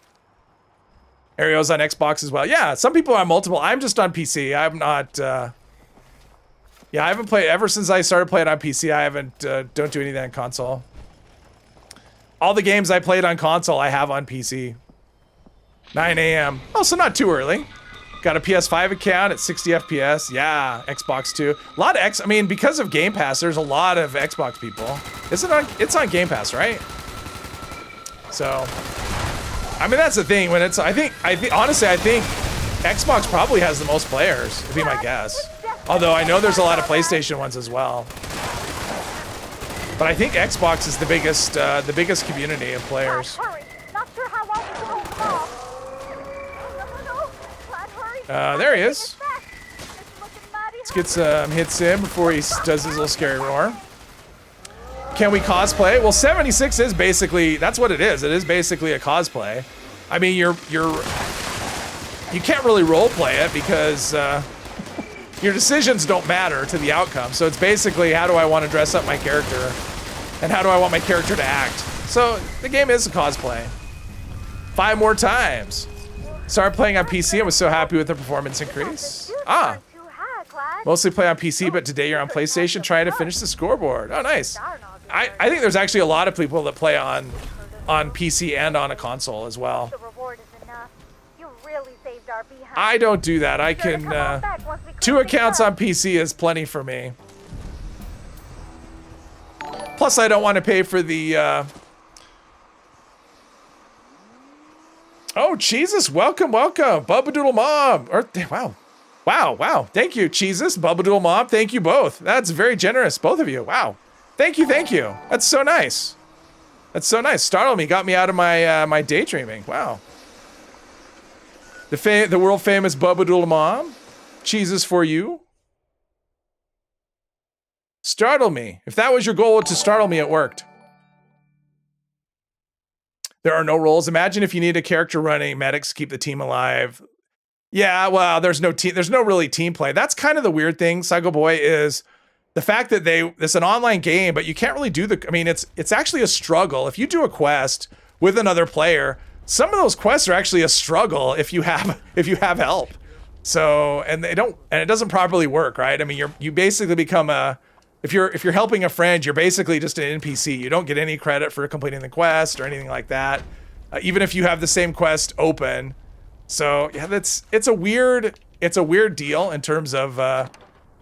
S1: Ario's on Xbox as well. Yeah, some people are on multiple. I'm just on PC. I'm not, yeah, I haven't played, ever since I started playing on PC, I haven't, don't do anything on console. All the games I played on console, I have on PC. 9 a.m. Oh, so not too early. Got a PS5 account at 60 FPS. Yeah, Xbox too. A lot of I mean, because of Game Pass, there's a lot of Xbox people. It's on Game Pass, right? So, I mean, that's the thing. When it's, I think, honestly, I think Xbox probably has the most players, would be my guess. Although I know there's a lot of PlayStation ones as well. But I think Xbox is the biggest community of players.
S8: Hurry! Not sure how long we can hold them off. No. Glad, hurry.
S1: There he is.
S8: Back. It's looking mighty
S1: Let's get some hits in before he does his little scary roar. Can we cosplay? Well, 76 is basically, that's what it is. It is basically a cosplay. I mean, you can't really role play it because your decisions don't matter to the outcome. So it's basically, how do I want to dress up my character and how do I want my character to act? So the game is a cosplay. 5 more times. Started playing on PC and was so happy with the performance increase. Ah,
S8: too high, Clyde.
S1: mostly play on PC, but today you're on PlayStation trying to finish the scoreboard. Oh, nice. I think there's actually a lot of people that play on PC and on a console as well.
S8: The reward is enough. You really saved our behind.
S1: I don't do that. I can, 2 accounts on PC is plenty for me. Plus, I don't want to pay for the, Oh, Jesus, welcome. Bubba Doodle Mom. Wow. Thank you, Jesus, Bubba Doodle Mom. Thank you both. That's very generous, both of you. Wow. Thank you. That's so nice. Startled me, got me out of my my daydreaming. Wow. The world famous Bubba Doodle Mom. Cheeses for you. Startle me. If that was your goal to startle me, it worked. There are no roles. Imagine if you need a character running medics to keep the team alive. Yeah, well, there's no really team play. That's kind of the weird thing, Psycho Boy, is the fact that it's an online game, but you can't really do it's actually a struggle. If you do a quest with another player, some of those quests are actually a struggle if you have help. So, and it doesn't properly work, right? I mean, you basically become if you're helping a friend, you're basically just an NPC. You don't get any credit for completing the quest or anything like that, even if you have the same quest open. So yeah, it's a weird deal in terms of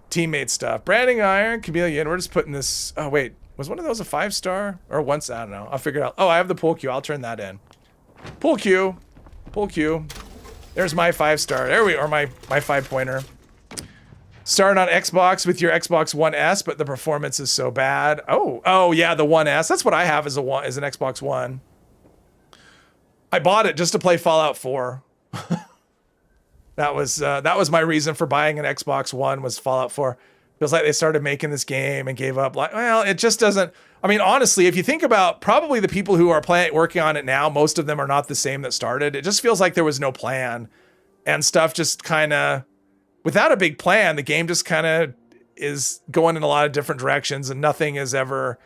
S1: teammate stuff. Branding iron, chameleon. We're just putting this. Oh wait, was one of those a 5-star or once? I don't know. I'll figure it out. Oh, I have the pool cue. I'll turn that in. Pool cue. There's my 5-star. There we are. My 5-pointer. Started on Xbox with your Xbox One S, but the performance is so bad. Oh yeah, the One S. That's what I have as an Xbox One. I bought it just to play Fallout 4. That was my reason for buying an Xbox One, was Fallout 4. Feels like they started making this game and gave up. Like, well, it just doesn't. I mean, honestly, if you think about probably the people who are working on it now, most of them are not the same that started. It just feels like there was no plan, and stuff just kind of, without a big plan, the game just kind of is going in a lot of different directions, and nothing is ever.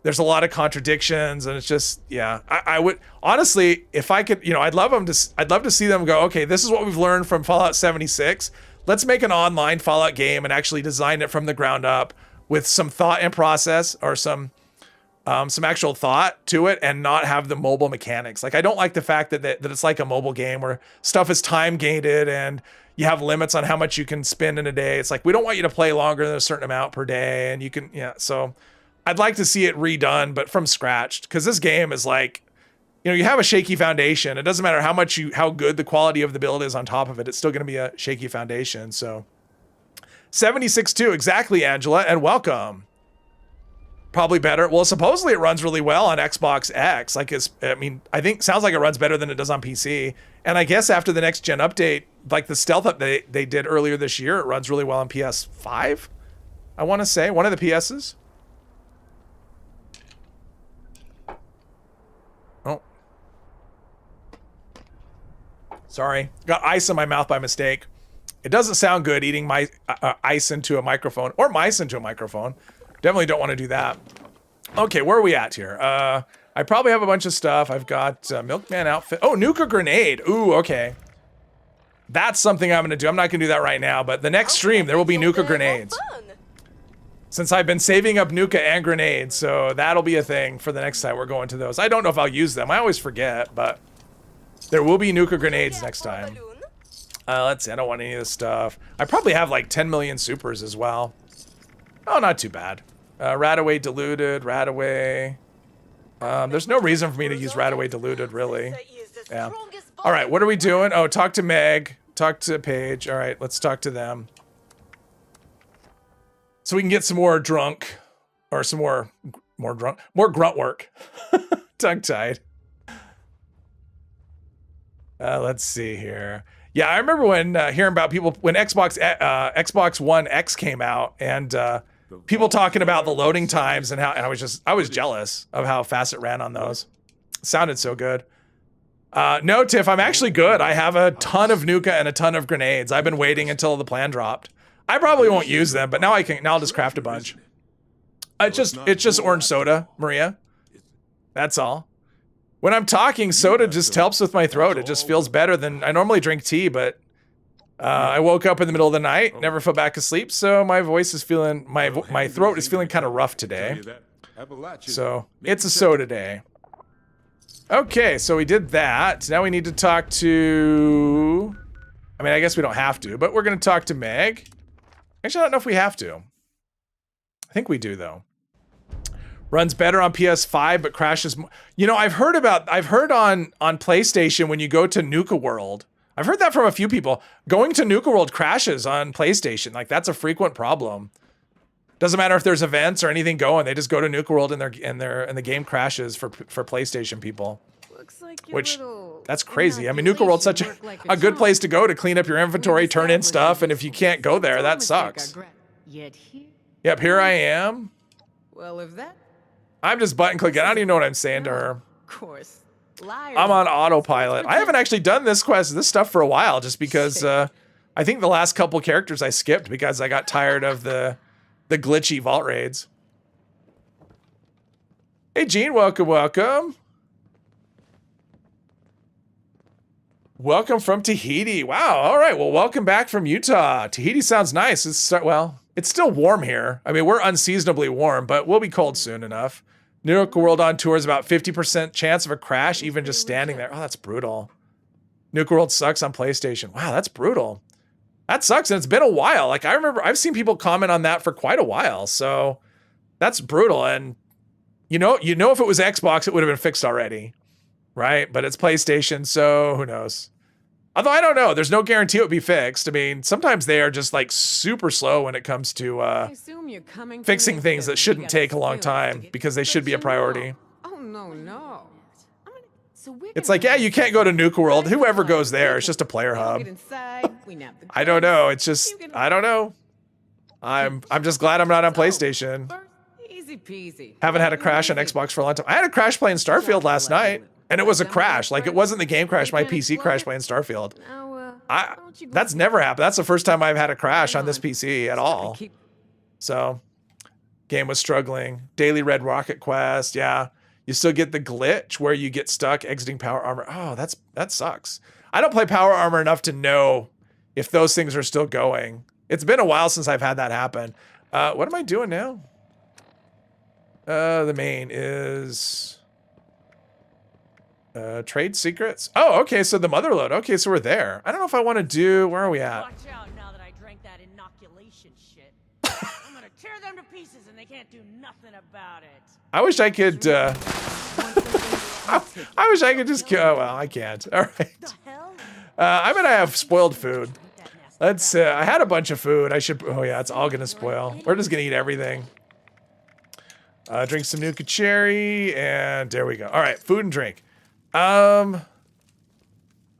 S1: There's a lot of contradictions, and it's just, yeah. I would honestly, if I could, I'd love to see them go, okay, this is what we've learned from Fallout 76. Let's make an online Fallout game and actually design it from the ground up with some thought and process, or some actual thought to it, and not have the mobile mechanics. Like, I don't like the fact that it's like a mobile game where stuff is time gated and you have limits on how much you can spend in a day. It's like, we don't want you to play longer than a certain amount per day, and you can, so I'd like to see it redone, but from scratch, because this game is like, you have a shaky foundation. It doesn't matter how good the quality of the build is on top of it. It's still going to be a shaky foundation. So 76.2, exactly, Angela, and welcome. Probably better. Well, supposedly it runs really well on Xbox X. I think sounds like it runs better than it does on PC. And I guess after the next gen update, like the stealth update they did earlier this year, it runs really well on PS5. I want to say one of the PSs. Oh, sorry, got ice in my mouth by mistake. It doesn't sound good eating my ice into a microphone, or mice into a microphone. Definitely don't want to do that. Okay, where are we at here? I probably have a bunch of stuff. I've got Milkman outfit. Oh, nuke a grenade. Ooh, okay. That's something I'm going to do. I'm not going to do that right now, but the next stream, there will be nuke grenades. Since I've been saving up Nuka and grenades, so that'll be a thing for the next time we're going to those. I don't know if I'll use them. I always forget, but There will be nuka grenades next
S7: For a
S1: time.
S7: balloon?
S1: Let's see. I don't want any of this stuff. I probably have like 10 million supers as well. Oh, not too bad. Radaway diluted. Radaway. There's no reason for me to use Radaway diluted, really. Yeah. All right. What are we doing? Oh, talk to Meg. Talk to Paige. All right. Let's talk to them. So we can get some more drunk, or some more grunt work. Tongue-tied. Let's see here. Yeah, I remember when hearing about people when Xbox One X came out, and people talking about the loading times and how, and I was jealous of how fast it ran on those. It sounded so good. No, Tiff, I'm actually good. I have a ton of nuka and a ton of grenades. I've been waiting until the plan dropped. I probably won't use them, but now I can. Now I'll just craft a bunch. It's just orange soda, Maria. That's all. When I'm talking, soda just helps with my throat. It just feels better than I normally drink tea, but I woke up in the middle of the night, never fell back asleep, so my voice is feeling my throat is feeling kind of rough today. So it's a soda day. Okay, so we did that. Now we need to talk to. I mean, I guess we don't have to, but we're gonna talk to Meg. Actually, I don't know if we have to. I think we do though. Runs better on PS5, but crashes. You know, I've heard on PlayStation when you go to Nuka World. I've heard that from a few people. Going to Nuka World crashes on PlayStation. Like that's a frequent problem. Doesn't matter if there's events or anything going. They just go to Nuka World and the game crashes for PlayStation people.
S5: Looks like
S1: Which that's crazy. I mean, Nuka World's such a good place to go to clean up your inventory, turn in stuff, and if you can't go there, that sucks.
S5: Yet here.
S1: Yep, here I am.
S5: Well, if that.
S1: I'm just button clicking. I don't even know what I'm saying to her.
S5: Of course. Liars.
S1: I'm on autopilot. I haven't actually done this stuff for a while, just because I think the last couple characters I skipped because I got tired of the glitchy vault raids. Hey, Gene, welcome. Welcome from Tahiti. Wow. All right. Well, welcome back from Utah. Tahiti sounds nice. It's still warm here. I mean, we're unseasonably warm, but we'll be cold soon enough. Nuka World on tour is about 50% chance of a crash, even just standing there. Oh, that's brutal. Nuka World sucks on PlayStation. Wow, that's brutal. That sucks, and it's been a while. Like, I remember I've seen people comment on that for quite a while, so that's brutal. And you know, if it was Xbox, it would have been fixed already, right? But it's PlayStation, so who knows? Although I don't know, there's no guarantee it would be fixed. I mean, sometimes they are just like super slow when it comes to fixing things that shouldn't take a long time because they should be a priority.
S5: Oh no.
S1: It's like, yeah, you can't go to Nuka World. Whoever goes there, it's just a player hub. I don't know. It's just, I don't know. I'm just glad I'm not on PlayStation.
S5: Easy peasy.
S1: Haven't had a crash on Xbox for a long time. I had a crash playing Starfield last night, and it was a crash. Like, it wasn't the game crash. My PC crashed playing Starfield. That's never happened. That's the first time I've had a crash on this PC at all. So, game was struggling. Daily Red Rocket Quest, yeah. You still get the glitch where you get stuck exiting Power Armor. Oh, that sucks. I don't play Power Armor enough to know if those things are still going. It's been a while since I've had that happen. What am I doing now? The main is trade secrets. Oh, okay, so the motherload. Okay, so we're there. I don't know if I want to do, where are we at?
S9: Watch out now that I drank that inoculation shit. I'm gonna tear them to pieces and they can't do nothing about it.
S1: I wish I could, I wish I could just kill, oh, well, I can't. All right. I'm gonna have spoiled food. Let's, I had a bunch of food. I should, oh yeah, it's all gonna spoil. We're just gonna eat everything. Drink some Nuka Cherry, and there we go. All right, food and drink. I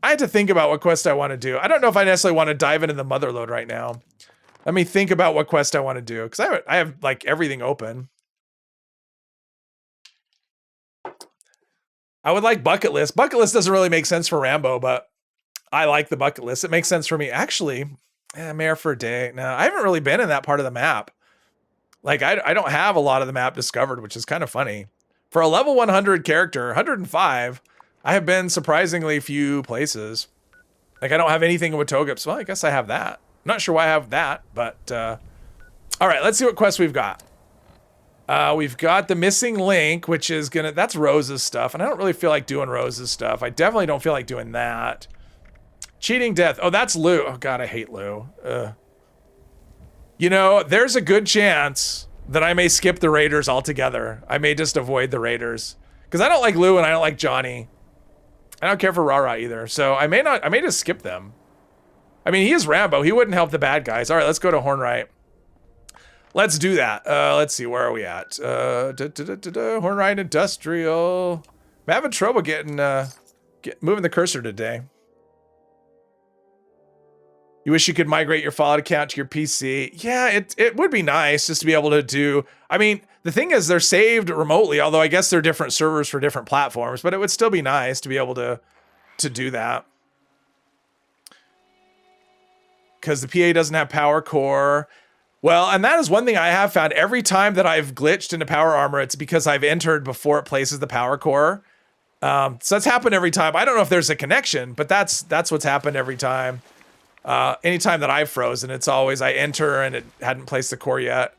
S1: had to think about what quest I want to do. I don't know if I necessarily want to dive into the motherload right now. Let me think about what quest I want to do, because I have like everything open. I would like bucket list. Bucket list doesn't really make sense for Rambo, but I like the bucket list. It makes sense for me. Actually, Mayor for a day. No, I haven't really been in that part of the map. Like, I don't have a lot of the map discovered, which is kind of funny. For a level 100 character, 105, I have been surprisingly few places. Like, I don't have anything with Togeps. Well, I guess I have that. I'm not sure why I have that, but... all right, let's see what quests we've got. We've got the missing link, which is that's Rose's stuff. And I don't really feel like doing Rose's stuff. I definitely don't feel like doing that. Cheating death. Oh, that's Lou. Oh God, I hate Lou. You know, there's a good chance that I may skip the Raiders altogether. I may just avoid the Raiders. Because I don't like Lou and I don't like Johnny. I don't care for Rara either. So I may just skip them. I mean, he is Rambo. He wouldn't help the bad guys. All right, let's go to Hornwright. Let's do that. Let's see, where are we at? Hornwright Industrial. I'm having trouble moving the cursor today. You wish you could migrate your Fallout account to your PC. Yeah, it would be nice just to be able to do. I mean, the thing is they're saved remotely, although I guess they're different servers for different platforms, but it would still be nice to be able to do that. Because the PA doesn't have power core. Well, and that is one thing I have found. Every time that I've glitched into power armor, it's because I've entered before it places the power core. So that's happened every time. I don't know if there's a connection, but that's what's happened every time. Anytime that I've frozen, it's always I enter and it hadn't placed the core yet.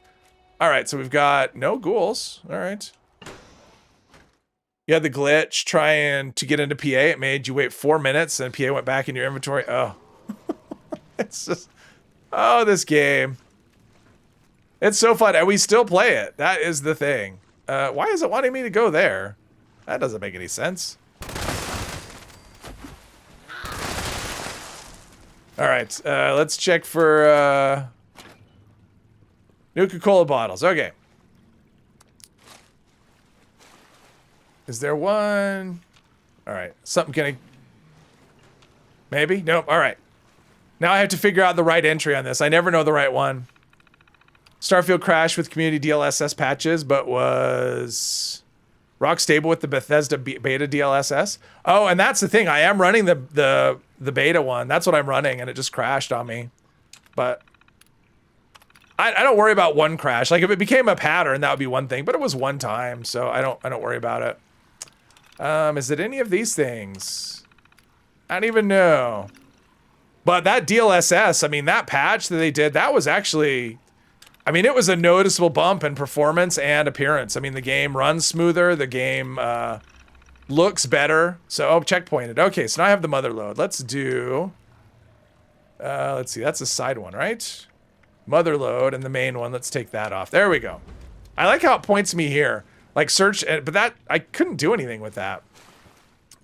S1: All right, so we've got no ghouls. All right. You had the glitch trying to get into PA. It made you wait 4 minutes and PA went back in your inventory. Oh, it's just, oh, this game. It's so fun. And we still play it. That is the thing. Why is it wanting me to go there? That doesn't make any sense. All right, let's check for Nuka-Cola bottles. Okay. Is there one? All right, something gonna... Maybe? Nope, all right. Now I have to figure out the right entry on this. I never know the right one. Starfield crashed with community DLSS patches, but was rock stable with the Bethesda beta DLSS. Oh, and that's the thing. I am running the beta one. That's what I'm running, and it just crashed on me. But I don't worry about one crash. Like if it became a pattern, that would be one thing. But it was one time, so I don't worry about it. Is it any of these things? I don't even know. But that DLSS, I mean, that patch that they did, that was actually, I mean, it was a noticeable bump in performance and appearance. I mean, the game runs smoother. The game looks better. So, oh, checkpointed. Okay, so now I have the mother load. Let's do, let's see, that's a side one, right? Mother load and the main one. Let's take that off. There we go. I like how it points me here. Like search, but that, I couldn't do anything with that.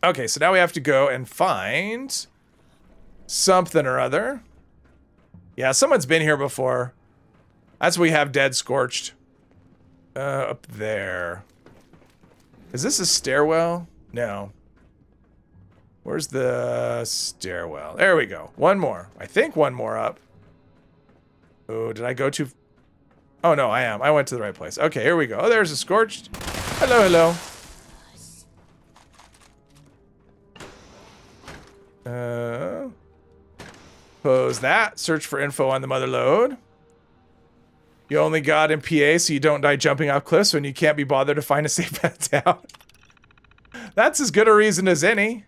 S1: Okay, so now we have to go and find something or other. Yeah, someone's been here before. That's what we have dead scorched. Up there. Is this a stairwell? No. Where's the stairwell? There we go. One more. I think one more up. Oh, did I go too... Oh, no, I am. I went to the right place. Okay, here we go. Oh, there's a scorched. Hello, hello. Close that. Search for info on the mother load. You only got in PA so you don't die jumping off cliffs when you can't be bothered to find a safe path down. That's as good a reason as any.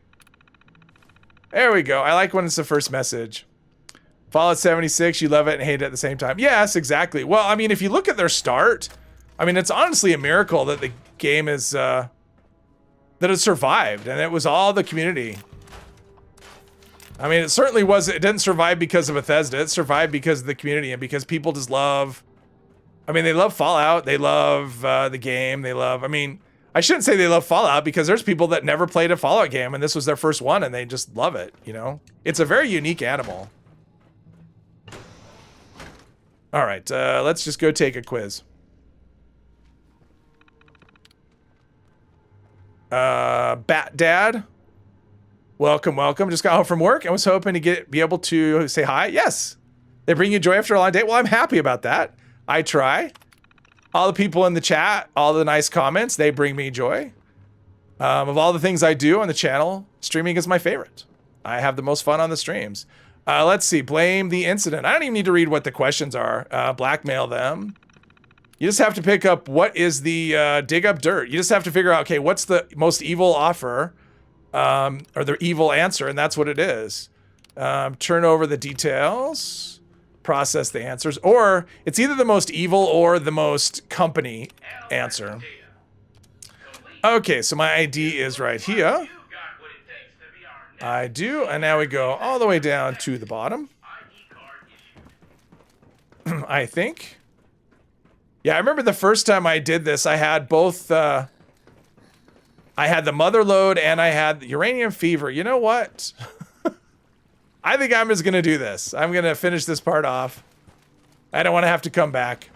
S1: There we go. I like when it's the first message. Fallout 76, you love it and hate it at the same time. Yes, exactly. Well, I mean, if you look at their start, I mean, it's honestly a miracle that the game is, that it survived, and it was all the community. I mean, it certainly was, it didn't survive because of Bethesda, it survived because of the community and because people just love, I mean, they love Fallout, they love the game, they love, I mean, I shouldn't say they love Fallout because there's people that never played a Fallout game and this was their first one and they just love it, you know? It's a very unique animal. All right, let's just go take a quiz. Bat Dad, welcome, welcome. Just got home from work and was hoping to be able to say hi. Yes, they bring you joy after a long day. Well, I'm happy about that. I try. All the people in the chat, all the nice comments, they bring me joy. Of all the things I do on the channel, streaming is my favorite. I have the most fun on the streams. Let's see, blame the incident. I don't even need to read what the questions are. Blackmail them. You just have to pick up what is the dig up dirt. You just have to figure out, okay, what's the most evil offer or the evil answer, and that's what it is. Turn over the details. process the answers, or it's either the most evil or the most company answer. Okay, so my ID is right here. I do, and now we go all the way down to the bottom. I think. Yeah, I remember the first time I did this, I had both, I had the mother lode and I had the uranium fever. You know what? I think I'm just gonna do this. I'm gonna finish this part off. I don't want to have to come back.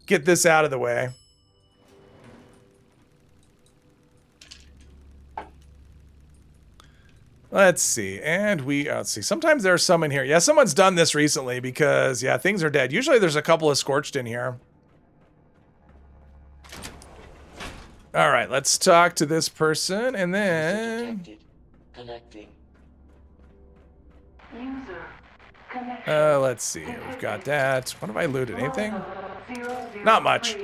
S1: Get this out of the way. Let's see, and let's see. Sometimes there's some in here. Yeah, someone's done this recently because, yeah, things are dead. Usually there's a couple of scorched in here. All right, let's talk to this person, and then...
S3: Connecting.
S1: Let's see. We've got that. What have I looted? Anything? Not much.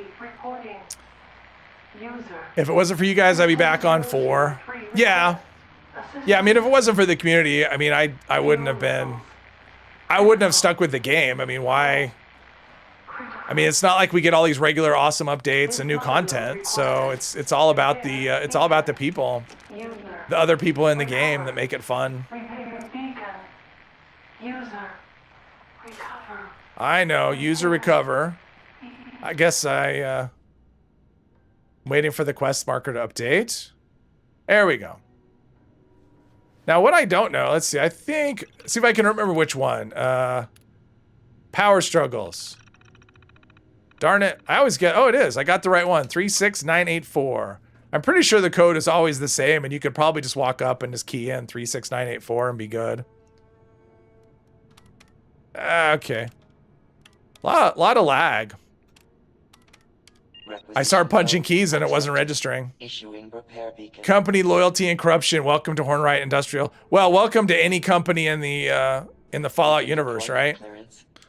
S1: If it wasn't for you guys, I'd be back on 4. Yeah. Yeah, I mean, if it wasn't for the community, I mean, I wouldn't have stuck with the game. I mean, why? I mean, it's not like we get all these regular awesome updates and new content. So it's all about the people, the other people in the game that make it fun. I know, user recover. I guess I'm waiting for the quest marker to update. There we go. Now, what I don't know, let's see, see if I can remember which one. Power struggles. Darn it, I always get, oh, it is. I got the right one, 36984. I'm pretty sure the code is always the same, and you could probably just walk up and just key in 36984 and be good. Okay. Lot of lag. I started punching keys and it wasn't registering.
S3: Issuing repair beacon.
S1: Company loyalty and corruption. Welcome to Hornwright Industrial. Well, welcome to any company in the Fallout universe, right?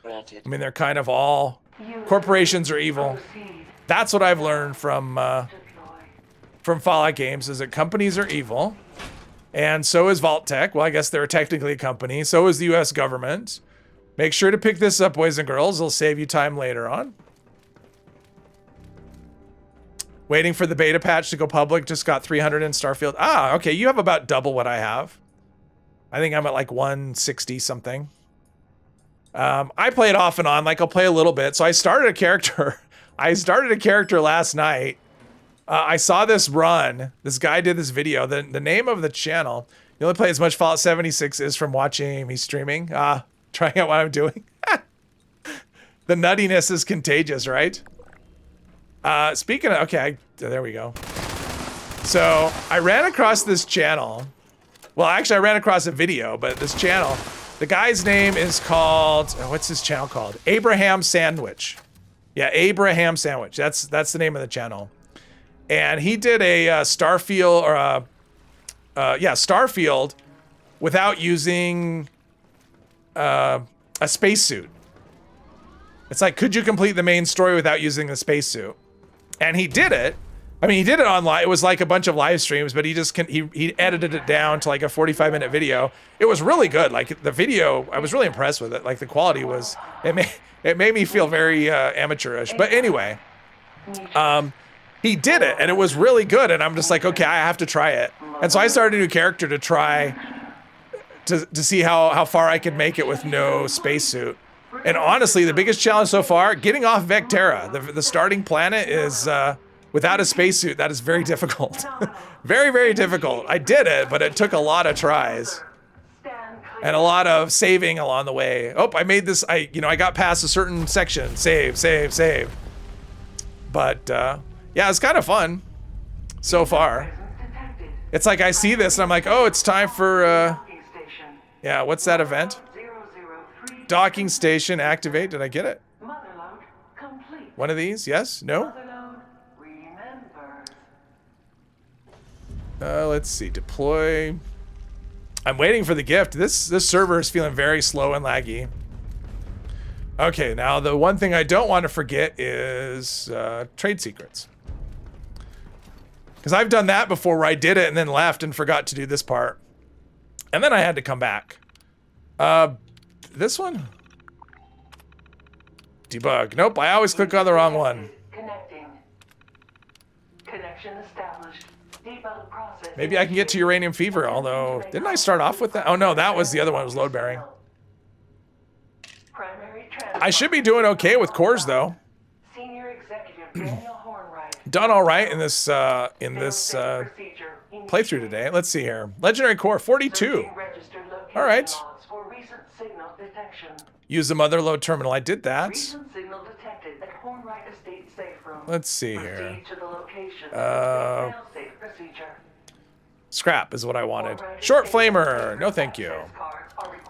S1: I mean, they're kind of all corporations are evil. That's what I've learned from Fallout games, is that companies are evil, and so is Vault-Tec. Well, I guess they're technically a company. So is the U.S. government. Make sure to pick this up, boys and girls. It'll save you time later on. Waiting for the beta patch to go public. Just got 300 in Starfield. Ah, okay. You have about double what I have. I think I'm at like 160 something. I play it off and on. Like, I'll play a little bit. So I started a character. I started a character last night. I saw this run. This guy did this video. The name of the channel. You only play as much Fallout 76 is from watching me streaming. Trying out what I'm doing. The nuttiness is contagious, right? Speaking of, okay, there we go. So I ran across this channel. Well, actually I ran across a video, but this channel, the guy's name is called, what's his channel called? Abraham Sandwich. Yeah, Abraham Sandwich. That's the name of the channel. And he did a Starfield, or Starfield without using a spacesuit. It's like, could you complete the main story without using the spacesuit? And he did it. I mean, he did it online. It was like a bunch of live streams, but he edited it down to like a 45-minute video. It was really good. Like the video, I was really impressed with it. Like the quality was, it made me feel very amateurish. But anyway, he did it and it was really good. And I'm just like, okay, I have to try it. And so I started a new character to try to see how far I could make it with no spacesuit. And honestly, the biggest challenge so far, getting off Vectera. The starting planet is, without a spacesuit, that is very difficult. Very, very difficult. I did it, but it took a lot of tries. And a lot of saving along the way. Oh, I made this, I got past a certain section. Save, save, save. But, yeah, it's kind of fun so far. It's like I see this and I'm like, oh, it's time for, yeah, what's that event? Docking station activate. Did I get it? One of these? Yes? No? Let's see. Deploy. I'm waiting for the gift. This server is feeling very slow and laggy. Okay, now the one thing I don't want to forget is trade secrets. Because I've done that before where I did it and then left and forgot to do this part. And then I had to come back. this one? Debug. Nope, I always click on the wrong one.
S10: Connecting. Connection established. Debug process.
S1: Maybe I can get to uranium fever, although didn't I start off with that? Oh no, that was the other one. It was load bearing.
S10: Primary
S1: I should be doing okay with cores though.
S10: Senior executive Daniel Hornwright.
S1: Done all right in this playthrough today. Let's see here. Legendary core 42. All right.
S10: For recent signal detection.
S1: Use the mother load terminal. I did that.
S10: Recent signal detected at Hornwright Estate safe room.
S1: Let's see here.
S10: Proceed to the location. Fail-safe procedure.
S1: Scrap is what I wanted. Short flamer. No, thank you.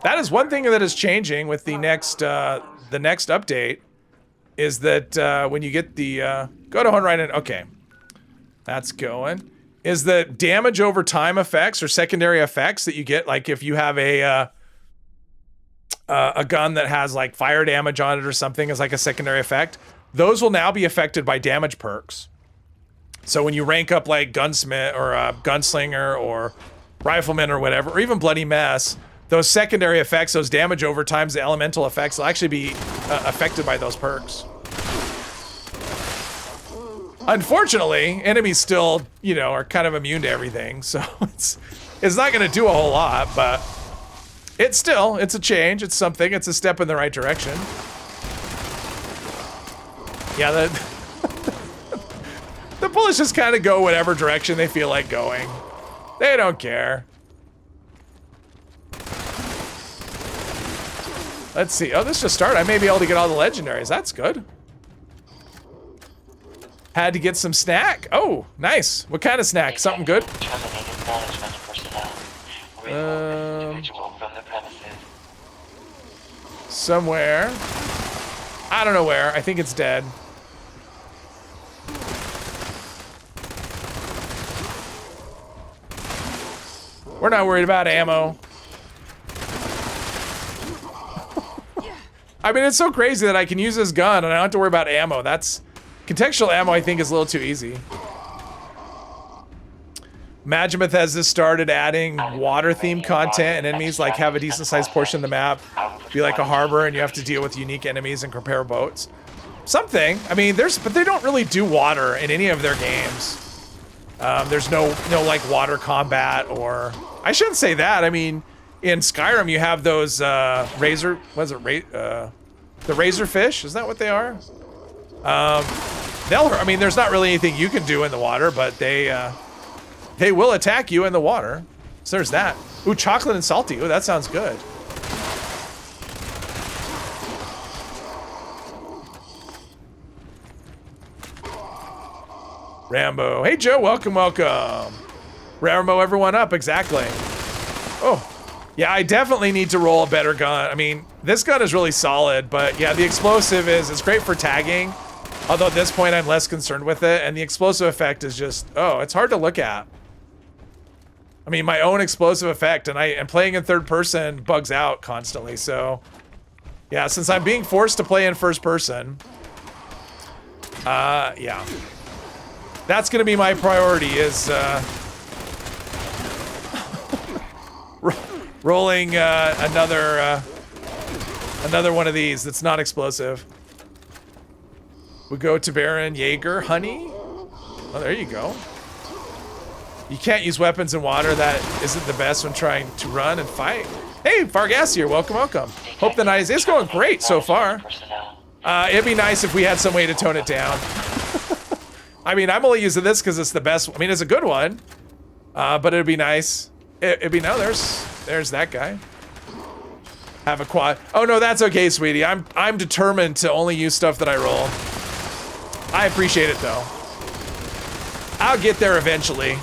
S1: That is one thing that is changing with the next update. Is that when you get the go to Hornwright and okay, that's going. Is the damage over time effects or secondary effects that you get, like if you have a gun that has like fire damage on it or something as like a secondary effect, those will now be affected by damage perks. So when you rank up like gunsmith or gunslinger or rifleman or whatever, or even bloody mess, those secondary effects, those damage over times, the elemental effects will actually be affected by those perks. Unfortunately, enemies still, you know, are kind of immune to everything, so it's not going to do a whole lot, but it's a change, it's something, it's a step in the right direction. Yeah, the bullets just kind of go whatever direction they feel like going. They don't care. Let's see. Oh, this just started. I may be able to get all the legendaries. That's good. Had to get some snack. Oh, nice. What kind of snack? Something good?
S3: Terminated management personnel. Remove individual from the premises.
S1: Somewhere. I don't know where. I think it's dead. We're not worried about ammo. I mean, it's so crazy that I can use this gun and I don't have to worry about ammo. That's... Contextual ammo, I think, is a little too easy. Magimeth has this started adding water-themed content, and enemies like have a decent-sized portion of the map be like a harbor, and you have to deal with unique enemies and repair boats. Something. I mean, but they don't really do water in any of their games. There's no like water combat, or I shouldn't say that. I mean, in Skyrim you have those the razorfish. Is that what they are? I mean, there's not really anything you can do in the water, but they will attack you in the water. So there's that. Ooh, chocolate and salty. Ooh, that sounds good. Rambo. Hey, Joe. Welcome, welcome. Rambo, everyone up. Exactly. Oh, yeah, I definitely need to roll a better gun. I mean, this gun is really solid, but yeah, the explosive it's great for tagging. Although at this point, I'm less concerned with it, and the explosive effect is just, oh, it's hard to look at. I mean, my own explosive effect, and playing in third person bugs out constantly, so... Yeah, since I'm being forced to play in first person... yeah. That's gonna be my priority, is, rolling, another one of these that's not explosive. We go to Baron Jaeger, honey. Oh, there you go. You can't use weapons in water. That isn't the best when trying to run and fight. Hey, Fargas here. Welcome, welcome. Hope the night is going great so far. It'd be nice if we had some way to tone it down. I mean, I'm only using this because it's the best. I mean, it's a good one. But it'd be nice. It'd be no. There's that guy. Have a quad. Oh no, that's okay, sweetie. I'm determined to only use stuff that I roll. I appreciate it though. I'll get there eventually.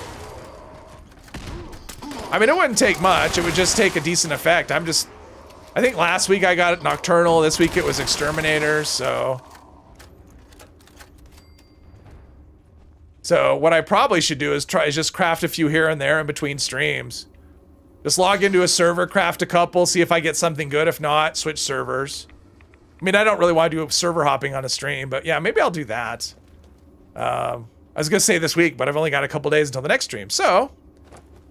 S1: I mean, it wouldn't take much. It would just take a decent effect. I think last week I got Nocturnal. This week it was Exterminator, so. So what I probably should do is just craft a few here and there in between streams. Just log into a server, craft a couple, see if I get something good. If not, switch servers. I mean, I don't really want to do server hopping on a stream, but yeah, maybe I'll do that. I was gonna say this week, but I've only got a couple days until the next stream. So,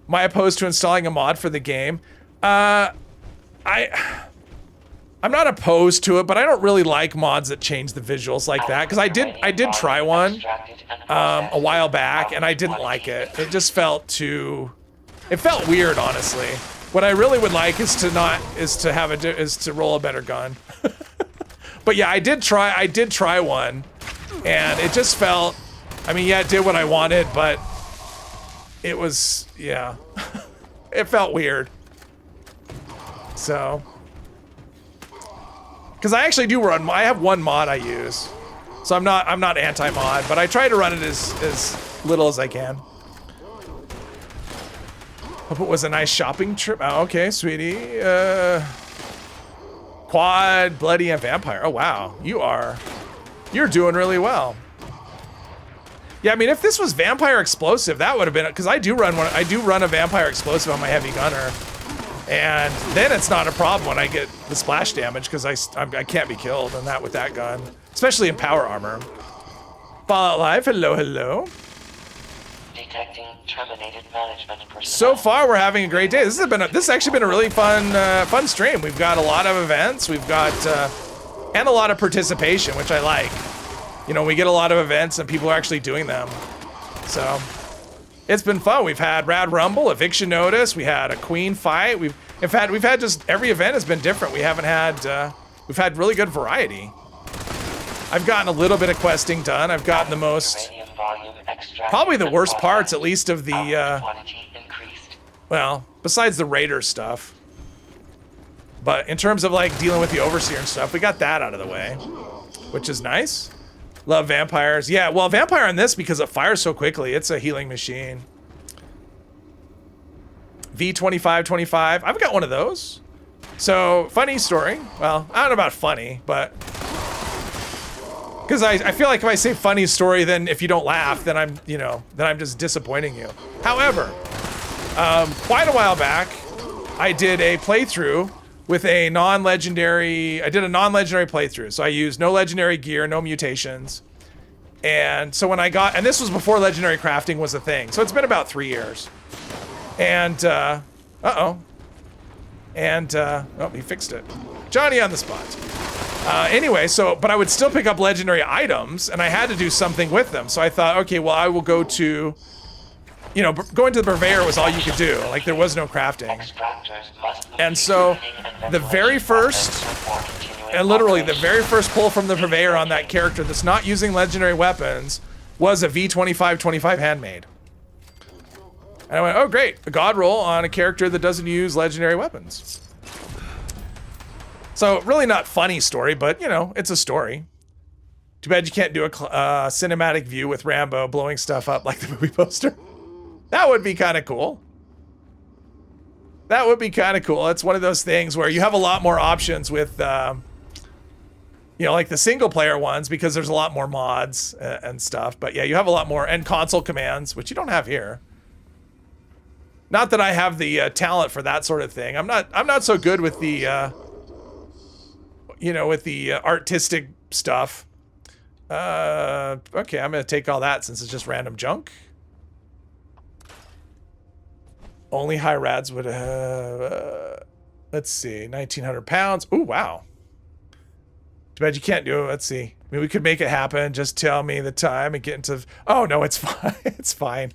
S1: am I opposed to installing a mod for the game? I'm not opposed to it, but I don't really like mods that change the visuals like that, because I did try one a while back, and I didn't like it. It just felt it felt weird, honestly. What I really would like is to roll a better gun. But yeah, I did try one, and it just felt, I mean, yeah, it did what I wanted, but it was, yeah, it felt weird. So, because I actually do run, I have one mod I use, so I'm not anti-mod, but I try to run it as little as I can. Hope it was a nice shopping trip. Oh, okay, sweetie. Quad, bloody, and vampire. Oh wow, you're doing really well. Yeah, I mean, if this was vampire explosive, that would have been, because I do run a vampire explosive on my heavy gunner. And then it's not a problem when I get the splash damage, because I can't be killed and that with that gun, especially in power armor. Fallout Live, hello, hello.
S3: Detecting terminated management personnel.
S1: So far, we're having a great day. This has actually been a really fun stream. We've got a lot of events. We've got and a lot of participation, which I like. You know, we get a lot of events and people are actually doing them. So it's been fun. We've had Rad Rumble, Eviction Notice. We had a Queen fight. We've had just every event has been different. We've had really good variety. I've gotten a little bit of questing done. I've gotten the most, probably the worst parts, at least of the, well, besides the Raider stuff. But in terms of like dealing with the Overseer and stuff, we got that out of the way, which is nice. Love vampires. Yeah, well, vampire on this, because it fires so quickly, it's a healing machine. V2525, I've got one of those. So, funny story. Well, I don't know about funny, but because I feel like if I say funny story, then if you don't laugh, then I'm just disappointing you. However, quite a while back, I did a playthrough with a non-legendary playthrough. So I used no legendary gear, no mutations. And so when and this was before legendary crafting was a thing. So it's been about 3 years. And, oh, he fixed it. Johnny on the spot. Anyway, but I would still pick up legendary items, and I had to do something with them. So I thought, okay, well, I will go to, going to the purveyor was all you could do. Like, there was no crafting. And so the very first, and literally the very first pull from the purveyor on that character that's not using legendary weapons was a V2525 handmade. And I went, oh great, a god roll on a character that doesn't use legendary weapons. So really not funny story, but it's a story. Too bad you can't do a cinematic view with Rambo blowing stuff up like the movie poster. That would be kind of cool. That would be kind of cool. It's one of those things where you have a lot more options with, like the single player ones, because there's a lot more mods and stuff. But yeah, you have a lot more, and console commands, which you don't have here. Not that I have the talent for that sort of thing. I'm not so good with the, with the artistic stuff. Okay, I'm gonna take all that since it's just random junk. Only high rads would have, let's see, 1,900 pounds. Oh, wow. Too bad you can't do it. Let's see. I mean, we could make it happen. Just tell me the time and get into, oh no, it's fine. It's fine.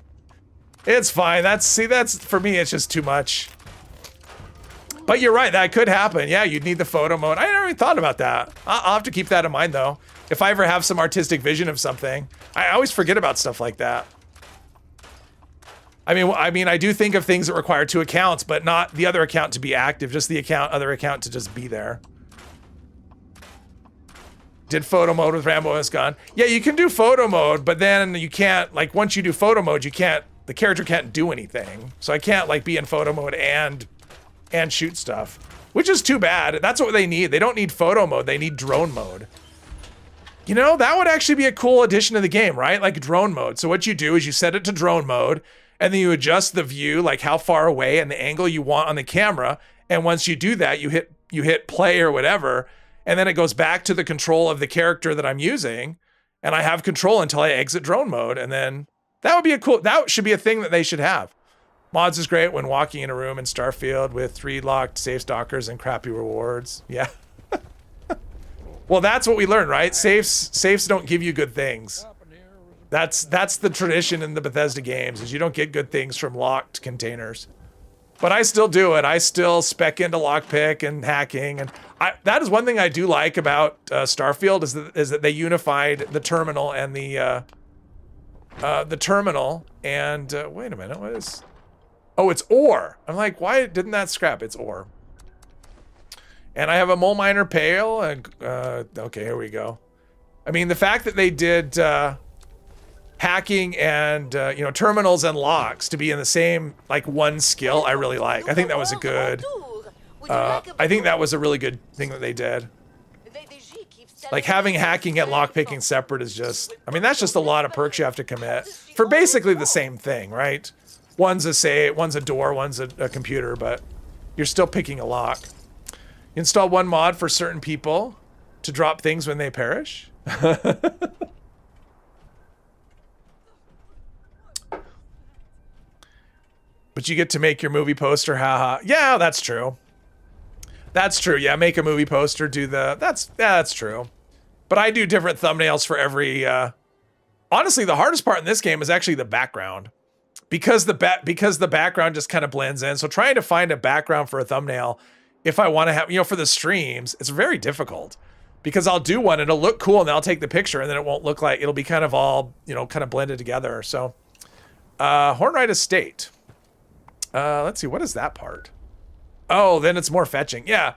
S1: It's fine. That's, for me, it's just too much. But you're right, that could happen. Yeah, you'd need the photo mode. I never even thought about that. I'll have to keep that in mind though. If I ever have some artistic vision of something, I always forget about stuff like that. I mean, I do think of things that require 2 accounts, but not the other account to be active, just the other account to just be there. Did photo mode with Rambo and gone. Yeah, you can do photo mode, but then you can't, like, once you do photo mode, the character can't do anything. So I can't, like, be in photo mode and shoot stuff, which is too bad. That's what they need. They don't need photo mode, they need drone mode. That would actually be a cool addition to the game, right? Like drone mode. So what you do is you set it to drone mode, and then you adjust the view, like how far away and the angle you want on the camera. And once you do that, you hit play or whatever, and then it goes back to the control of the character that I'm using, and I have control until I exit drone mode. And then that should be a thing that they should have. Mods is great when walking in a room in Starfield with 3 locked safe stalkers and crappy rewards. Yeah. Well, that's what we learned, right? Safes don't give you good things. That's the tradition in the Bethesda games, is you don't get good things from locked containers. But I still do it. I still spec into lockpick and hacking, and that is one thing I do like about Starfield is that they unified the terminal and the terminal and wait a minute, what is? Oh, it's ore. I'm like, why didn't that scrap? It's ore. And I have a mole miner pail. And, okay, here we go. I mean, the fact that they did hacking and you know, terminals and locks to be in the same like one skill, I really like. I think that was a good. I think that was a really good thing that they did. Like having hacking and lockpicking separate is just. I mean, that's just a lot of perks you have to commit for basically the same thing, right? One's a door, one's a computer, but you're still picking a lock. Install one mod for certain people to drop things when they perish. But you get to make your movie poster, haha. Yeah, that's true. That's true. Yeah, make a movie poster, do that's true. But I do different thumbnails for every honestly, the hardest part in this game is actually the background. Because the background just kind of blends in. So trying to find a background for a thumbnail, if I want to have, you know, for the streams, it's very difficult. Because I'll do one, it'll look cool, and then I'll take the picture, and then it won't look like, it'll be kind of all, you know, kind of blended together. So, Hornwright Estate. Let's see, what is that part? Oh, then it's more fetching. Yeah,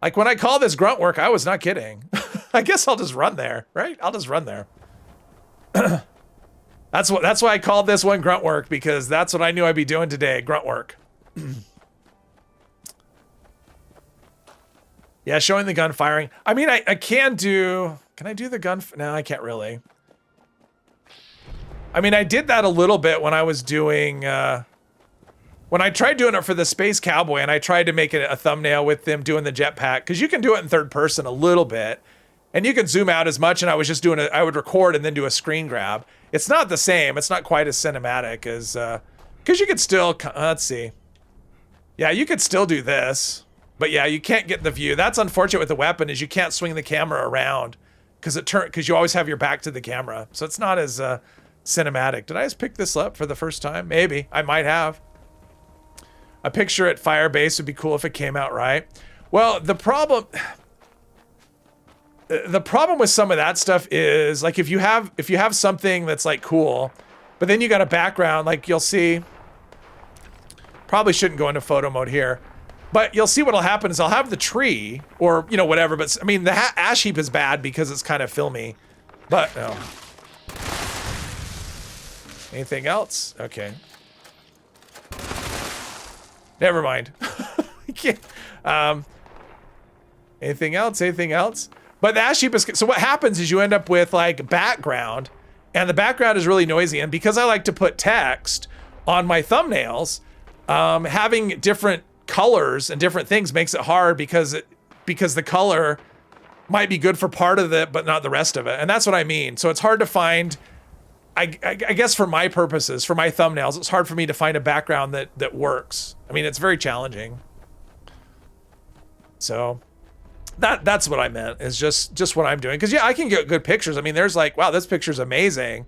S1: like when I call this grunt work, I was not kidding. I guess I'll just run there, right? I'll just run there. That's why I called this one grunt work, because that's what I knew I'd be doing today, grunt work. Yeah, showing the gun firing. I mean, I can I do the gun? No, I can't really. I mean, I did that a little bit when I was doing, when I tried doing it for the Space Cowboy, and I tried to make it a thumbnail with them doing the jetpack, because you can do it in third person a little bit, and you can zoom out as much, and I was just doing it, I would record and then do a screen grab. It's not the same, it's not quite as cinematic as, because you could still, let's see. Yeah, you could still do this, but yeah, you can't get the view. That's unfortunate with the weapon, is you can't swing the camera around, because you always have your back to the camera, so it's not as cinematic. Did I just pick this up for the first time? Maybe, I might have. A picture at Firebase would be cool if it came out right. Well, the problem with some of that stuff is, like, if you have something that's like cool, but then you got a background, like you'll see, probably shouldn't go into photo mode here, but you'll see what'll happen is I'll have the tree, or, you know, whatever, but I mean, the ash heap is bad because it's kind of filmy, but no. Anything else? Okay. Never mind. Anything else? Anything else? But the ash heap is, so what happens is you end up with like background, and the background is really noisy. And because I like to put text on my thumbnails, having different colors and different things makes it hard, because the color might be good for part of it, but not the rest of it. And that's what I mean. So it's hard to find, I guess for my purposes, for my thumbnails, it's hard for me to find a background that works. I mean, it's very challenging. So that's what I meant, is just what I'm doing. Because yeah, I can get good pictures. I mean, there's like, wow, this picture's amazing.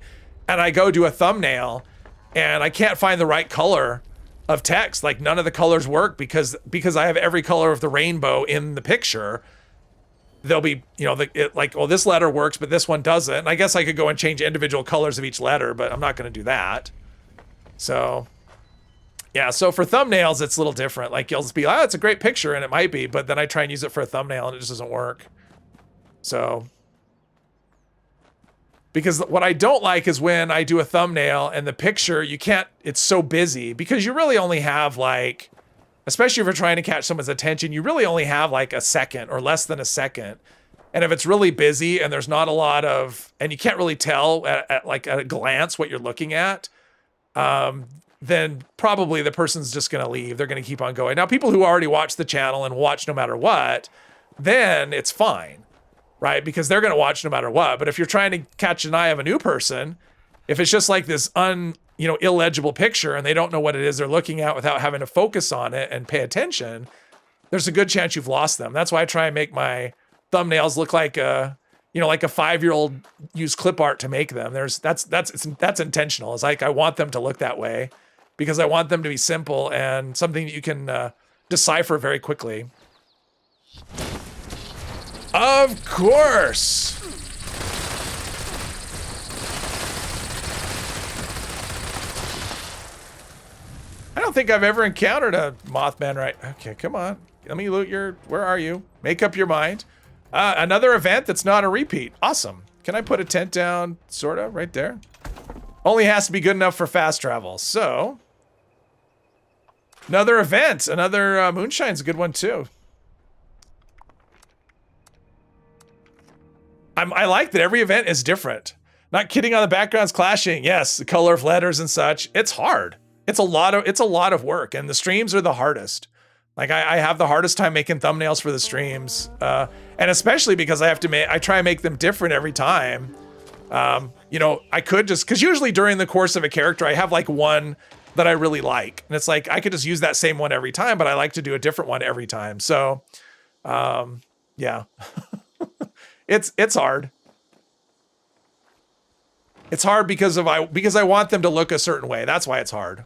S1: And I go do a thumbnail and I can't find the right color of text. Like none of the colors work because I have every color of the rainbow in the picture. There'll be, you know, like, well, this letter works, but this one doesn't. And I guess I could go and change individual colors of each letter, but I'm not going to do that. So yeah, so for thumbnails, it's a little different. Like you'll just be, oh, it's a great picture, and it might be, but then I try and use it for a thumbnail and it just doesn't work. So, because what I don't like is when I do a thumbnail and the picture, you can't, it's so busy, because you really only have like, especially if you're trying to catch someone's attention, you really only have like a second or less than a second. And if it's really busy and there's not a lot of, and you can't really tell at a glance what you're looking at, then probably the person's just going to leave. They're going to keep on going. Now, people who already watch the channel and watch no matter what, then it's fine, right? Because they're going to watch no matter what. But if you're trying to catch an eye of a new person, if it's just like this illegible picture and they don't know what it is they're looking at without having to focus on it and pay attention, there's a good chance you've lost them. That's why I try and make my thumbnails look like a 5-year-old use clip art to make them. That's intentional. It's like I want them to look that way because I want them to be simple and something that you can decipher very quickly. Of course. I don't think I've ever encountered a Mothman, right? Okay, come on. Let me loot where are you? Make up your mind. Another event that's not a repeat. Awesome. Can I put a tent down, sorta, right there? Only has to be good enough for fast travel. So, another event. Another Moonshine's a good one too. I like that every event is different. Not kidding on the backgrounds clashing. Yes, the color of letters and such. It's hard. It's a lot of work, and the streams are the hardest. Like I have the hardest time making thumbnails for the streams, and especially because I try and make them different every time. I could just, because usually during the course of a character, I have like one that I really like, and it's like I could just use that same one every time, but I like to do a different one every time. So, yeah, it's hard. It's hard because I want them to look a certain way. That's why it's hard.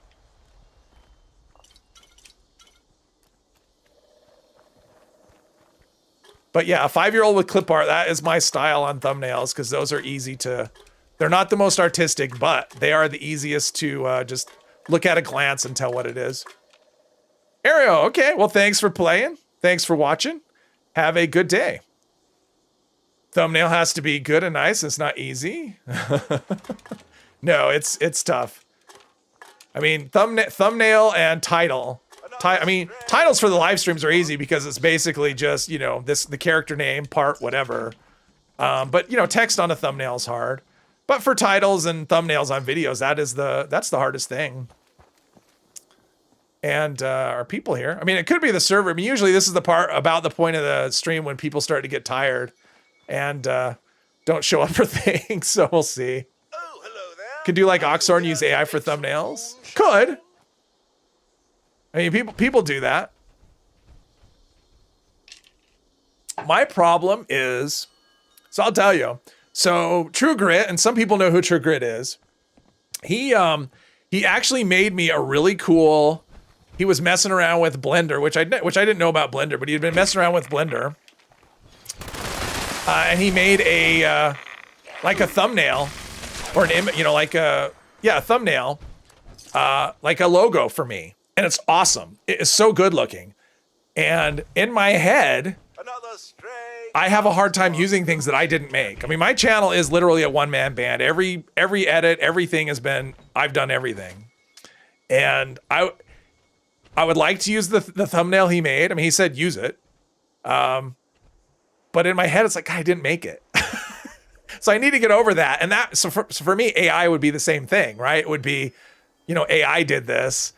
S1: But yeah, a 5-year-old with clip art, that is my style on thumbnails because those are easy to, they're not the most artistic, but they are the easiest to just look at a glance and tell what it is. Ario, okay, well, thanks for playing. Thanks for watching. Have a good day. Thumbnail has to be good and nice. It's not easy. No, it's tough. I mean, thumbnail and title. Titles for the live streams are easy because it's basically just, the character name, part, whatever. But text on a thumbnail is hard. But for titles and thumbnails on videos, that's the hardest thing. And are people here? I mean, it could be the server. I mean, usually this is the part about the point of the stream when people start to get tired and don't show up for things. So we'll see.
S4: Oh, hello there.
S1: Could do like Oxhorn, use AI for thumbnails. Could. I mean, people do that. My problem is, so I'll tell you. So True Grit, and some people know who True Grit is. He actually made me a really cool. He was messing around with Blender, which I didn't know about Blender, but he had been messing around with Blender, and he made a like a thumbnail or an image, a thumbnail, like a logo for me. And it's awesome. It is so good looking. And in my head, I have a hard time using things that I didn't make. I mean, my channel is literally a one-man band. Every edit, everything I've done everything. And I would like to use the thumbnail he made. I mean, he said use it. But in my head, it's like, I didn't make it. So I need to get over that. And so for me, AI would be the same thing, right? It would be, AI did this.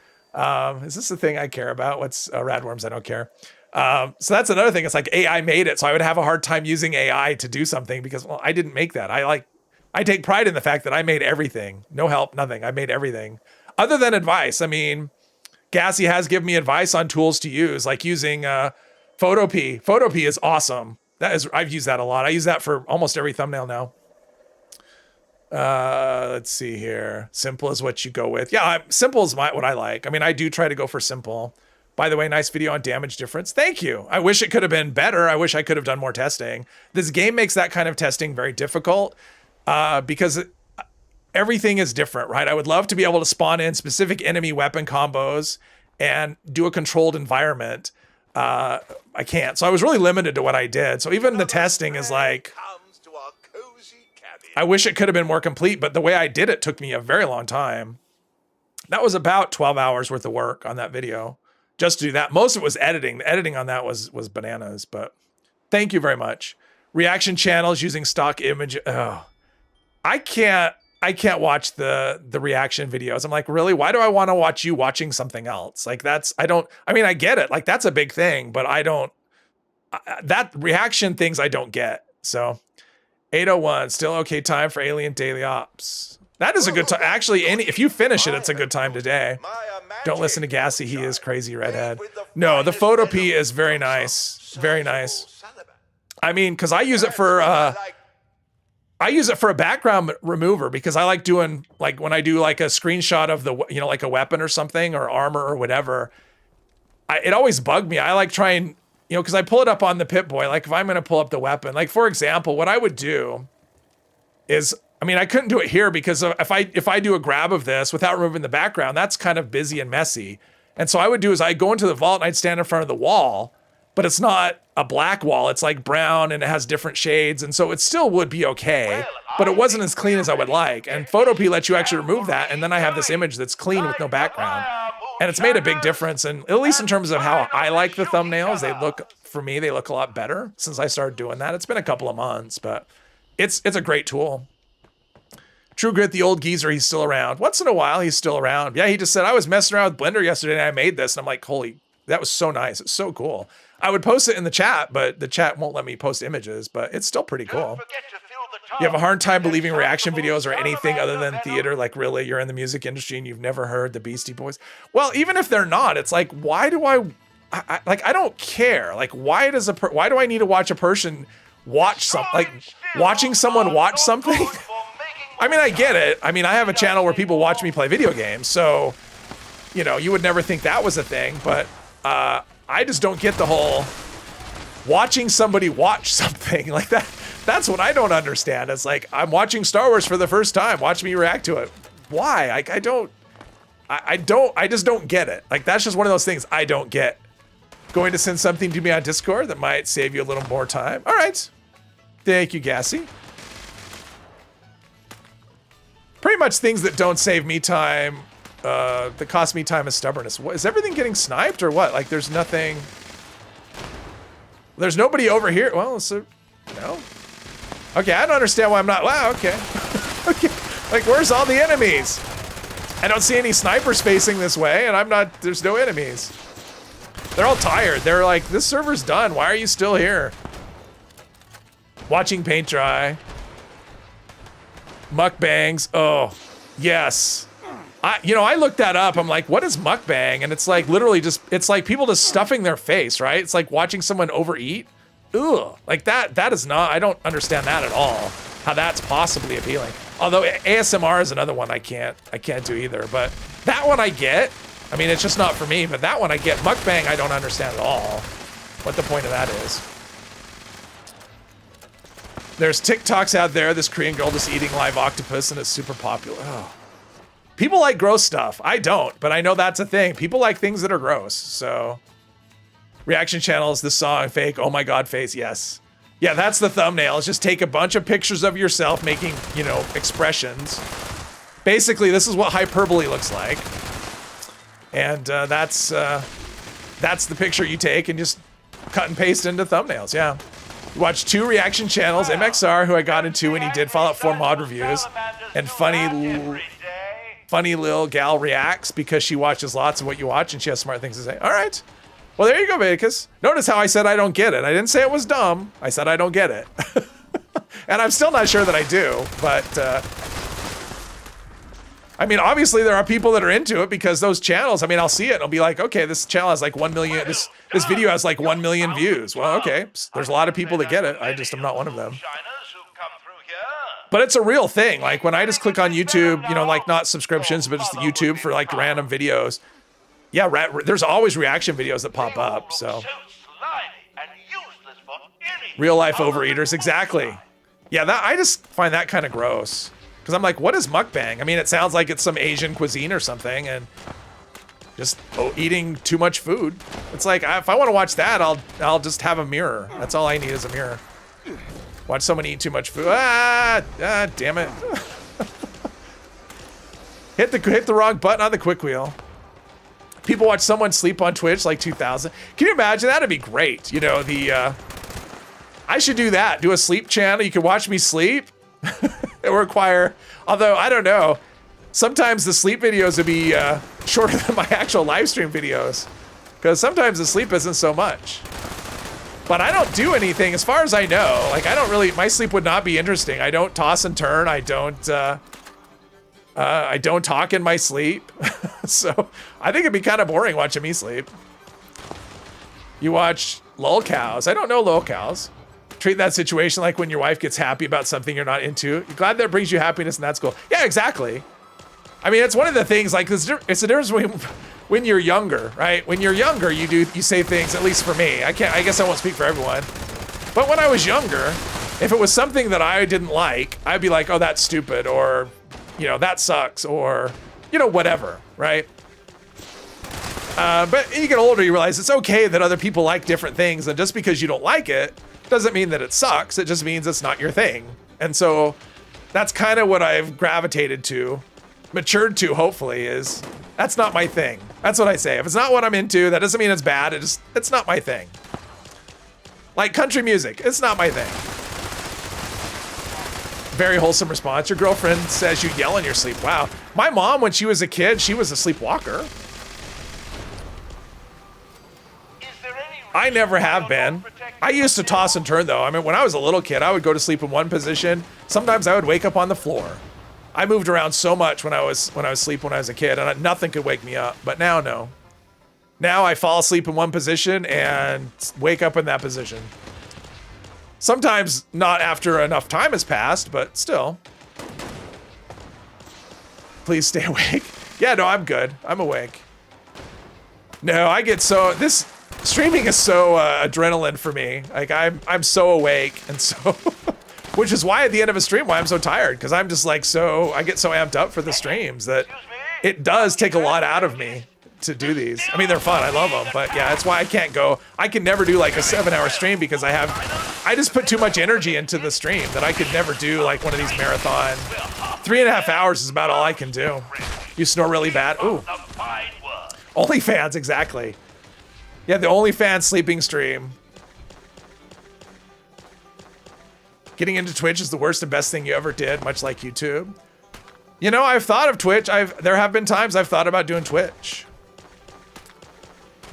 S1: Is this the thing I care about? What's Radworms? I don't care. So that's another thing. It's like AI made it. So I would have a hard time using AI to do something because, well, I didn't make that. I take pride in the fact that I made everything. No help, nothing. I made everything other than advice. I mean, Gassy has given me advice on tools to use, like using Photopea. Photopea is awesome. I've used that a lot. I use that for almost every thumbnail now. Let's see here. Simple is what you go with. Yeah, simple is what I like. I mean, I do try to go for simple. By the way, nice video on damage difference. Thank you. I wish it could have been better. I wish I could have done more testing. This game makes that kind of testing very difficult because everything is different, right? I would love to be able to spawn in specific enemy weapon combos and do a controlled environment. I can't. So I was really limited to what I did. So even the testing is like, I wish it could have been more complete, but the way I did it took me a very long time. That was about 12 hours worth of work on that video just to do that. Most of it was editing. The editing on that was bananas, but thank you very much. Reaction channels using stock image. Oh, I can't watch the reaction videos. I'm like, really? Why do I want to watch you watching something else? Like I get it. Like that's a big thing, but that reaction things I don't get. So 8:01, still okay time for Alien Daily Ops. That is a good time. Actually, if you finish it, it's a good time today. Don't listen to Gassy. He is crazy redhead. No, the photo P is very nice. Very nice. I mean, because I use it for a background remover because I like doing like when I do like a screenshot of the like a weapon or something or armor or whatever. It always bugged me. I like trying because I pull it up on the Pip-Boy. Like if I'm gonna pull up the weapon, like for example, what I would do is. I mean, I couldn't do it here because if I do a grab of this without removing the background, that's kind of busy and messy. And so I would do is I'd go into the vault and I'd stand in front of the wall, but it's not a black wall. It's like brown and it has different shades. And so it still would be okay, but it wasn't as clean as I would like. And Photopea lets you actually remove that. And then I have this image that's clean with no background. And it's made a big difference. And at least in terms of how I like the thumbnails, for me, they look a lot better since I started doing that. It's been a couple of months, but it's a great tool. True Grit, the old geezer, he's still around. Once in a while, he's still around. Yeah, he just said, I was messing around with Blender yesterday and I made this. And I'm like, holy, that was so nice. It's so cool. I would post it in the chat, but the chat won't let me post images, but it's still pretty cool. You have a hard time believing reaction videos or anything other than theater. Like, really, you're in the music industry and you've never heard the Beastie Boys? Well, even if they're not, it's like, why do I don't care. Like, why do I need to watch a person watch something? Like, watching someone watch something? I mean, I get it. I mean, I have a channel where people watch me play video games, so, you would never think that was a thing, but I just don't get the whole watching somebody watch something like that. That's what I don't understand. It's like, I'm watching Star Wars for the first time. Watch me react to it. Why? I just don't get it. Like, that's just one of those things I don't get. Going to send something to me on Discord that might save you a little more time. All right. Thank you, Gassy. Pretty much things that don't save me time, that cost me time is stubbornness. What, is everything getting sniped or what? Like there's nothing, there's nobody over here. Well, so, no. Okay, I don't understand why I'm not, wow, okay. Okay, like where's all the enemies? I don't see any snipers facing this way and there's no enemies. They're all tired. They're like, this server's done. Why are you still here? Watching paint dry. Mukbangs. Oh, yes. I looked that up. I'm like, what is mukbang? And it's like literally it's like people just stuffing their face, right? It's like watching someone overeat. Ugh. Like that is not, I don't understand that at all. How that's possibly appealing. Although ASMR is another one I can't do either. But that one I get. I mean, it's just not for me, but that one I get. Mukbang, I don't understand at all what the point of that is. There's TikToks out there, this Korean girl just eating live octopus, and it's super popular. Oh. People like gross stuff. I don't, but I know that's a thing. People like things that are gross, so. Reaction channels, this song, fake, oh my god face, yes. Yeah, that's the thumbnail. It's just take a bunch of pictures of yourself making, expressions. Basically, this is what hyperbole looks like. And that's the picture you take and just cut and paste into thumbnails, yeah. Watch 2 reaction channels, MXR, who I got into when he did Fallout 4 mod reviews, and funny Lil Gal reacts because she watches lots of what you watch and she has smart things to say. All right. Well, there you go, Vaticus. Notice how I said I don't get it. I didn't say it was dumb. I said I don't get it. And I'm still not sure that I do, but I mean, obviously there are people that are into it because those channels, I mean, I'll see it and I'll be like, okay, this channel has like 1 million, this video has like 1 million views. Well, okay, there's a lot of people that get it. I just am not one of them. But it's a real thing. Like when I just click on YouTube, like not subscriptions, but just YouTube for like random videos. Yeah, there's always reaction videos that pop up, so. Real life overeaters, exactly. Yeah, I just find that kind of gross. Because I'm like, what is mukbang? I mean, it sounds like it's some Asian cuisine or something, and just eating too much food. It's like, if I want to watch that, I'll just have a mirror. That's all I need is a mirror. Watch someone eat too much food. Damn it. Hit the wrong button on the quick wheel. People watch someone sleep on Twitch like 2000. Can you imagine? That'd be great. I should do that. Do a sleep channel. You can watch me sleep. It will require, although I don't know, sometimes the sleep videos would be shorter than my actual live stream videos because sometimes the sleep isn't so much. But I don't do anything as far as I know. Like I don't really, my sleep would not be interesting. I don't toss and turn. I don't, I don't talk in my sleep. So I think it'd be kind of boring watching me sleep. You watch lol cows. I don't know lol cows. Treat that situation like when your wife gets happy about something you're not into. You're glad that brings you happiness and that's cool. Yeah, exactly. I mean, it's one of the things, like, it's the difference when you're younger, right? When you're younger, you say things, at least for me. I guess I won't speak for everyone. But when I was younger, if it was something that I didn't like, I'd be like, oh, that's stupid, or, you know, that sucks, or, you know, whatever, right? But you get older, you realize it's okay that other people like different things, and just because you don't like it doesn't mean that it sucks. It just means it's not your thing. And so that's kind of what I've gravitated to, matured to, hopefully, is that's not my thing. That's what I say. If it's not what I'm into, that doesn't mean it's bad. It's not my thing. Like country music, it's not my thing. Very wholesome response. Your girlfriend says you yell in your sleep. Wow. My mom, when she was a kid, she was a sleepwalker. I never have been. I used to toss and turn though. I mean, when I was a little kid, I would go to sleep in one position. Sometimes I would wake up on the floor. I moved around so much when I was asleep when I was a kid, and nothing could wake me up. But now, no. Now I fall asleep in one position and wake up in that position. Sometimes not after enough time has passed, but still. Please stay awake. Yeah, no, I'm good. I'm awake. No, I get so this. Streaming is so adrenaline for me. Like I'm so awake, and so, which is why at the end of a stream, why I'm so tired, because I'm just like I get so amped up for the streams that it does take a lot out of me to do these. I mean, they're fun, I love them, but yeah, that's why I can't go. I can never do like a 7-hour stream because I just put too much energy into the stream that I could never do like one of these marathon. 3.5 hours is about all I can do. You snore really bad. Ooh. OnlyFans, exactly. Yeah, the OnlyFans sleeping stream. Getting into Twitch is the worst and best thing you ever did, much like YouTube. You know, I've thought of Twitch. There have been times I've thought about doing Twitch.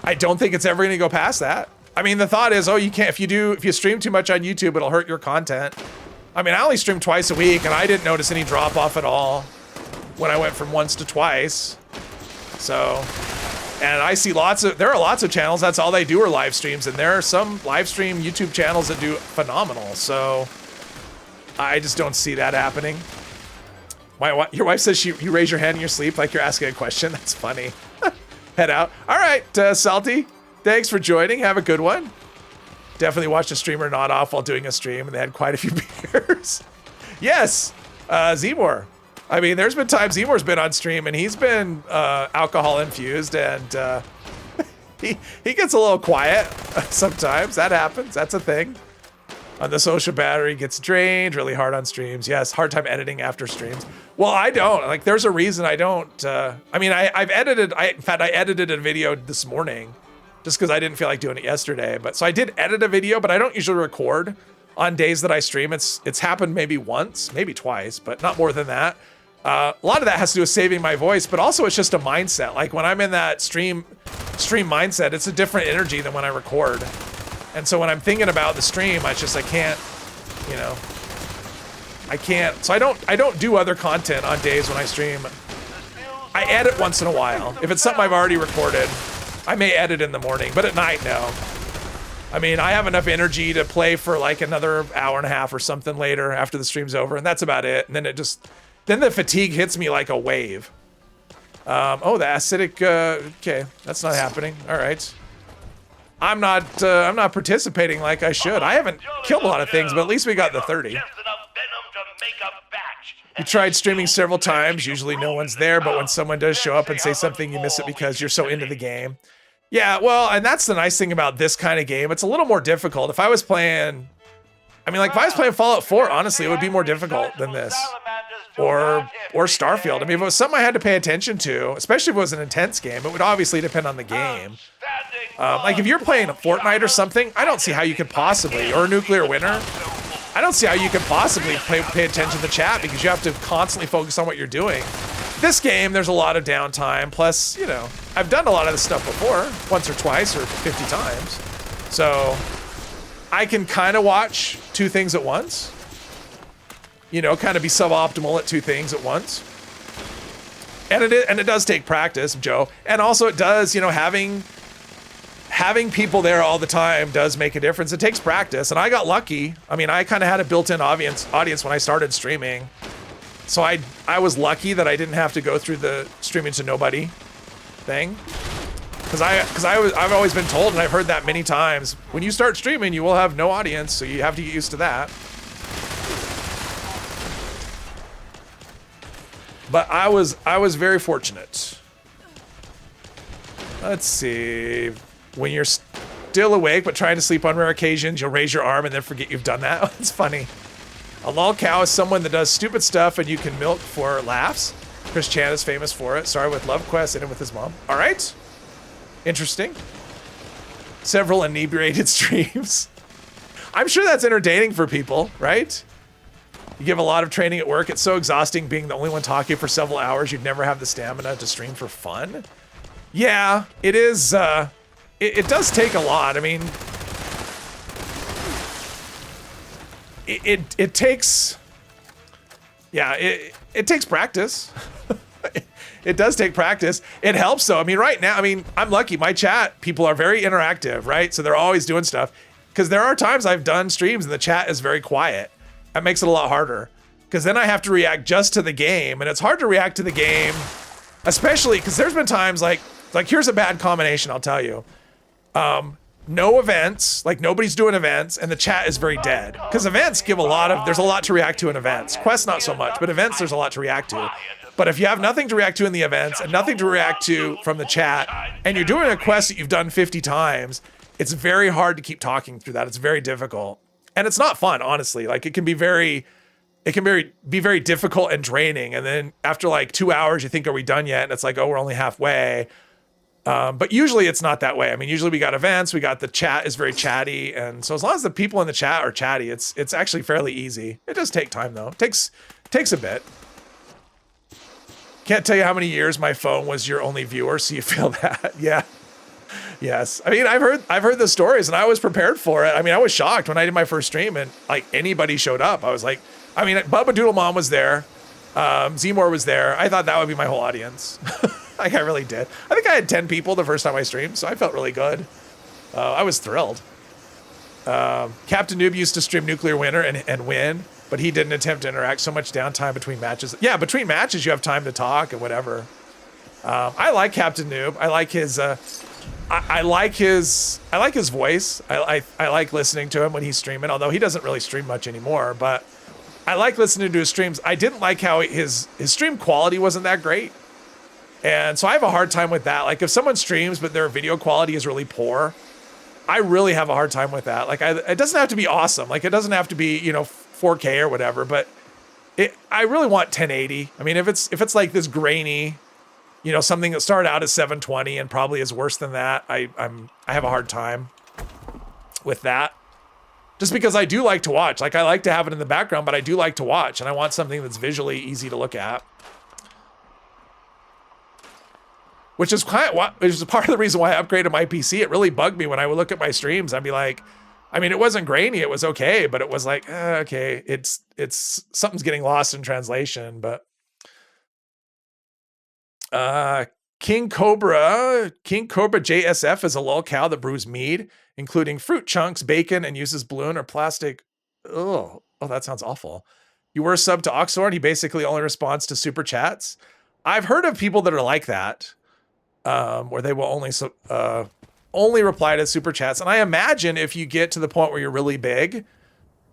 S1: I don't think it's ever gonna go past that. I mean, the thought is, oh, you can't, if you stream too much on YouTube, it'll hurt your content. I mean, I only stream twice a week, and I didn't notice any drop off at all when I went from once to twice. So, and I see there are lots of channels, that's all they do are live streams, and there are some live stream YouTube channels that do phenomenal, so I just don't see that happening. Your wife says you raise your hand in your sleep like you're asking a question. That's funny. Head out. All right, Salty, thanks for joining. Have a good one. Definitely watched a streamer nod off while doing a stream, and they had quite a few beers. Yes, Zemor. I mean, there's been times Zemor's been on stream, and he's been alcohol infused, and he gets a little quiet sometimes. That happens. That's a thing. On the social battery, gets drained really hard on streams. Yes, hard time editing after streams. Well, I don't. Like, there's a reason I don't. I mean, I've edited. In fact, I edited a video this morning just because I didn't feel like doing it yesterday. But so I did edit a video, but I don't usually record on days that I stream. It's happened maybe once, maybe twice, but not more than that. A lot of that has to do with saving my voice, but also it's just a mindset. Like when I'm in that stream mindset, it's a different energy than when I record. And so when I'm thinking about the stream, I can't, you know, I can't. So I don't do other content on days when I stream. I edit once in a while. If it's something I've already recorded, I may edit in the morning, but at night, no. I mean, I have enough energy to play for like another hour and a half or something later after the stream's over, and that's about it. And then then the fatigue hits me like a wave. Oh, the acidic, okay, that's not happening. All right. I'm not participating like I should. I haven't killed a lot of things, but at least we got the 30. You tried streaming several times. Usually no one's there, but when someone does show up and say something, you miss it because you're so into the game. Yeah, well, and that's the nice thing about this kind of game. It's a little more difficult. If I was playing, I mean, like if I was playing Fallout 4, honestly, it would be more difficult than this. Or Starfield. I mean, if it was something I had to pay attention to, especially if it was an intense game, it would obviously depend on the game. Like if you're playing a Fortnite or something, I don't see how you could possibly, or a Nuclear Winter, I don't see how you could possibly pay attention to the chat because you have to constantly focus on what you're doing. This game, there's a lot of downtime. Plus, you know, I've done a lot of this stuff before, once or twice or 50 times. So I can kind of watch two things at once. You know, kind of be suboptimal at two things at once. And it does take practice, Joe. And also it does, you know, having people there all the time does make a difference. It takes practice, and I got lucky. I mean, I kind of had a built-in audience when I started streaming. So I was lucky that I didn't have to go through the streaming to nobody thing. Because I've always been told, and I've heard that many times, when you start streaming, you will have no audience, so you have to get used to that. But I was very fortunate. Let's see. When you're still awake but trying to sleep on rare occasions, you'll raise your arm and then forget you've done that. It's funny. A lol cow is someone that does stupid stuff and you can milk for laughs. Chris Chan is famous for it. Started with Love Quest, ended with his mom. All right. Interesting. Several inebriated streams. I'm sure that's entertaining for people, right? You give a lot of training at work. It's so exhausting being the only one talking for several hours. You'd never have the stamina to stream for fun. Yeah, it is. It does take a lot. I mean, it takes. Yeah, it takes practice. It does take practice. It helps though. I mean, right now, I mean, I'm lucky. My chat people are very interactive, right? So they're always doing stuff. Because there are times I've done streams and the chat is very quiet. That makes it a lot harder. Because then I have to react just to the game, and it's hard to react to the game, especially because there's been times like here's a bad combination. I'll tell you. No events, like nobody's doing events, and the chat is very dead. Because events give there's a lot to react to in events. Quests not so much, but events there's a lot to react to. But if you have nothing to react to in the events and nothing to react to from the chat, and you're doing a quest that you've done 50 times, it's very hard to keep talking through that. It's very difficult. And it's not fun, honestly. Like it can be very difficult and draining. And then after like 2 hours, you think, are we done yet? And it's like, oh, we're only halfway. But usually it's not that way. I mean, usually we got events, we got the chat is very chatty. And so as long as the people in the chat are chatty, it's actually fairly easy. It does take time though. It takes a bit. Can't tell you how many years my phone was your only viewer, so you feel that. Yeah. Yes. I mean, I've heard the stories and I was prepared for it. I mean, I was shocked when I did my first stream and like anybody showed up. I was like, I mean, Bubba Doodle Mom was there. Zmore was there. I thought that would be my whole audience. Like I really did. I think I had 10 people the first time I streamed, so I felt really good. I was thrilled. Captain Noob used to stream Nuclear Winter and win, but he didn't attempt to interact. So much downtime between matches. Yeah, between matches you have time to talk and whatever. I like Captain Noob. I like his I like his voice. I like listening to him when he's streaming, although he doesn't really stream much anymore, but I like listening to his streams. I didn't like how his stream quality wasn't that great. And so I have a hard time with that. Like if someone streams, but their video quality is really poor, I really have a hard time with that. Like it doesn't have to be awesome. Like it doesn't have to be, 4K or whatever, but I really want 1080. I mean, if it's like this grainy, something that started out as 720 and probably is worse than that, I have a hard time with that. Just because I do like to watch. Like I like to have it in the background, but I do like to watch and I want something that's visually easy to look at. Which is part of the reason why I upgraded my PC. It really bugged me when I would look at my streams. I'd be like, I mean, it wasn't grainy, it was okay, but it was like, okay, it's something's getting lost in translation. But King Cobra JSF is a lol cow that brews mead, including fruit chunks, bacon, and uses balloon or plastic. Oh, that sounds awful. You were sub to Oxhorn. He basically only responds to super chats. I've heard of people that are like that. Where they will only reply to super chats. And I imagine if you get to the point where you're really big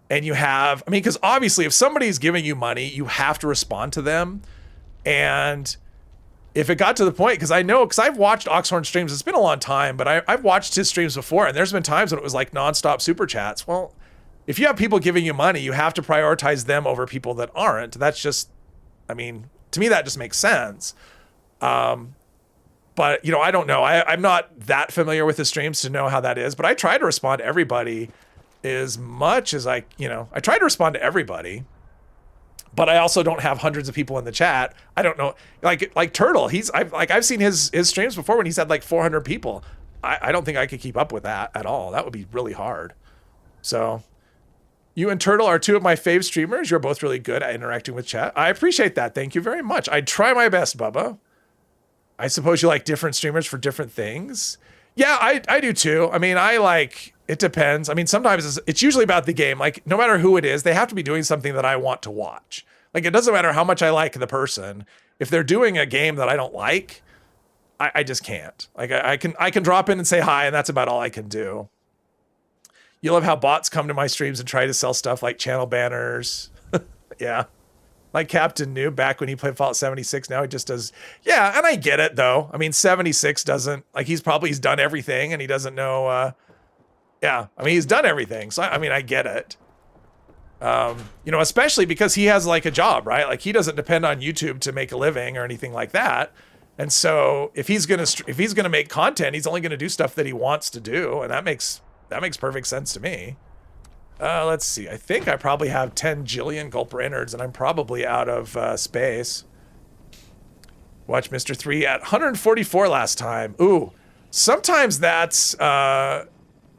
S1: and you have, I mean, because obviously if somebody's giving you money, you have to respond to them. And if it got to the point, because I've watched Oxhorn streams, it's been a long time, but I've watched his streams before, and there's been times when it was like nonstop super chats. Well, if you have people giving you money, you have to prioritize them over people that aren't. That's just, I mean, to me, that just makes sense. But, I don't know. I'm not that familiar with the streams to know how that is, but I try to respond to everybody as much as I try to respond to everybody, but I also don't have hundreds of people in the chat. I don't know, like Turtle, I've seen his streams before when he's had like 400 people. I don't think I could keep up with that at all. That would be really hard. So You and Turtle are two of my fave streamers. You're both really good at interacting with chat. I appreciate that. Thank you very much. I try my best, Bubba. I suppose you like different streamers for different things. Yeah, I do too. I mean, it depends. I mean, sometimes it's usually about the game. Like, no matter who it is, they have to be doing something that I want to watch. Like, it doesn't matter how much I like the person. If they're doing a game that I don't like, I just can't. Like, I can drop in and say hi, and that's about all I can do. You love how bots come to my streams and try to sell stuff like channel banners. Yeah. Like Captain Noob back when he played Fallout 76. Now he just does. Yeah, and I get it, though. I mean, 76 doesn't, like, he's done everything, and he doesn't know. Yeah, I mean, he's done everything. So, I mean, I get it. You know, especially because he has, like, a job, right? Like, he doesn't depend on YouTube to make a living or anything like that. And so if he's gonna make content, he's only gonna do stuff that he wants to do, and that makes perfect sense to me. Let's see. I think I probably have 10 jillion Gulper innards, and I'm probably out of space. Watch Mr. 3 at 144 last time. Ooh, sometimes that's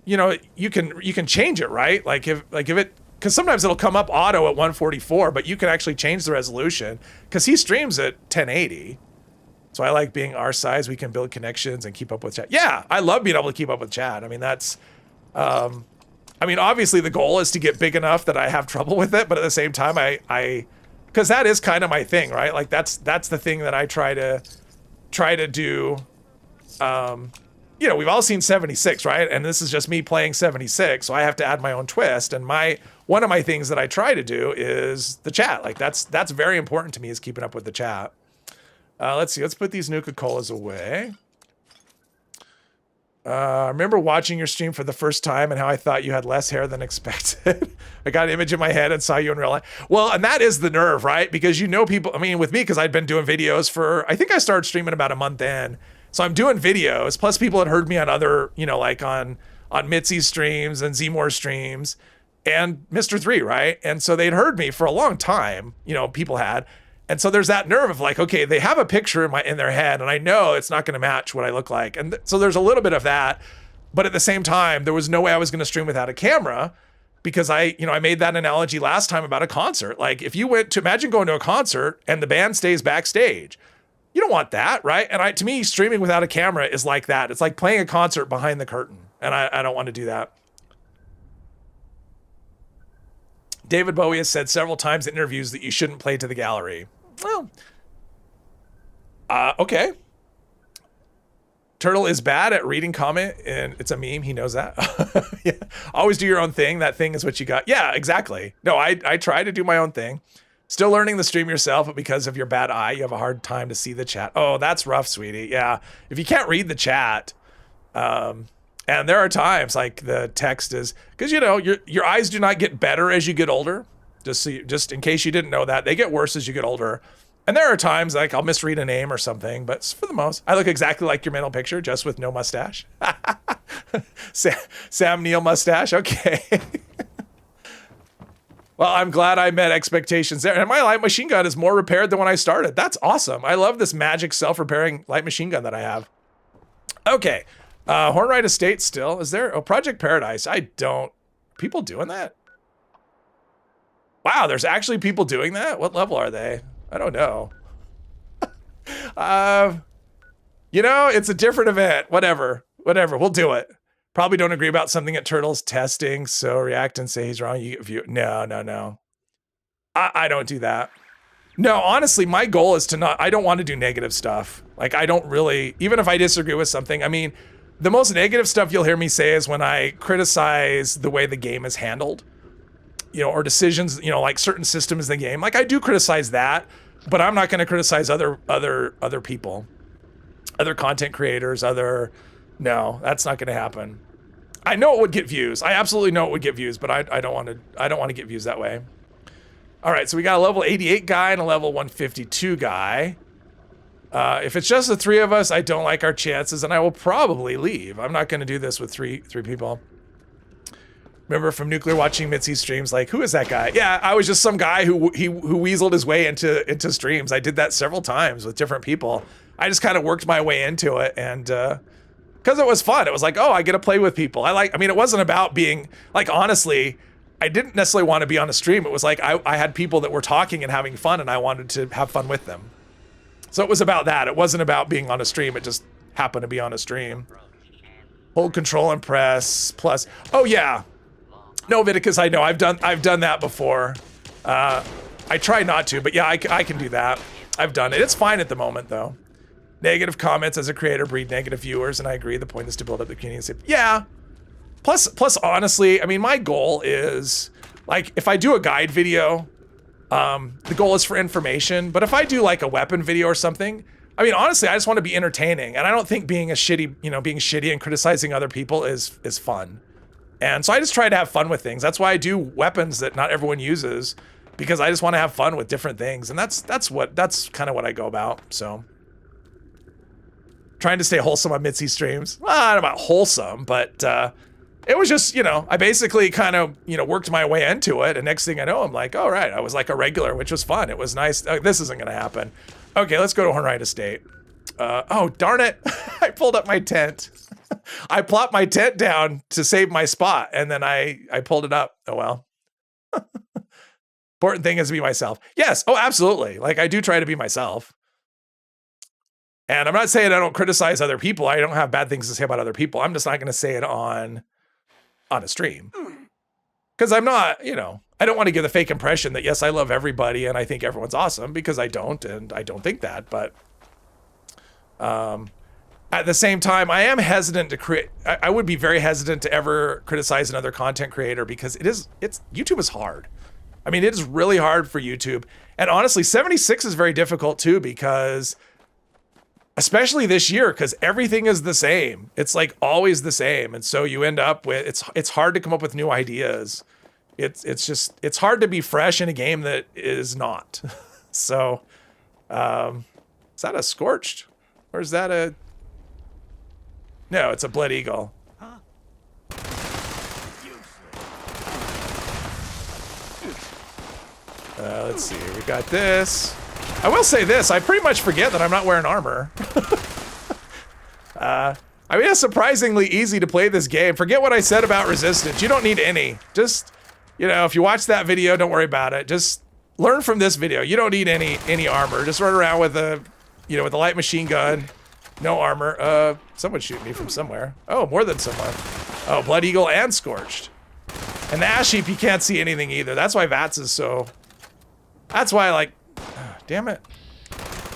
S1: you know, you can change it, right? Like if it, because sometimes it'll come up auto at 144, but you can actually change the resolution because he streams at 1080. So I like being our size. We can build connections and keep up with chat. Yeah, I love being able to keep up with chat. I mean, that's, I mean, obviously the goal is to get big enough that I have trouble with it, but at the same time, because that is kind of my thing, right? Like that's the thing that I try to do. You know, we've all seen 76, right? And this is just me playing 76, so I have to add my own twist. And one of my things that I try to do is the chat. Like that's very important to me, is keeping up with the chat. Let's see. Let's put these Nuka-Colas away. I remember watching your stream for the first time and how I thought you had less hair than expected. I got an image in my head and saw you in real life. Well, and that is the nerve, right? Because you know people, I mean, with me, because I'd been doing videos for, I think I started streaming about a month in. So I'm doing videos, plus people had heard me on other, you know, like on Mitzi's streams and Zmore streams and Mr. 3, right? And so they'd heard me for a long time, you know, people had. And so there's that nerve of like, okay, they have a picture in their head, and I know it's not going to match what I look like. And so there's a little bit of that, but at the same time, there was no way I was going to stream without a camera, because I made that analogy last time about a concert. Like if you imagine going to a concert and the band stays backstage, you don't want that, right? And to me, streaming without a camera is like that. It's like playing a concert behind the curtain, and I don't want to do that. David Bowie has said several times in interviews that you shouldn't play to the gallery. Well, okay. Turtle is bad at reading comment, and it's a meme. He knows that. Yeah. Always do your own thing. That thing is what you got. Yeah, exactly. No, I try to do my own thing. Still learning the stream yourself, but because of your bad eye, you have a hard time to see the chat. Oh, that's rough, sweetie. Yeah. If you can't read the chat, and there are times like the text is, because you know your eyes do not get better as you get older. Just in case you didn't know that, they get worse as you get older. And there are times like I'll misread a name or something, but for the most, I look exactly like your mental picture, just with no mustache. Sam Neill mustache. Okay. Well, I'm glad I met expectations there. And my light machine gun is more repaired than when I started. That's awesome. I love this magic self-repairing light machine gun that I have. Okay. Hornwright Estate still. Is there? Oh, Project Paradise. People doing that? Wow, there's actually people doing that? What level are they? I don't know. You know, it's a different event. Whatever. We'll do it. Probably don't agree about something at Turtle's testing, so react and say he's wrong. No. I don't do that. No, honestly, my goal is I don't want to do negative stuff. Like, I don't really, even if I disagree with something, I mean, the most negative stuff you'll hear me say is when I criticize the way the game is handled, you know, or decisions, you know, like certain systems in the game. Like, I do criticize that, but I'm not going to criticize other people, other content creators, no, that's not going to happen. I know it would get views. I absolutely know it would get views, but I don't want to get views that way. All right, so we got a level 88 guy and a level 152 guy. If it's just the three of us, I don't like our chances, and I will probably leave. I'm not going to do this with three people. Remember from Nuclear watching Mitzi's streams, like, who is that guy? Yeah, I was just some guy who weaseled his way into streams. I did that several times with different people. I just kind of worked my way into it, and because it was fun. It was like, oh, I get to play with people. I mean, it wasn't about being, like, honestly, I didn't necessarily want to be on a stream. It was like I had people that were talking and having fun, and I wanted to have fun with them. So it was about that. It wasn't about being on a stream. It just happened to be on a stream. Hold control and press plus. Oh yeah. No, Viticus, I know. I've done that before. I try not to, but yeah, I can do that. I've done it. It's fine at the moment though. Negative comments as a creator breed negative viewers, and I agree. The point is to build up the community. Yeah. Plus, honestly, I mean, my goal is like if I do a guide video, the goal is for information. But if I do like a weapon video or something, I mean, honestly, I just want to be entertaining, and I don't think being a shitty, being shitty and criticizing other people is fun. And so I just try to have fun with things. That's why I do weapons that not everyone uses, because I just want to have fun with different things, and that's kind of what I go about. So. Trying to stay wholesome on Mitzi streams. Well, not about wholesome, but it was just, I basically kind of, worked my way into it. And next thing I know, I'm like, all right, I was like a regular, which was fun. It was nice. This isn't going to happen. Okay, let's go to Hornwright Estate. Oh, darn it. I pulled up my tent. I plopped my tent down to save my spot. And then I pulled it up. Oh, well. Important thing is to be myself. Yes. Oh, absolutely. Like I do try to be myself. And I'm not saying I don't criticize other people. I don't have bad things to say about other people. I'm just not going to say it on a stream. Because I'm not, I don't want to give the fake impression that, yes, I love everybody and I think everyone's awesome, because I don't, and I don't think that. But at the same time, I am hesitant to create, I would be very hesitant to ever criticize another content creator, because YouTube is hard. I mean, it is really hard for YouTube. And honestly, 76 is very difficult too, because especially this year, because everything is the same. It's like always the same. And so you end up with, it's hard to come up with new ideas. It's hard to be fresh in a game that is not. So, is that a Scorched? Or is that a, no, it's a Blood Eagle. Let's see, we got this. I will say this, I pretty much forget that I'm not wearing armor. I mean, it's surprisingly easy to play this game. Forget what I said about resistance. You don't need any. Just, if you watch that video, don't worry about it. Just learn from this video. You don't need any armor. Just run around with a, with a light machine gun. No armor. Someone's shooting me from somewhere. Oh, more than someone. Oh, Blood Eagle and Scorched. And the Ash Heap, you can't see anything either. That's why VATS is so... That's why I damn it.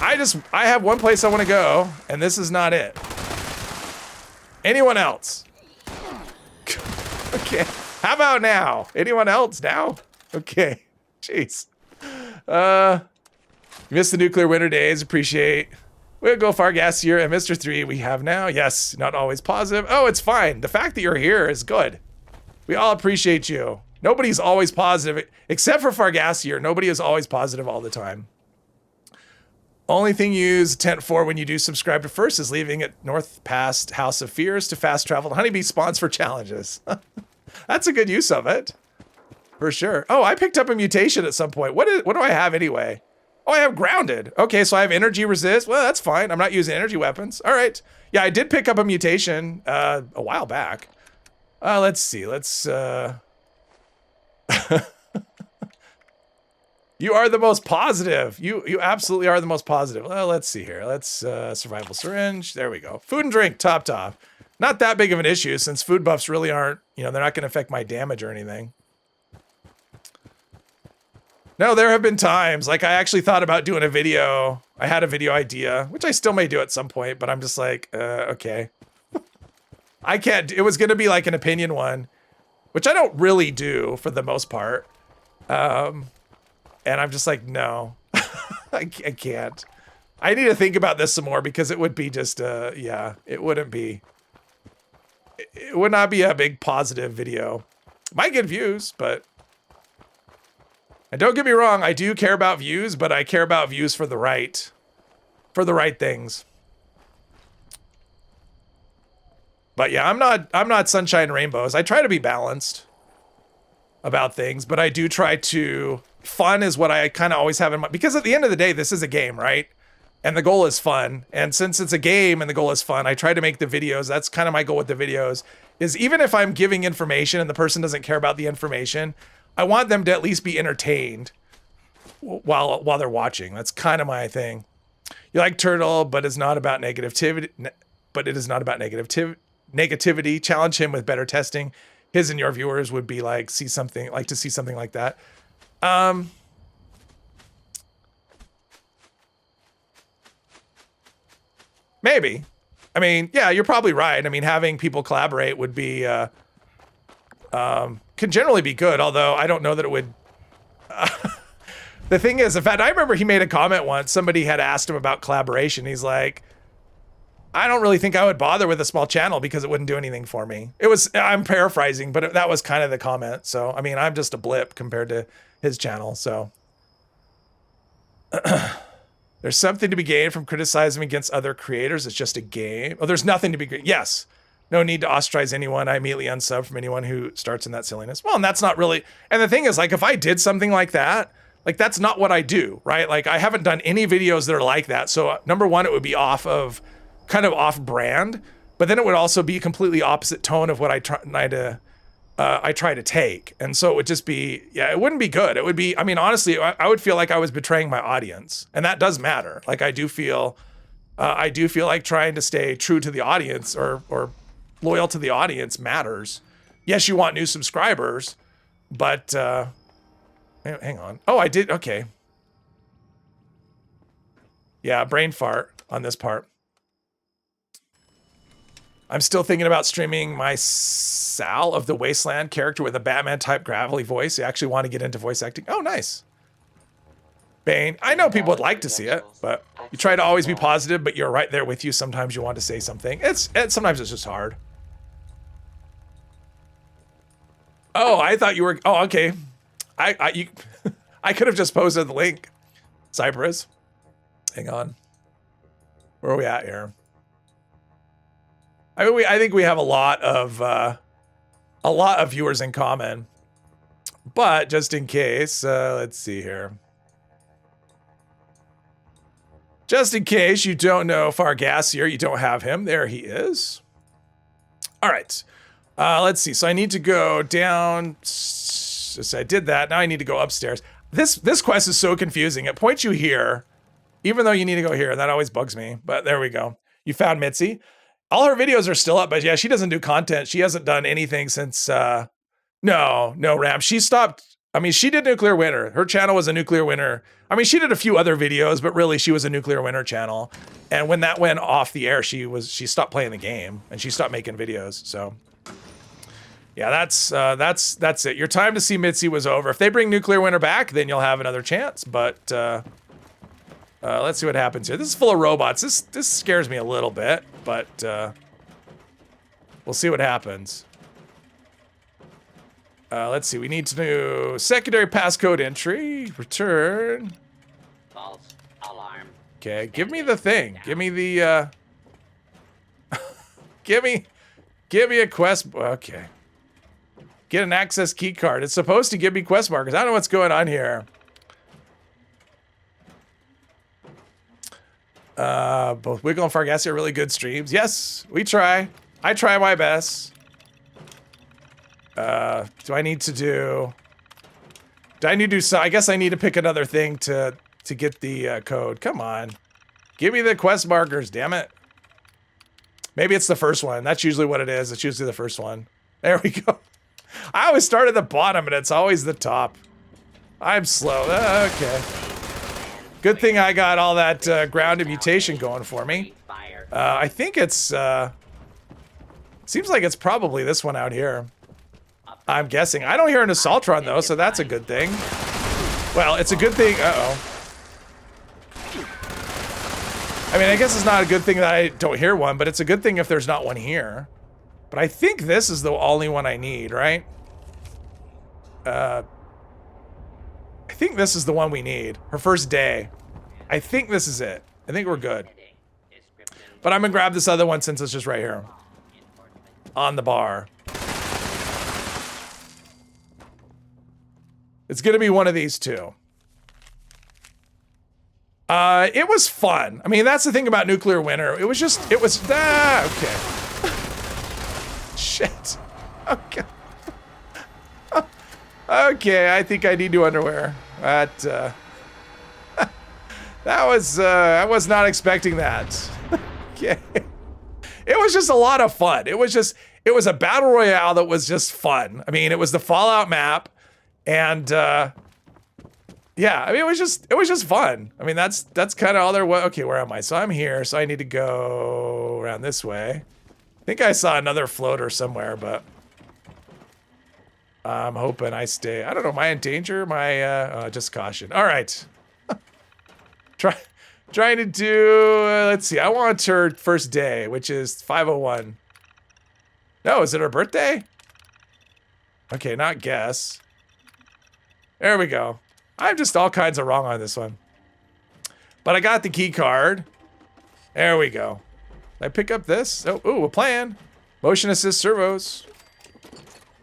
S1: I have one place I want to go, and this is not it. Anyone else? Okay. How about now? Anyone else now? Okay. Jeez. Missed the nuclear winter days. Appreciate. We'll go far gassier. And Mr. 3 we have now. Yes, not always positive. Oh, it's fine. The fact that you're here is good. We all appreciate you. Nobody's always positive, except for Fargassier. Nobody is always positive all the time. Only thing you use tent for when you do subscribe to first is leaving it north past House of Fears to fast travel to Honeybee spawns for challenges. That's a good use of it. For sure. Oh, I picked up a mutation at some point. What do I have anyway? Oh, I have grounded. Okay, so I have energy resist. Well, that's fine. I'm not using energy weapons. All right. Yeah, I did pick up a mutation a while back. Let's see. Let's... You are the most positive. You absolutely are the most positive. Well, let's see here. Let's survival syringe. There we go. Food and drink, top. Not that big of an issue since food buffs really aren't, they're not going to affect my damage or anything. No, there have been times, like I actually thought about doing a video. I had a video idea, which I still may do at some point, but I'm just like, okay. I can't, it was going to be like an opinion one, which I don't really do for the most part. And I'm just like, no, I can't. I need to think about this some more because it would be just, yeah, it would not be a big positive video. Might get views, but, and don't get me wrong, I do care about views, but I care about views for the right things. But yeah, I'm not sunshine and rainbows. I try to be balanced about things, but I do try to, fun is what I kind of always have in mind, because at the end of the day, this is a game, right? And the goal is fun. And since it's a game and the goal is fun, I try to make the videos. That's kind of my goal with the videos, is even if I'm giving information and the person doesn't care about the information, I want them to at least be entertained while they're watching. That's kind of my thing. You like Turtle, but it's not about negativity. But it is not about negativity. Challenge him with better testing. His and your viewers would be like to see something like that. Maybe. I mean, yeah, you're probably right. I mean, having people collaborate would be can generally be good, although I don't know that it would. The thing is, in fact, I remember he made a comment once. Somebody had asked him about collaboration. He's like, I don't really think I would bother with a small channel because it wouldn't do anything for me. I'm paraphrasing, but that was kind of the comment. So, I mean, I'm just a blip compared to his channel. So there's something to be gained from criticizing against other creators. It's just a game. Oh, there's nothing to be gained. Yes. No need to ostracize anyone. I immediately unsub from anyone who starts in that silliness. Well, and that's not really, and the thing is, like, if I did something like that, like, that's not what I do, right? Like, I haven't done any videos that are like that. So number one, it would be kind of off brand, but then it would also be a completely opposite tone of what I try to take. And so it would just be, yeah, it wouldn't be good. It would be, I mean, honestly, I would feel like I was betraying my audience, and that does matter. Like, I do feel like trying to stay true to the audience or loyal to the audience matters. Yes, you want new subscribers, but hang on. Oh, I did. Okay. Yeah, brain fart on this part. I'm still thinking about streaming my Sal of the Wasteland character with a Batman type gravelly voice. I actually want to get into voice acting. Oh, nice. Bane. I know people would like to see it, but you try to always be positive, but you're right there with you. Sometimes you want to say something. Sometimes it's just hard. Oh, I thought you were. Oh, okay. I could have just posted the link. Cypress. Hang on. Where are we at here? I mean, I think we have a lot of viewers in common, but just in case, let's see here. Just in case you don't know Fargassier, you don't have him. There he is. All right. Let's see. So I need to go down. So I did that. Now I need to go upstairs. This quest is so confusing. It points you here, even though you need to go here. That always bugs me. But there we go. You found Mitzi. All her videos are still up, but yeah, she doesn't do content. She hasn't done anything since, no, Ram. She stopped. I mean, she did Nuclear Winter. Her channel was a Nuclear Winter. I mean, she did a few other videos, but really she was a Nuclear Winter channel. And when that went off the air, she stopped playing the game and she stopped making videos. So yeah, that's it. Your time to see Mitzi was over. If they bring Nuclear Winter back, then you'll have another chance. But let's see what happens here. This is full of robots. This scares me a little bit, but we'll see what happens. Let's see. We need to do secondary passcode entry. Return.
S3: False alarm.
S1: Okay, give me the thing. Give me the give me a quest. Okay. Get an access key card. It's supposed to give me quest markers. I don't know what's going on here. Both Wiggle and Fargassi are really good streams. Yes, we try. I try my best. Do I need to do so? I guess I need to pick another thing to get the code. Come on. Give me the quest markers, damn it. Maybe it's the first one. That's usually what it is. It's usually the first one. There we go. I always start at the bottom and it's always the top. I'm slow. Okay. Good thing I got all that ground and mutation going for me. I think it's seems like it's probably this one out here. I'm guessing. I don't hear an Assaultron though, so that's a good thing. Well, it's a good thing. Uh-oh. I mean, I guess it's not a good thing that I don't hear one, but it's a good thing if there's not one here. But I think this is the only one I need, right? I think this is the one we need. Her first day. I think this is it. I think we're good. But I'm gonna grab this other one since it's just right here. On the bar. It's gonna be one of these two. It was fun. I mean, that's the thing about Nuclear Winter. It was, okay. Shit. Okay. Okay, I think I need new underwear. That that was I was not expecting that. Okay. It was just a lot of fun. It was a battle royale that was just fun. I mean, it was the Fallout map, and yeah, I mean, it was just fun. I mean, that's kind of all there was. Okay, where am I? So I'm here, so I need to go around this way. I think I saw another floater somewhere, but I'm hoping I stay. I don't know, am I in danger? Just caution. All right. Trying to do, let's see, I want her first day, which is 5:01. No, is it her birthday? Okay, not guess. There we go. I'm just all kinds of wrong on this one. But I got the key card. There we go. Did I pick up this? Oh, ooh, a plan. Motion assist servos.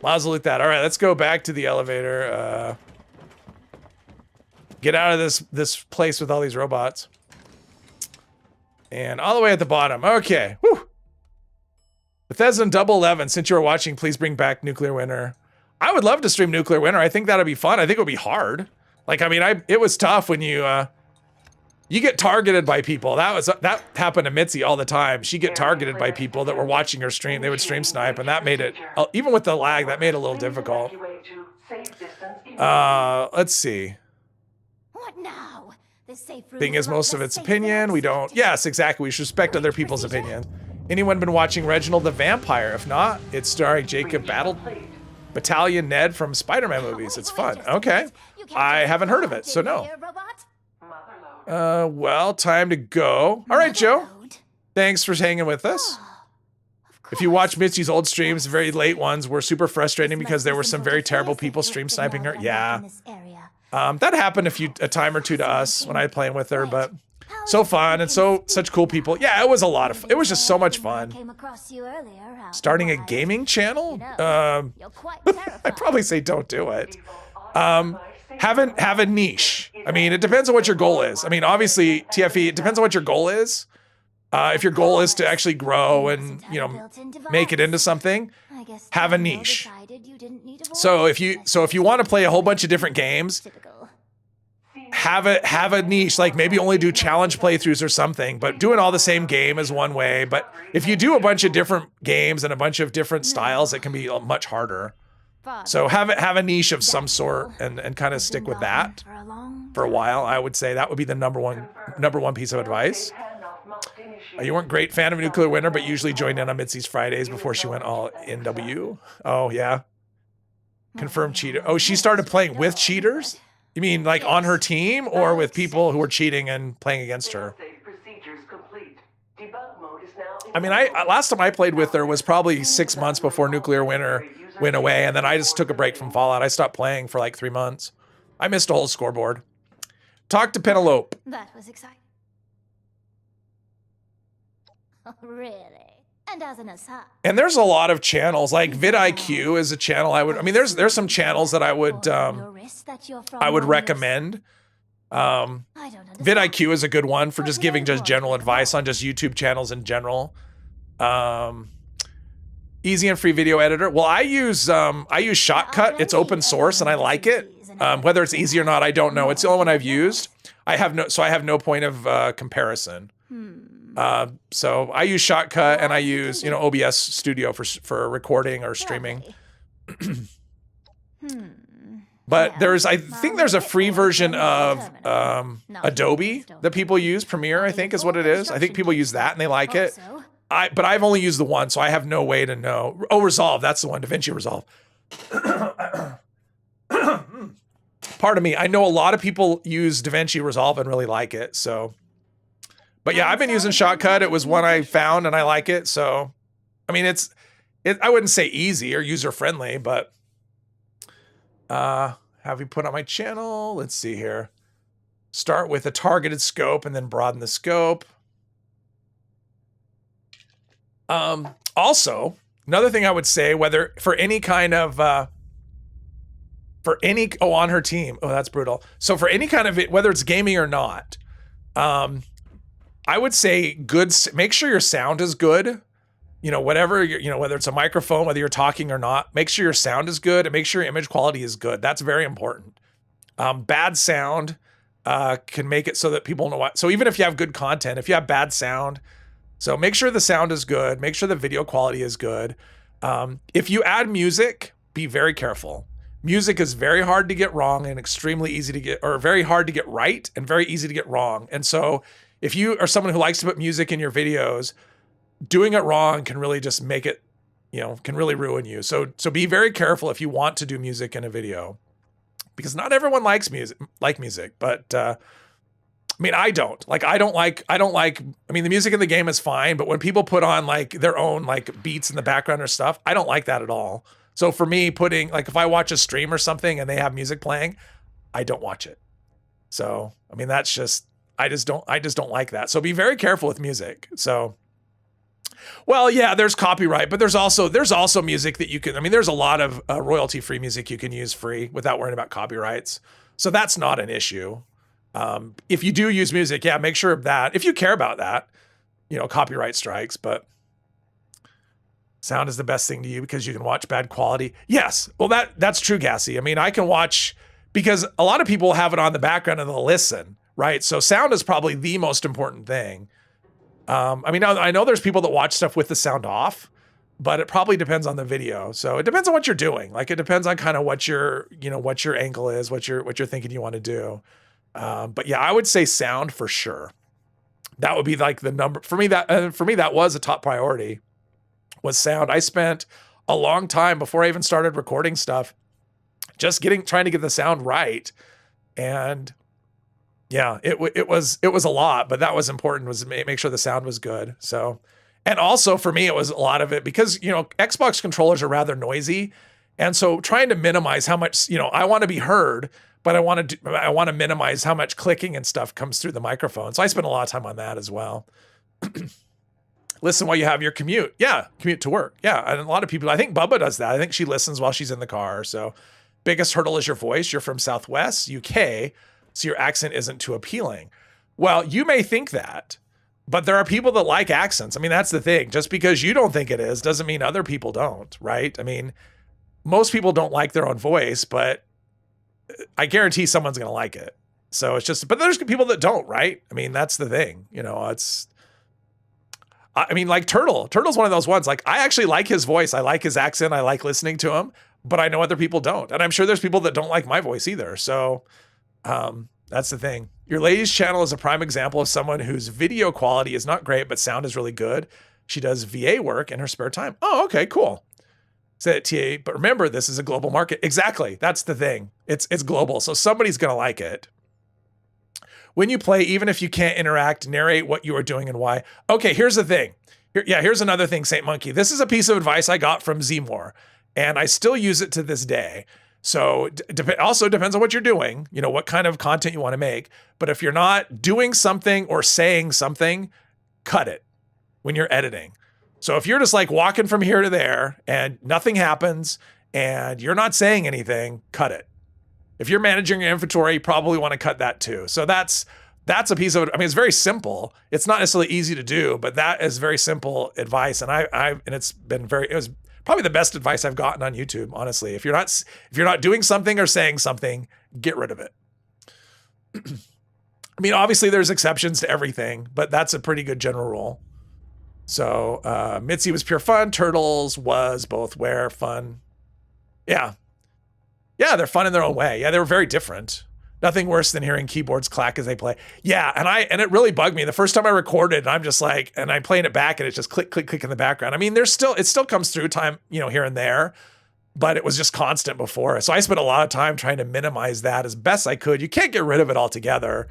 S1: Miles loot that. All right, let's go back to the elevator. Get out of this place with all these robots. And all the way at the bottom. Okay. Whew. Bethesda and Double 11, since you were watching, please bring back Nuclear Winter. I would love to stream Nuclear Winter. I think that'd be fun. I think it would be hard. Like, I mean, it was tough when you get targeted by people. That happened to Mitzi all the time. She'd get targeted by people that were watching her stream. They would stream snipe, and that made it, even with the lag, that made it a little difficult. Let's see.
S8: What now? The safe room
S1: Thing is, most of its opinion, we don't. Yes, exactly. We should respect other people's opinions. Anyone been watching Reginald the Vampire? If not, it's starring Jacob Battalion Ned from Spider-Man movies. It's fun. Okay. I haven't heard of it, so no. Well, time to go. All right, Joe. Thanks for hanging with us. If you watch Mitzi's old streams, very late ones were super frustrating because there were some very terrible people stream sniping her. Yeah. That happened a time or two to us when I was playing with her, but so fun and such cool people. Yeah, it was a lot of fun. It was just so much fun. Starting a gaming channel? I'd probably say don't do it. Have a niche. I mean, it depends on what your goal is. I mean, obviously, TFE, it depends on what your goal is. If your goal is to actually grow and, you know, make it into something, have a niche. So if you want to play a whole bunch of different games, have a niche, like maybe only do challenge playthroughs or something, but doing all the same game is one way. But if you do a bunch of different games and a bunch of different styles, it can be much harder. So have a niche of some sort and kind of stick with that for a while. I would say that would be the number one piece of advice. You weren't a great fan of Nuclear Winter, but usually joined in on Mitzi's Fridays before she went all NW. Oh, yeah. Confirmed cheater. Oh, she started playing with cheaters? You mean like on her team or with people who were cheating and playing against her? I mean, last time I played with her was probably 6 months before Nuclear Winter went away, and then I just took a break from Fallout. I stopped playing for like 3 months. I missed a whole scoreboard. Talk to Penelope.
S8: That was exciting. Really? And as an aside.
S1: And there's a lot of channels, like vidIQ is a channel there's some channels that I would recommend. vidIQ is a good one for just giving just general advice on just YouTube channels in general. Easy and free video editor. Well, I use Shotcut. It's open source and I like it. Whether it's easy or not, I don't know. It's the only one I've used. I have no point of comparison. So I use Shotcut and I use, OBS Studio for recording or streaming. But I think there's a free version of Adobe that people use. Premiere, I think, is what it is. I think people use that and they like it. But I've only used the one, so I have no way to know. Oh, Resolve, that's the one, DaVinci Resolve. Pardon me. I know a lot of people use DaVinci Resolve and really like it, so. But yeah, I've been using Shotcut. It was one I found and I like it. So, I mean, I wouldn't say easy or user-friendly, but have you put on my channel? Let's see here. Start with a targeted scope and then broaden the scope. Also, another thing I would say, whether for any kind of, on her team. Oh, that's brutal. So for any kind of whether it's gaming or not, I would say make sure your sound is good. you know, whatever, you know, whether it's a microphone, whether you're talking or not, make sure your sound is good and make sure your image quality is good. That's very important. Bad sound can make it so that people know what. So even if you have good content, if you have bad sound, so make sure the sound is good. Make sure the video quality is good. If you add music, be very careful. Music is very hard to get wrong and extremely easy to get, or very hard to get right and very easy to get wrong. And so if you are someone who likes to put music in your videos, doing it wrong can really just make it, you know, can really ruin you. So be very careful if you want to do music in a video, because not everyone likes music, but I mean, I don't like, I mean, the music in the game is fine, but when people put on like their own like beats in the background or stuff, I don't like that at all. So for me, putting like, if I watch a stream or something and they have music playing, I don't watch it. So, I mean, that's just, I just don't like that. So be very careful with music. So, well, yeah, there's copyright, but there's also music that you can, I mean, there's a lot of royalty-free music you can use free without worrying about copyrights. So that's not an issue. If you do use music, yeah, make sure of that. If you care about that, you know, copyright strikes, but sound is the best thing to you because you can watch bad quality. Yes. Well, that's true, Gassy. I mean, I can watch, because a lot of people have it on the background and they'll listen, right? So sound is probably the most important thing. I mean, I know there's people that watch stuff with the sound off, but it probably depends on the video. So it depends on what you're doing. Like it depends on kind of what your angle is, what you're thinking you want to do. But yeah, I would say sound for sure. That would be like the number for me. That was a top priority, was sound. I spent a long time before I even started recording stuff, just trying to get the sound right. And yeah, it was a lot, but that was important, was make sure the sound was good. So, and also for me, it was a lot of it because, you know, Xbox controllers are rather noisy. And so trying to minimize how much, you know, I want to be heard, but I want to minimize how much clicking and stuff comes through the microphone. So I spent a lot of time on that as well. Listen while you have your commute. Yeah, commute to work. Yeah, and a lot of people, I think Bubba does that. I think she listens while she's in the car. So biggest hurdle is your voice. You're from Southwest UK, so your accent isn't too appealing. Well, you may think that, but there are people that like accents. I mean, that's the thing. Just because you don't think it is doesn't mean other people don't, right? I mean, most people don't like their own voice, but I guarantee someone's going to like it. So it's just, but there's people that don't, right? I mean, that's the thing, you know, I mean, like Turtle's one of those ones, like I actually like his voice. I like his accent. I like listening to him, but I know other people don't. And I'm sure there's people that don't like my voice either. So that's the thing. Your lady's channel is a prime example of someone whose video quality is not great, but sound is really good. She does VA work in her spare time. Oh, okay, cool. Said TA, but remember, this is a global market. Exactly. That's the thing. It's global. So somebody's going to like it. When you play, even if you can't interact, narrate what you are doing and why. Okay, here's the thing. Here's another thing, Saint Monkey. This is a piece of advice I got from Zmore, and I still use it to this day. So also depends on what you're doing, you know, what kind of content you want to make. But if you're not doing something or saying something, cut it when you're editing. So if you're just like walking from here to there and nothing happens and you're not saying anything, cut it. If you're managing your inventory, you probably want to cut that too. So that's a piece of it. I mean, it's very simple. It's not necessarily easy to do, but that is very simple advice. And it was probably the best advice I've gotten on YouTube, honestly. If you're not doing something or saying something, get rid of it. I mean, obviously there's exceptions to everything, but that's a pretty good general rule. So Mitzi was pure fun. Turtles was both fun. Yeah. Yeah, they're fun in their own way. Yeah, they were very different. Nothing worse than hearing keyboards clack as they play. Yeah, and it really bugged me. The first time I recorded, and I'm just like, and I'm playing it back and it's just click, click, click in the background. I mean, it still comes through time, you know, here and there, but it was just constant before. So I spent a lot of time trying to minimize that as best I could. You can't get rid of it altogether.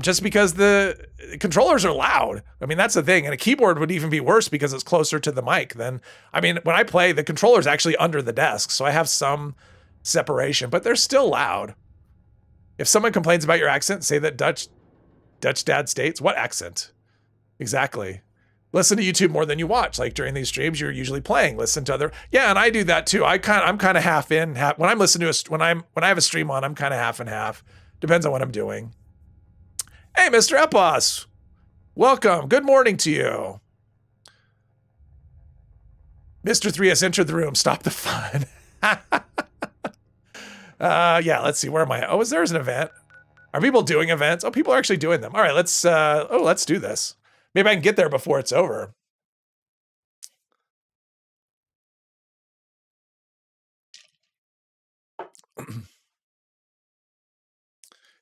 S1: Just because the controllers are loud. I mean, that's the thing. And a keyboard would even be worse because it's closer to the mic than, I mean, when I play, the controller's actually under the desk. So I have some separation, but they're still loud. If someone complains about your accent, say that Dutch dad states, what accent? Exactly. Listen to YouTube more than you watch. Like during these streams, you're usually playing, listen to other, yeah. And I do that too. I'm kind of half in, half, when I'm listening to when I have a stream on, I'm kind of half and half. Depends on what I'm doing. Hey, Mr. Epos, welcome. Good morning to you. Mr. 3 has entered the room. Stop the fun. Yeah, let's see. Where am I? Oh, there's an event. Are people doing events? Oh, people are actually doing them. All right, let's do this. Maybe I can get there before it's over.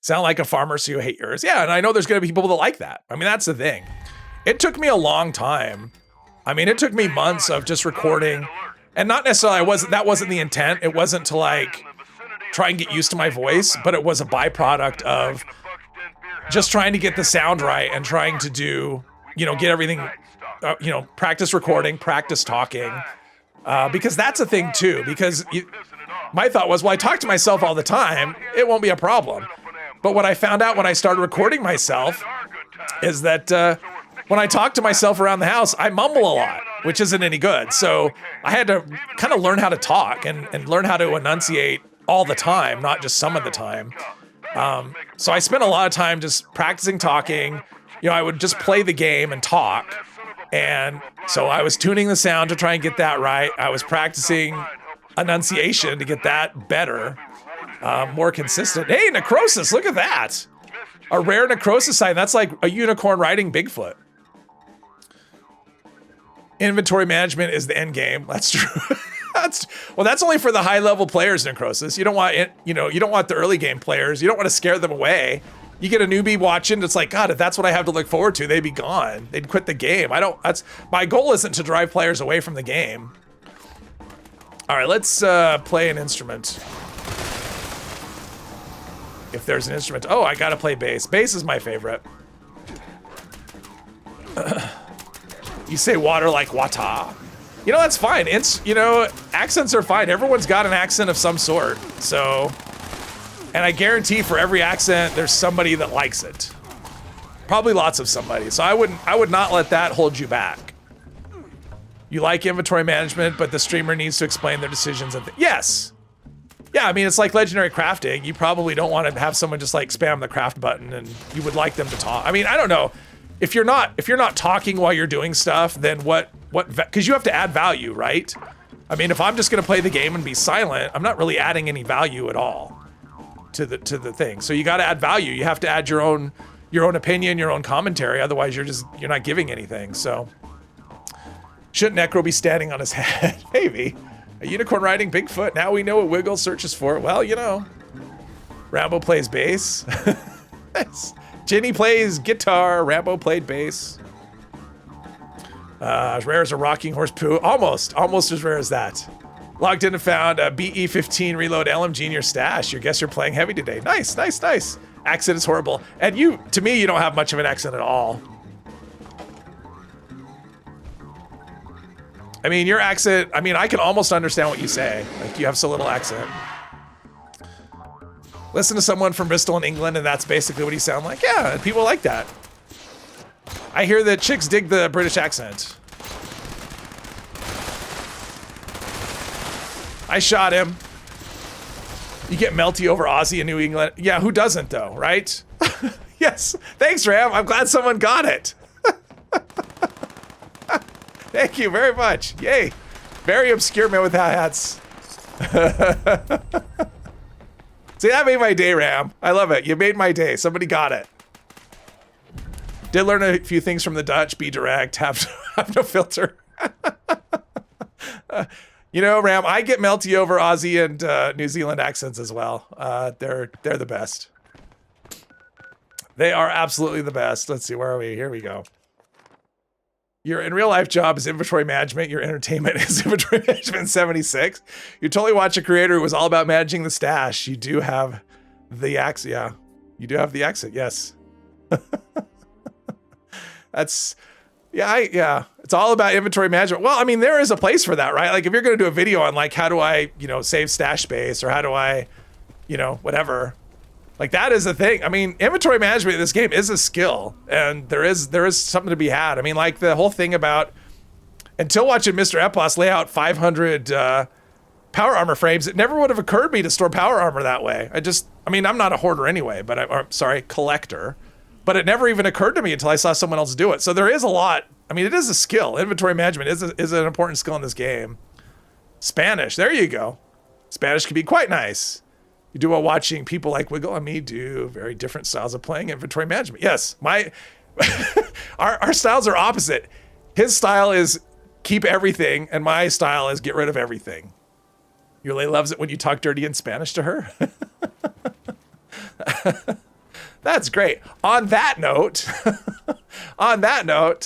S1: Sound like a farmer, so you hate yours. Yeah, and I know there's going to be people that like that. I mean, that's the thing. It took me a long time. I mean, it took me months of just recording, and not necessarily that wasn't the intent. It wasn't to like try and get used to my voice, but it was a byproduct of just trying to get the sound right and trying to do, get everything, practice recording, practice talking, because that's a thing too. Because my thought was, well, I talk to myself all the time. It won't be a problem. But what I found out when I started recording myself is that when I talk to myself around the house, I mumble a lot, which isn't any good. So I had to kind of learn how to talk and learn how to enunciate all the time, not just some of the time. So I spent a lot of time just practicing talking. I would just play the game and talk. And so I was tuning the sound to try and get that right. I was practicing enunciation to get that better. More consistent. Hey, necrosis, look at that. A rare necrosis sign. That's like a unicorn riding Bigfoot. Inventory management is the end game. That's true. That's only for the high level players, necrosis. You don't want it, you don't want the early game players. You don't want to scare them away. You get a newbie watching, it's like, God, if that's what I have to look forward to, they'd be gone. They'd quit the game. My goal isn't to drive players away from the game. All right, let's play an instrument. If there's an instrument. Oh, I gotta play bass. Bass is my favorite. You say water like wata. That's fine. Accents are fine. Everyone's got an accent of some sort. So, and I guarantee for every accent, there's somebody that likes it. Probably lots of somebody. So I would not let that hold you back. You like inventory management, but the streamer needs to explain their decisions. Yes. Yeah, I mean, it's like legendary crafting. You probably don't want to have someone just like spam the craft button, and you would like them to talk. I mean, I don't know. If you're not talking while you're doing stuff, then because you have to add value, right? I mean, if I'm just gonna play the game and be silent, I'm not really adding any value at all to the thing. So you got to add value. You have to add your own opinion, your own commentary. Otherwise, you're not giving anything. So shouldn't Necro be standing on his head? Maybe. A unicorn riding Bigfoot. Now we know what Wiggle searches for. Well, Rambo plays bass. Ginny plays guitar. Rambo played bass. As rare as a rocking horse poo. Almost as rare as that. Logged in and found a BE-15 reload LMG in your stash. Guess you're playing heavy today. Nice. Accent is horrible. And to me, you don't have much of an accent at all. I mean, your accent, I can almost understand what you say. Like, you have so little accent. Listen to someone from Bristol in England, and that's basically what you sound like. Yeah, people like that. I hear that chicks dig the British accent. I shot him. You get melty over Aussie in New England. Yeah, who doesn't, though, right? Yes. Thanks, Ram. I'm glad someone got it. Thank you very much. Yay. Very obscure man with hats. See, that made my day, Ram. I love it. You made my day. Somebody got it. Did learn a few things from the Dutch. Be direct. Have no filter. Ram, I get melty over Aussie and New Zealand accents as well. They're the best. They are absolutely the best. Let's see, where are we? Here we go. Your in real life job is inventory management. Your entertainment is inventory management 76. You totally watch a creator who was all about managing the stash. You do have the accent. Yeah, you do have the accent. Yes. That's, yeah. It's all about inventory management. Well, there is a place for that, right? Like if you're going to do a video on like, how do I, save stash space, or how do I, whatever. Like that is a thing. Inventory management in this game is a skill, and there is something to be had. Like the whole thing about, until watching Mr. Epos lay out 500 power armor frames, it never would have occurred to me to store power armor that way. I'm not a hoarder anyway, but collector. But it never even occurred to me until I saw someone else do it. So there is a lot. I mean, it is a skill. Inventory management is an important skill in this game. Spanish, there you go. Spanish can be quite nice. You do while watching people like Wiggle and me do very different styles of playing inventory management. Yes, our styles are opposite. His style is keep everything, and my style is get rid of everything. Yule loves it when you talk dirty in Spanish to her. That's great. On that note,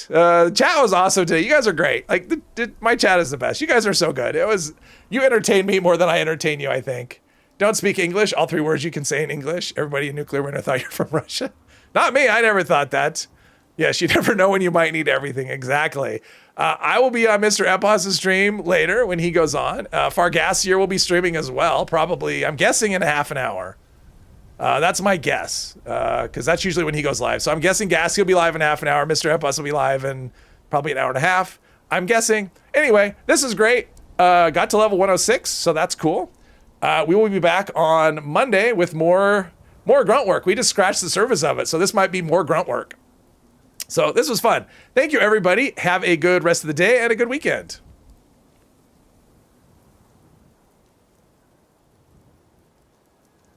S1: chat was awesome today. You guys are great. Like my chat is the best. You guys are so good. You entertain me more than I entertain you, I think. Don't speak English. All 3 words you can say in English. Everybody in Nuclear Winter thought you're from Russia. Not me. I never thought that. Yes, you never know when you might need everything. Exactly. I will be on Mr. Epos' stream later when he goes on. Fargassier will be streaming as well. Probably, I'm guessing in half an hour. That's my guess, because that's usually when he goes live. So I'm guessing Gassy will be live in half an hour. Mr. Epos will be live in probably an hour and a half. I'm guessing. Anyway, this is great. Got to level 106, so that's cool. We will be back on Monday with more grunt work. We just scratched the surface of it, so this might be more grunt work. So this was fun. Thank you, everybody. Have a good rest of the day and a good weekend.